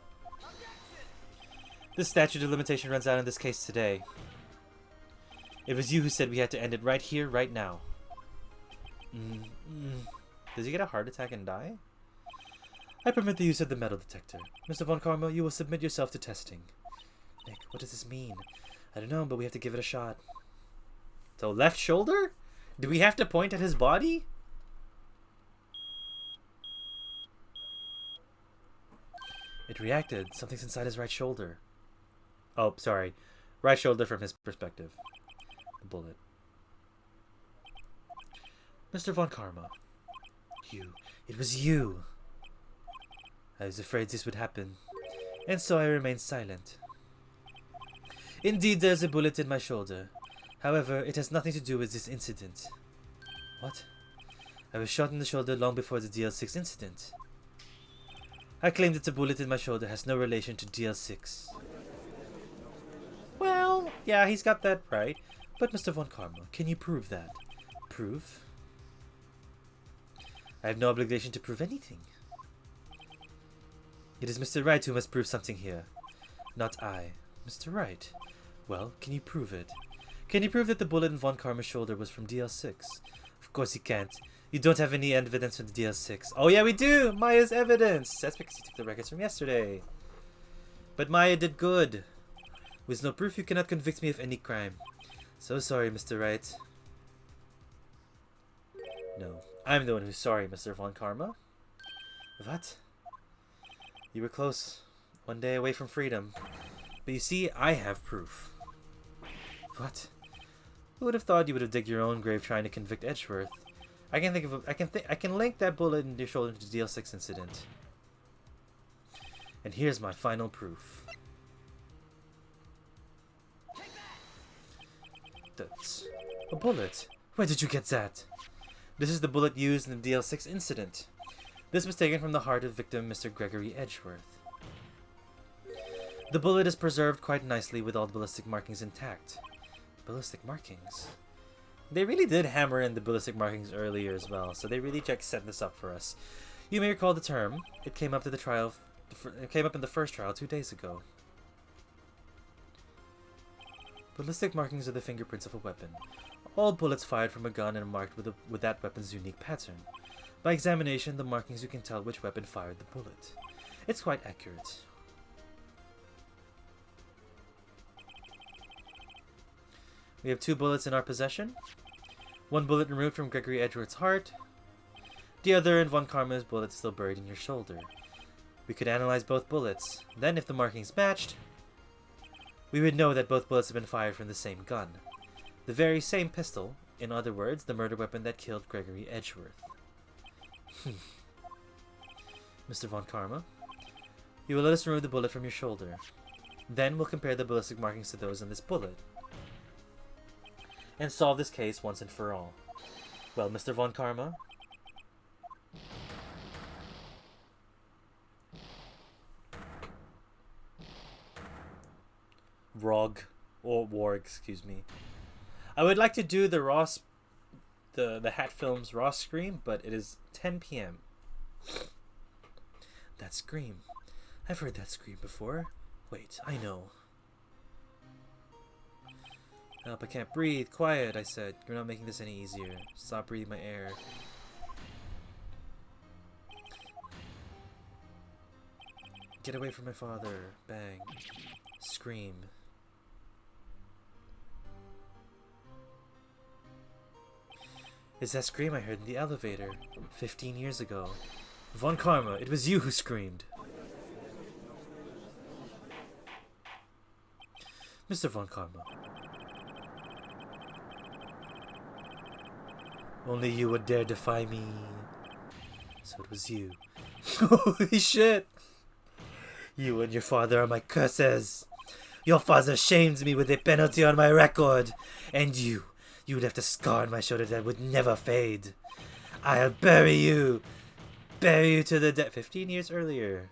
The statute of limitation runs out in this case today. It was you who said we had to end it right here, right now. Does he get a heart attack and die? I permit the use of the metal detector. Mr. Von Karma, you will submit yourself to testing. Nick, what does this mean? I don't know, but we have to give it a shot. So left shoulder? Do we have to point at his body? It reacted. Something's inside his right shoulder. Oh, sorry. Right shoulder from his perspective. The bullet. Mr. Von Karma. You. It was you. I was afraid this would happen. And so I remained silent. Indeed, there's a bullet in my shoulder. However, it has nothing to do with this incident. What? I was shot in the shoulder long before the DL6 incident. I claim that the bullet in my shoulder has no relation to DL6. Well, yeah, he's got that right. But Mr. Von Karma, can you prove that? Prove? I have no obligation to prove anything. It is Mr. Wright who must prove something here. Not I. Mr. Wright. Well, can you prove it? Can you prove that the bullet in Von Karma's shoulder was from DL6? Of course you can't. You don't have any evidence from the DL6. Oh yeah, we do! Maya's evidence! That's because he took the records from yesterday. But Maya did good. With no proof, you cannot convict me of any crime. So sorry, Mr. Wright. No, I'm the one who's sorry, Mr. Von Karma. What? You were close. One day away from freedom. But you see, I have proof. What? Who would have thought you would have dug your own grave trying to convict Edgeworth? I can link that bullet in your shoulder to the DL6 incident. And here's my final proof. That's a bullet. Where did you get that? This is the bullet used in the DL6 incident. This was taken from the heart of victim Mr. Gregory Edgeworth. The bullet is preserved quite nicely with all the ballistic markings intact. Ballistic markings? They really did hammer in the ballistic markings earlier as well, so they really set this up for us. You may recall the term. It came up to the trial. It came up in the first trial 2 days ago. Ballistic markings are the fingerprints of a weapon. All bullets fired from a gun are marked with that weapon's unique pattern. By examination, the markings you can tell which weapon fired the bullet. It's quite accurate. We have 2 bullets in our possession. 1 bullet removed from Gregory Edgeworth's heart. The other in Von Karma's bullet still buried in your shoulder. We could analyze both bullets. Then, if the markings matched, we would know that both bullets have been fired from the same gun. The very same pistol. In other words, the murder weapon that killed Gregory Edgeworth. Mr. Von Karma, you will let us remove the bullet from your shoulder. Then we'll compare the ballistic markings to those on this bullet. And solve this case once and for all. Well, Mr. Von Karma? Warg, excuse me. I would like to do the Hat Films Raw Scream, but it is 10 p.m. That scream. I've heard that scream before. Wait, I know. Help, I can't breathe. Quiet, I said. You're not making this any easier. Stop breathing my air. Get away from my father. Bang. Scream. It's that scream I heard in the elevator 15 years ago. Von Karma, it was you who screamed. Mr. Von Karma. Only you would dare defy me. So it was you. Holy shit! You and your father are my curses. Your father shamed me with a penalty on my record. And you left a scar on my shoulder that would never fade. I'll bury you. Bury you to the dead. 15 years earlier.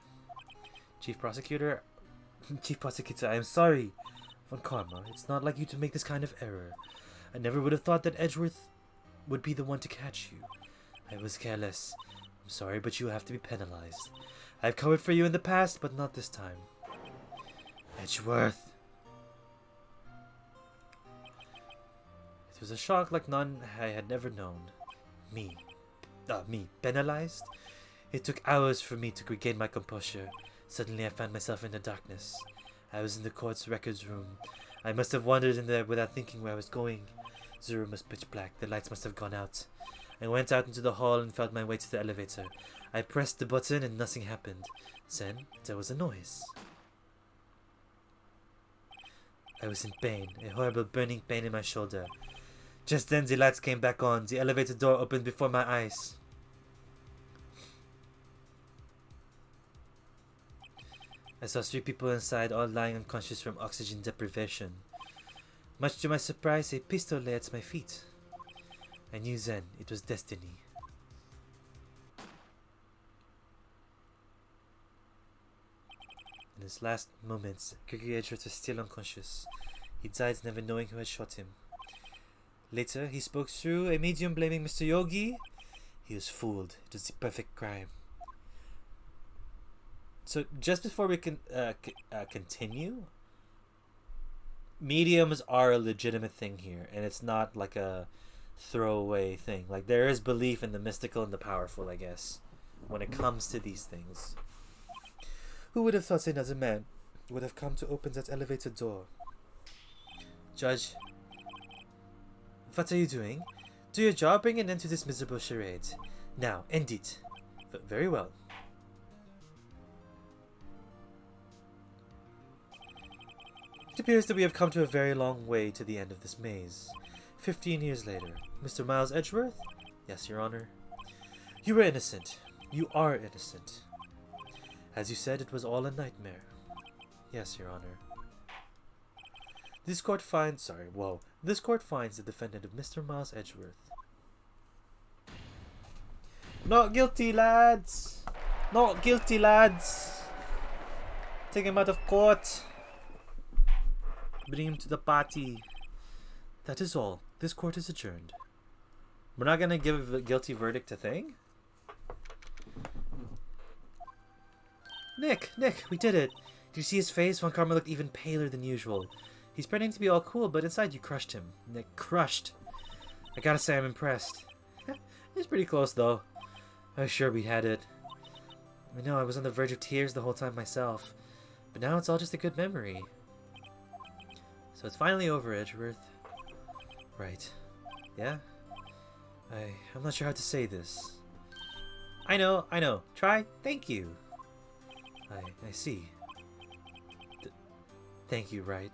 Chief Prosecutor, I am sorry. Juan Karma, it's not like you to make this kind of error. I never would have thought that Edgeworth would be the one to catch you. I was careless. I'm sorry, but you have to be penalized. I've covered for you in the past, but not this time. Edgeworth. It was a shock like none I had never known. Me, penalized? It took hours for me to regain my composure. Suddenly I found myself in the darkness. I was in the court's records room. I must have wandered in there without thinking where I was going. The room was pitch black. The lights must have gone out. I went out into the hall and felt my way to the elevator. I pressed the button and nothing happened. Then there was a noise. I was in pain, a horrible burning pain in my shoulder. Just then the lights came back on. The elevator door opened before my eyes. I saw 3 people inside, all lying unconscious from oxygen deprivation. Much to my surprise, a pistol lay at my feet. I knew then it was destiny. In his last moments, Gregory Edgeworth was still unconscious. He died never knowing who had shot him. Later, he spoke through a medium blaming Mr. Yogi. He was fooled. It was the perfect crime. So, just before we can continue, mediums are a legitimate thing here, and it's not like a throwaway thing. Like, there is belief in the mystical and the powerful, I guess, when it comes to these things. Who would have thought another man would have come to open that elevator door? Judge, what are you doing? Do your job, bring an end to this miserable charade. Now, end it. Very well. It appears that we have come to a very long way to the end of this maze. 15 years later. Mr. Miles Edgeworth? Yes, Your Honor. You were innocent. You are innocent. As you said, it was all a nightmare. Yes, Your Honor. This court finds the defendant of Mr. Miles Edgeworth. Not guilty, lads! Not guilty, lads! Take him out of court. Bring him to the party. That is all. This court is adjourned. We're not gonna give a guilty verdict to Thing? Nick, we did it. Did you see his face? Juan Karma looked even paler than usual. He's pretending to be all cool, but inside you crushed him. Nick, crushed. I gotta say I'm impressed. It's pretty close though. I was sure we had it. I know I was on the verge of tears the whole time myself. But now it's all just a good memory. So it's finally over, Edgeworth. Right. Yeah? I'm not sure how to say this. I know. Try. Thank you. I see. Thank you, Wright.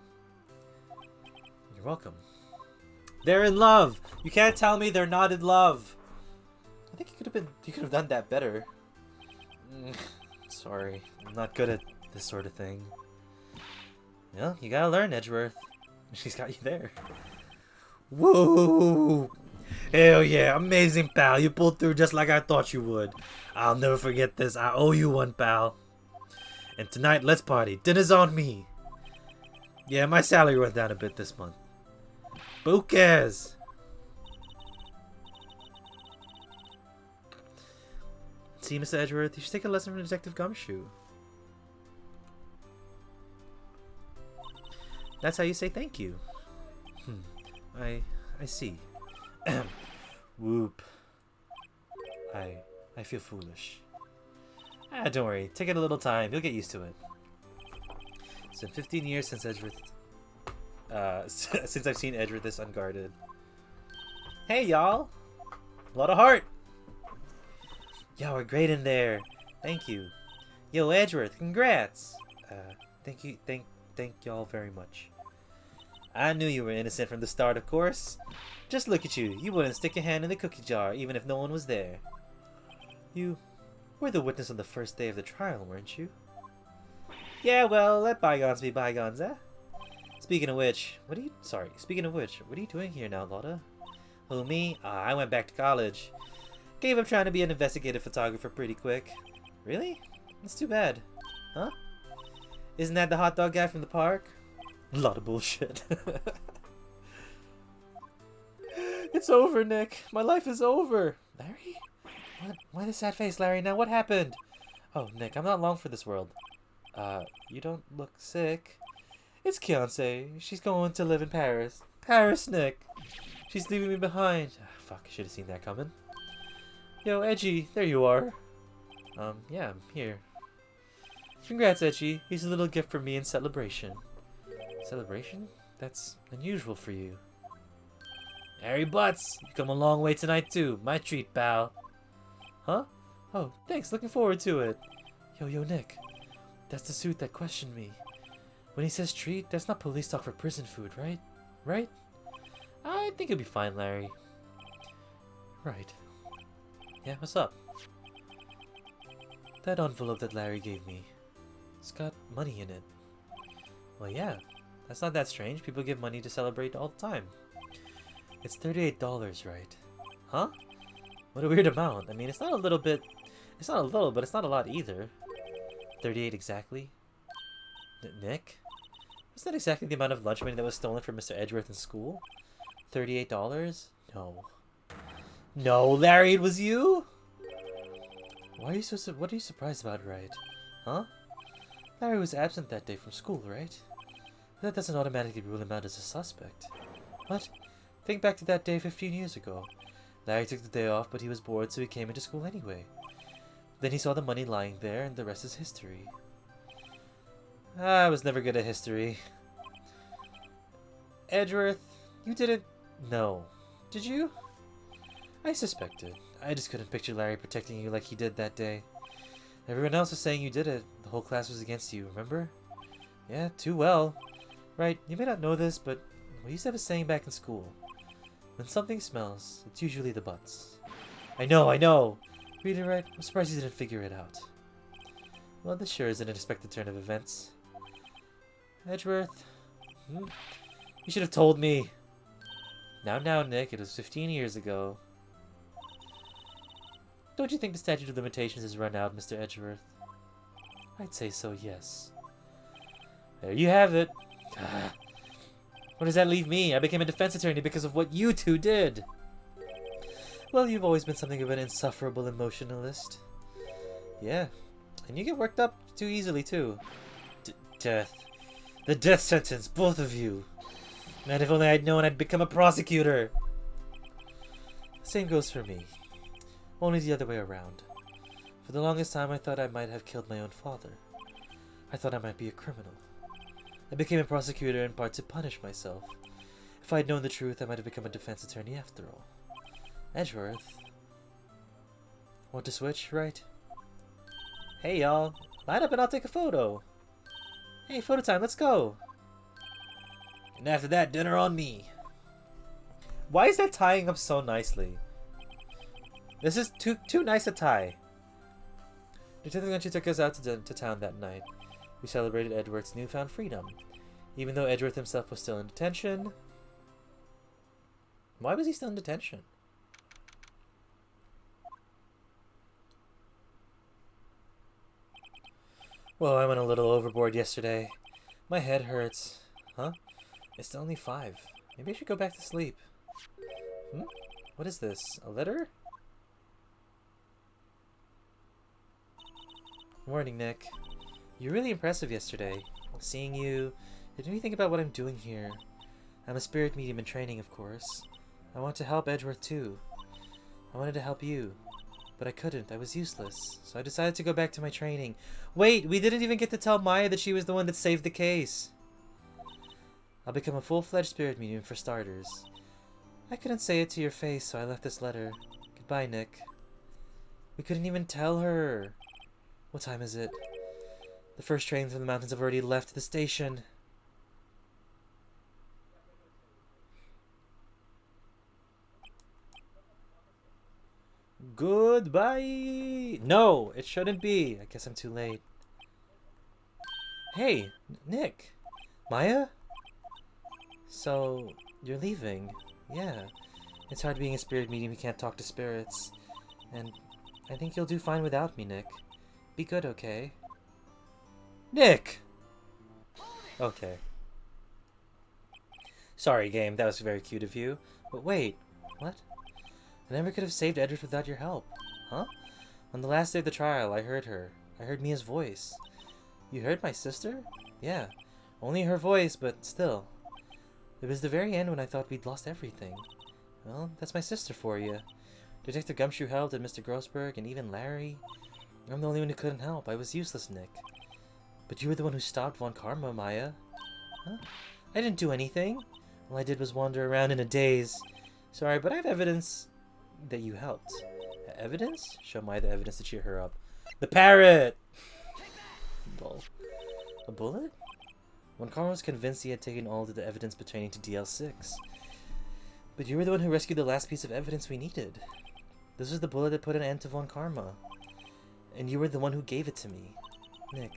You're welcome. They're in love! You can't tell me they're not in love! I think you could have done that better. Sorry. I'm not good at this sort of thing. Well, you gotta learn, Edgeworth. She's got you there. Whoa! Hell yeah, amazing, pal. You pulled through just like I thought you would. I'll never forget this. I owe you one, pal. And tonight, let's party. Dinner's on me. Yeah, my salary went down a bit this month. But who cares? See, Mr. Edgeworth, you should take a lesson from Detective Gumshoe. That's how you say thank you. I see. Whoop. I feel foolish. Don't worry. Take it a little time. You'll get used to it. It's been 15 years since Edgeworth... since I've seen Edgeworth this unguarded. Hey, y'all! A lot of heart! Y'all are great in there. Thank you. Yo, Edgeworth, congrats! Thank you. Thank y'all very much. I knew you were innocent from the start, of course. Just look at you. You wouldn't stick your hand in the cookie jar, even if no one was there. You were the witness on the first day of the trial, weren't you? Yeah, well, let bygones be bygones, eh? Speaking of which, what are you doing here now, Lotta? Who, me? I went back to college. Gave up trying to be an investigative photographer pretty quick. Really? That's too bad. Huh? Isn't that the hot dog guy from the park? A lot of bullshit. It's over, Nick. My life is over. Larry? What? Why the sad face, Larry? Now what happened? Oh, Nick, I'm not long for this world. You don't look sick. It's Kianse. She's going to live in Paris. Paris, Nick. She's leaving me behind. Fuck, I should have seen that coming. Yo, Edgy, there you are. Yeah, I'm here. Congrats, Edgy. Here's a little gift from me in celebration. Celebration? That's unusual for you. Harry Butts, you come a long way tonight too. My treat, pal. Huh? Oh, thanks. Looking forward to it. Yo, Nick. That's the suit that questioned me. When he says treat, that's not police talk for prison food, right? Right? I think it'll be fine, Larry. Right. Yeah, what's up? That envelope that Larry gave me. It's got money in it. Well, yeah. That's not that strange. People give money to celebrate all the time. It's $38, right? Huh? What a weird amount. I mean, it's not a little, but it's not a lot either. 38 exactly? Nick? Was that exactly the amount of lunch money that was stolen from Mr. Edgeworth in school? $38? No. No, Larry, it was you? What are you surprised about, right? Huh? Larry was absent that day from school, right? That doesn't automatically rule him out as a suspect. What? Think back to that day 15 years ago. Larry took the day off, but he was bored, so he came into school anyway. Then he saw the money lying there, and the rest is history. I was never good at history. Edgeworth, you didn't... No. Did you? I suspected. I just couldn't picture Larry protecting you like he did that day. Everyone else was saying you did it. The whole class was against you, remember? Yeah, too well. Right, you may not know this, but we used to have a saying back in school. When something smells, it's usually the butts. I know! Really, right? I'm surprised you didn't figure it out. Well, this sure is an unexpected turn of events. Edgeworth? You should have told me. Now, Nick, it was 15 years ago. Don't you think the statute of limitations has run out, Mr. Edgeworth? I'd say so, yes. There you have it. What does that leave me? I became a defense attorney because of what you two did. Well, you've always been something of an insufferable emotionalist. Yeah, and you get worked up too easily, too. Death. The death sentence, both of you. Man, if only I'd known I'd become a prosecutor. Same goes for me. Only the other way around. For the longest time, I thought I might have killed my own father. I thought I might be a criminal. I became a prosecutor in part to punish myself. If I had known the truth, I might have become a defense attorney after all. Edgeworth. Want to switch, right? Hey, y'all. Line up and I'll take a photo. Hey, photo time, let's go. And after that, dinner on me. Why is that tying up so nicely? This is too nice a tie. Detective Gunchy took us out to town that night. We celebrated Edgeworth's newfound freedom. Even though Edgeworth himself was still in detention. Why was he still in detention? Well, I went a little overboard yesterday. My head hurts. Huh? It's only 5. Maybe I should go back to sleep. What is this? A letter? Morning, Nick. You're really impressive yesterday. Seeing you, it made me think about what I'm doing here. I'm a spirit medium in training, of course. I want to help Edgeworth too. I wanted to help you, but I couldn't. I was useless. So I decided to go back to my training. Wait, we didn't even get to tell Maya that she was the one that saved the case. I'll become a full-fledged spirit medium for starters. I couldn't say it to your face, so I left this letter. Goodbye, Nick. We couldn't even tell her. What time is it? The first train from the mountains have already left the station. Goodbye. No, it shouldn't be. I guess I'm too late. Hey, Nick. Maya? So, you're leaving. Yeah. It's hard being a spirit medium who can't talk to spirits. And I think you'll do fine without me, Nick. Be good, okay? Nick! Okay. Sorry, game. That was very cute of you. But wait. What? I never could have saved Edgeworth without your help. Huh? On the last day of the trial, I heard her. I heard Mia's voice. You heard my sister? Yeah. Only her voice, but still. It was the very end when I thought we'd lost everything. Well, that's my sister for you. Detective Gumshoe helped, and Mr. Grossberg, and even Larry. I'm the only one who couldn't help. I was useless, Nick. But you were the one who stopped Juan Karma, Maya. Huh? I didn't do anything. All I did was wander around in a daze. Sorry, but I have evidence that you helped. Evidence? Show Maya the evidence to cheer her up. The parrot! Lol. A bullet? Juan Karma was convinced he had taken all of the evidence pertaining to DL6. But you were the one who rescued the last piece of evidence we needed. This was the bullet that put an end to Juan Karma. And you were the one who gave it to me. Nick.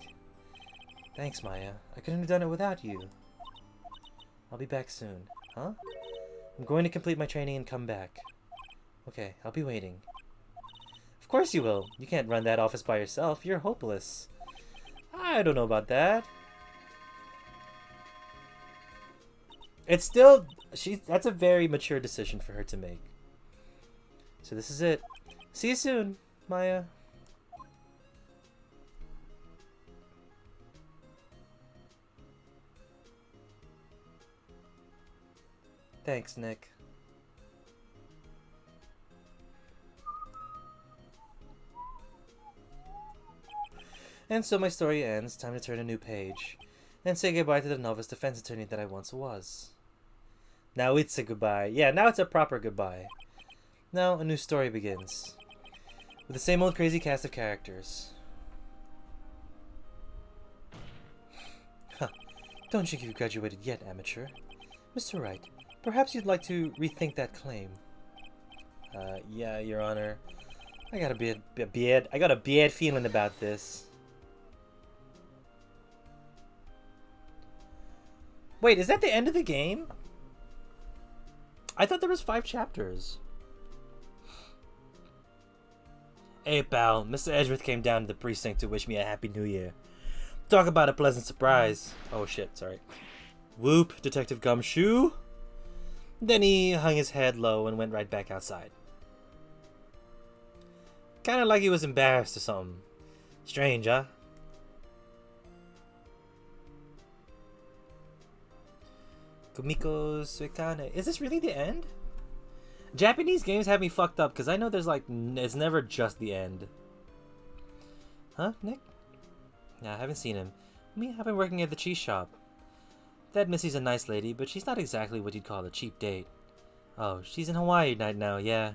Thanks, Maya. I couldn't have done it without you. I'll be back soon. Huh? I'm going to complete my training and come back. Okay, I'll be waiting. Of course you will. You can't run that office by yourself. You're hopeless. I don't know about that. It's still... That's a very mature decision for her to make. So this is it. See you soon, Maya. Thanks, Nick. And so my story ends. Time to turn a new page. And say goodbye to the novice defense attorney that I once was. Now it's a goodbye. Yeah, now it's a proper goodbye. Now a new story begins. With the same old crazy cast of characters. Huh. Don't think you've graduated yet, amateur. Mr. Wright, perhaps you'd like to rethink that claim. Yeah, Your Honor. I got a bad feeling about this. Wait, is that the end of the game? I thought there was 5 chapters. Hey, pal. Mr. Edgeworth came down to the precinct to wish me a happy new year. Talk about a pleasant surprise. Oh, shit. Sorry. Whoop, Detective Gumshoe. Then he hung his head low and went right back outside. Kinda like he was embarrassed or something. Strange, huh? Kumiko Suikane. Is this really the end? Japanese games have me fucked up because I know there's like, it's never just the end. Huh, Nick? Nah, I haven't seen him. Me, I've been working at the cheese shop. That Missy's a nice lady, but she's not exactly what you'd call a cheap date. Oh, she's in Hawaii right now, yeah.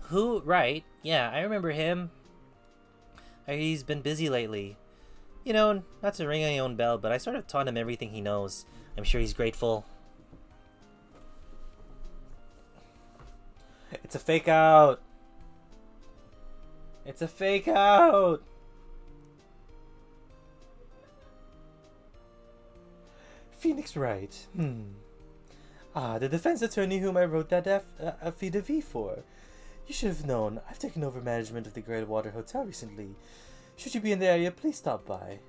Who? Right. Yeah, I remember him. He's been busy lately. You know, not to ring any own bell, but I sort of taught him everything he knows. I'm sure he's grateful. It's a fake out. It's a fake out. Phoenix Wright. Ah, the defense attorney whom I wrote that affidavit for. You should have known. I've taken over management of the Great Water Hotel recently. Should you be in the area, please stop by.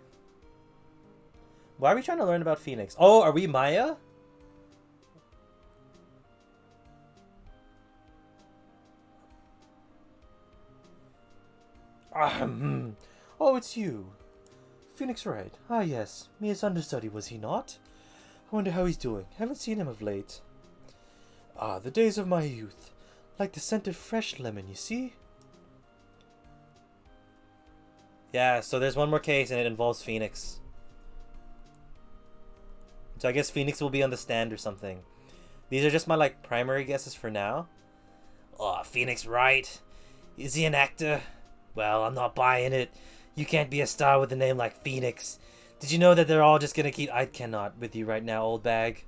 Why are we trying to learn about Phoenix? Oh, are we Maya? Oh, it's you. Phoenix Wright. Ah, yes. Mia's understudy, was he not? I wonder how he's doing. Haven't seen him of late. Ah, the days of my youth. Like the scent of fresh lemon, you see? Yeah, so there's one more case and it involves Phoenix. So I guess Phoenix will be on the stand or something. These are just my like primary guesses for now. Oh, Phoenix Wright. Is he an actor? Well, I'm not buying it. You can't be a star with a name like Phoenix. Did you know that they're all just gonna keep... I cannot with you right now, old bag.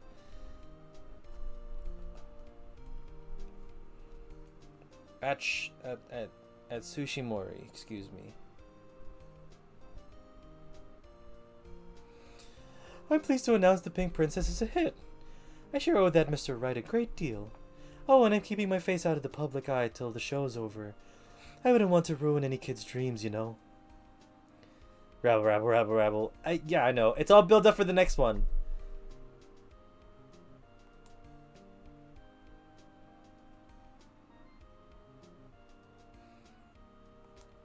At Tsushimori, excuse me. I'm pleased to announce The Pink Princess is a hit. I sure owe that Mr. Wright a great deal. Oh, and I'm keeping my face out of the public eye till the show's over. I wouldn't want to ruin any kid's dreams, you know. Rabble, rabble, rabble, rabble. Yeah, I know. It's all built up for the next one.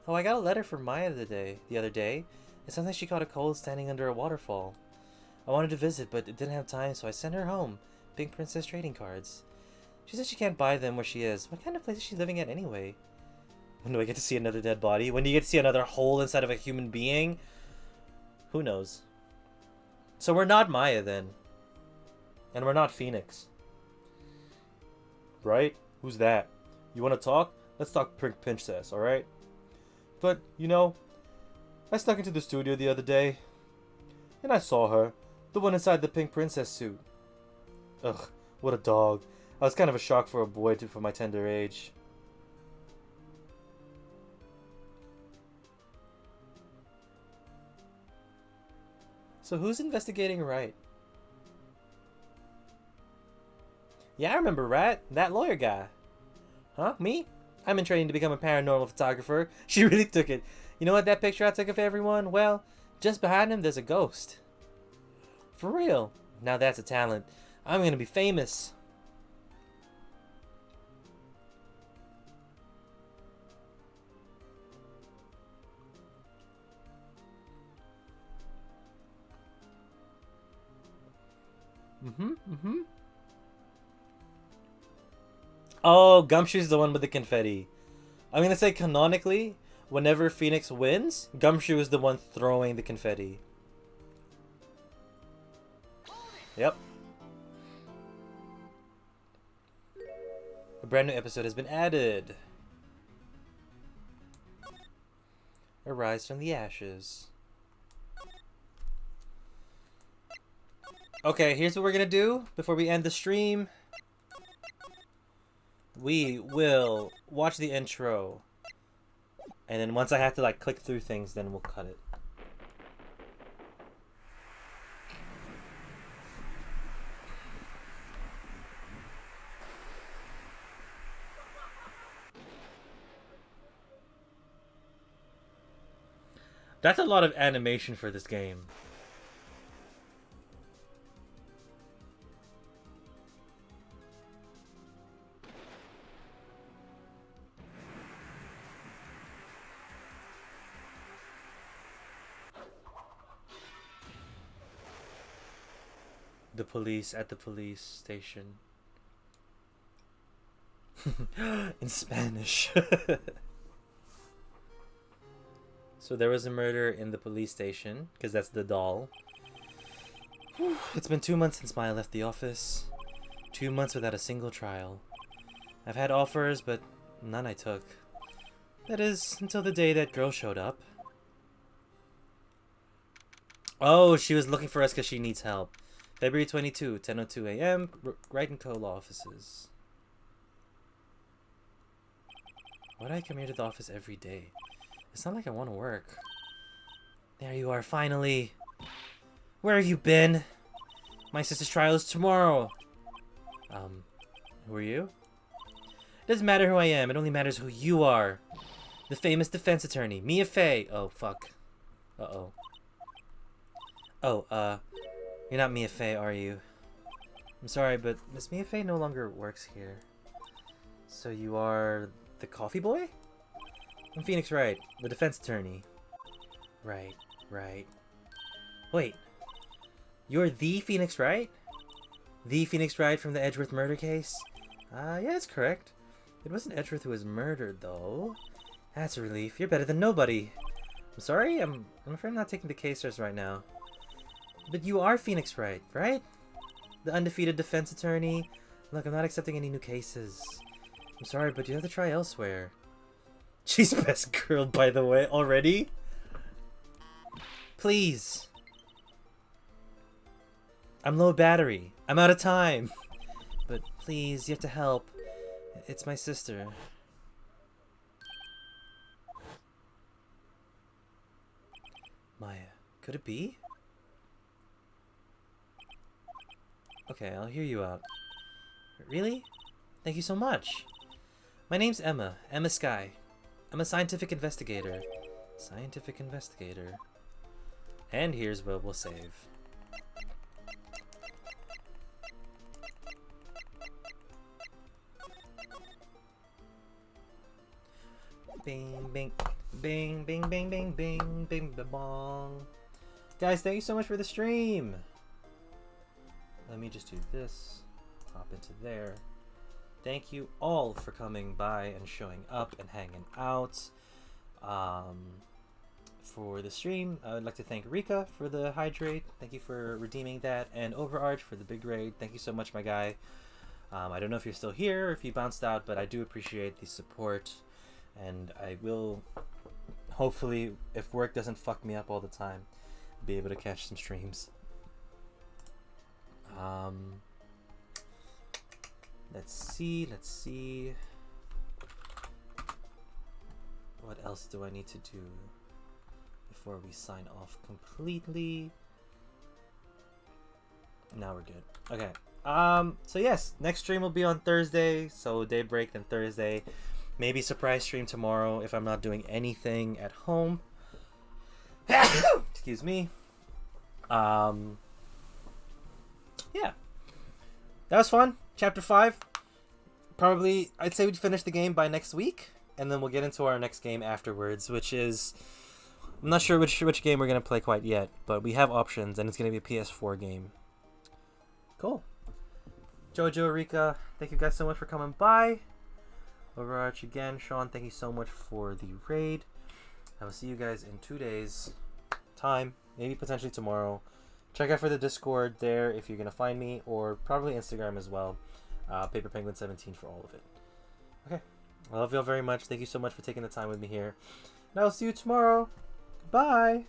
Oh, I got a letter from Maya the other day. It sounds like she caught a cold standing under a waterfall. I wanted to visit, but didn't have time, so I sent her home. Pink Princess trading cards. She said she can't buy them where she is. What kind of place is she living at anyway? When do I get to see another dead body? When do you get to see another hole inside of a human being? Who knows? So we're not Maya then. And we're not Phoenix. Right? Who's that? You want to talk? Let's talk Pink Princess, alright? But, you know, I snuck into the studio the other day. And I saw her. The one inside the Pink Princess suit. Ugh, what a dog. I was kind of a shock for a boy for my tender age. So who's investigating Wright? Yeah, I remember Wright. That lawyer guy. Huh? Me? I'm in training to become a paranormal photographer. She really took it. You know what that picture I took of everyone? Well, just behind him there's a ghost. For real. Now that's a talent. I'm gonna be famous. Oh, Gumshoe's the one with the confetti. I'm gonna say canonically, whenever Phoenix wins, Gumshoe is the one throwing the confetti. Yep. A brand new episode has been added. Arise from the ashes. Okay, here's what we're gonna do before we end the stream. We will watch the intro. And then once I have to like click through things, then we'll cut it. That's a lot of animation for this game. The police at the police station. In Spanish. So there was a murder in the police station, because that's the doll. It's been 2 months since Maya left the office. 2 months without a single trial. I've had offers, but none I took. That is, until the day that girl showed up. Oh, she was looking for us because she needs help. February 22, 10:02 a.m., Wright & Co. law offices. Why do I come here to the office every day? It's not like I want to work. There you are, finally. Where have you been? My sister's trial is tomorrow. Who are you? It doesn't matter who I am, it only matters who you are. The famous defense attorney, Mia Fey. Oh, fuck. Uh-oh. Oh, you're not Mia Fey, are you? I'm sorry, but Miss Mia Fey no longer works here. So you are the coffee boy? I'm Phoenix Wright, the defense attorney. Right. Wait. You're the Phoenix Wright? The Phoenix Wright from the Edgeworth murder case? Yeah, that's correct. It wasn't Edgeworth who was murdered, though. That's a relief. You're better than nobody. I'm sorry? I'm afraid I'm not taking the cases right now. But you are Phoenix Wright, right? The undefeated defense attorney? Look, I'm not accepting any new cases. I'm sorry, but you have to try elsewhere. She's best girl, by the way, already? Please. I'm low battery. I'm out of time. But please, you have to help. It's my sister. Maya, could it be? Okay, I'll hear you out. Really? Thank you so much. My name's Emma. Emma Sky. I'm a scientific investigator. Scientific investigator. And here's where we'll save. Bing, bing, bing, bing, bing, bing, bing, bing, bong. Guys, thank you so much for the stream. Let me just do this. Hop into there. Thank you all for coming by and showing up and hanging out. For the stream, I would like to thank Rika for the hydrate. Thank you for redeeming that. And Overarch for the big raid. Thank you so much, my guy. I don't know if you're still here or if you bounced out, but I do appreciate the support. And I will, hopefully, if work doesn't fuck me up all the time, be able to catch some streams. Let's see. What else do I need to do before we sign off completely? Now we're good. Okay. So yes, next stream will be on Thursday, so daybreak then Thursday. Maybe surprise stream tomorrow if I'm not doing anything at home. Excuse me. Yeah. That was fun. Chapter 5. Probably, I'd say we'd finish the game by next week. And then we'll get into our next game afterwards, which is... I'm not sure which game we're going to play quite yet. But we have options, and it's going to be a PS4 game. Cool. Jojo, Rika, thank you guys so much for coming by. Overarch again. Sean, thank you so much for the raid. I will see you guys in 2 days. Time. Maybe potentially tomorrow. Check out for the Discord there if you're going to find me. Or probably Instagram as well. PaperPenguin17 for all of it. Okay. I love you all very much. Thank you so much for taking the time with me here. And I will see you tomorrow. Bye.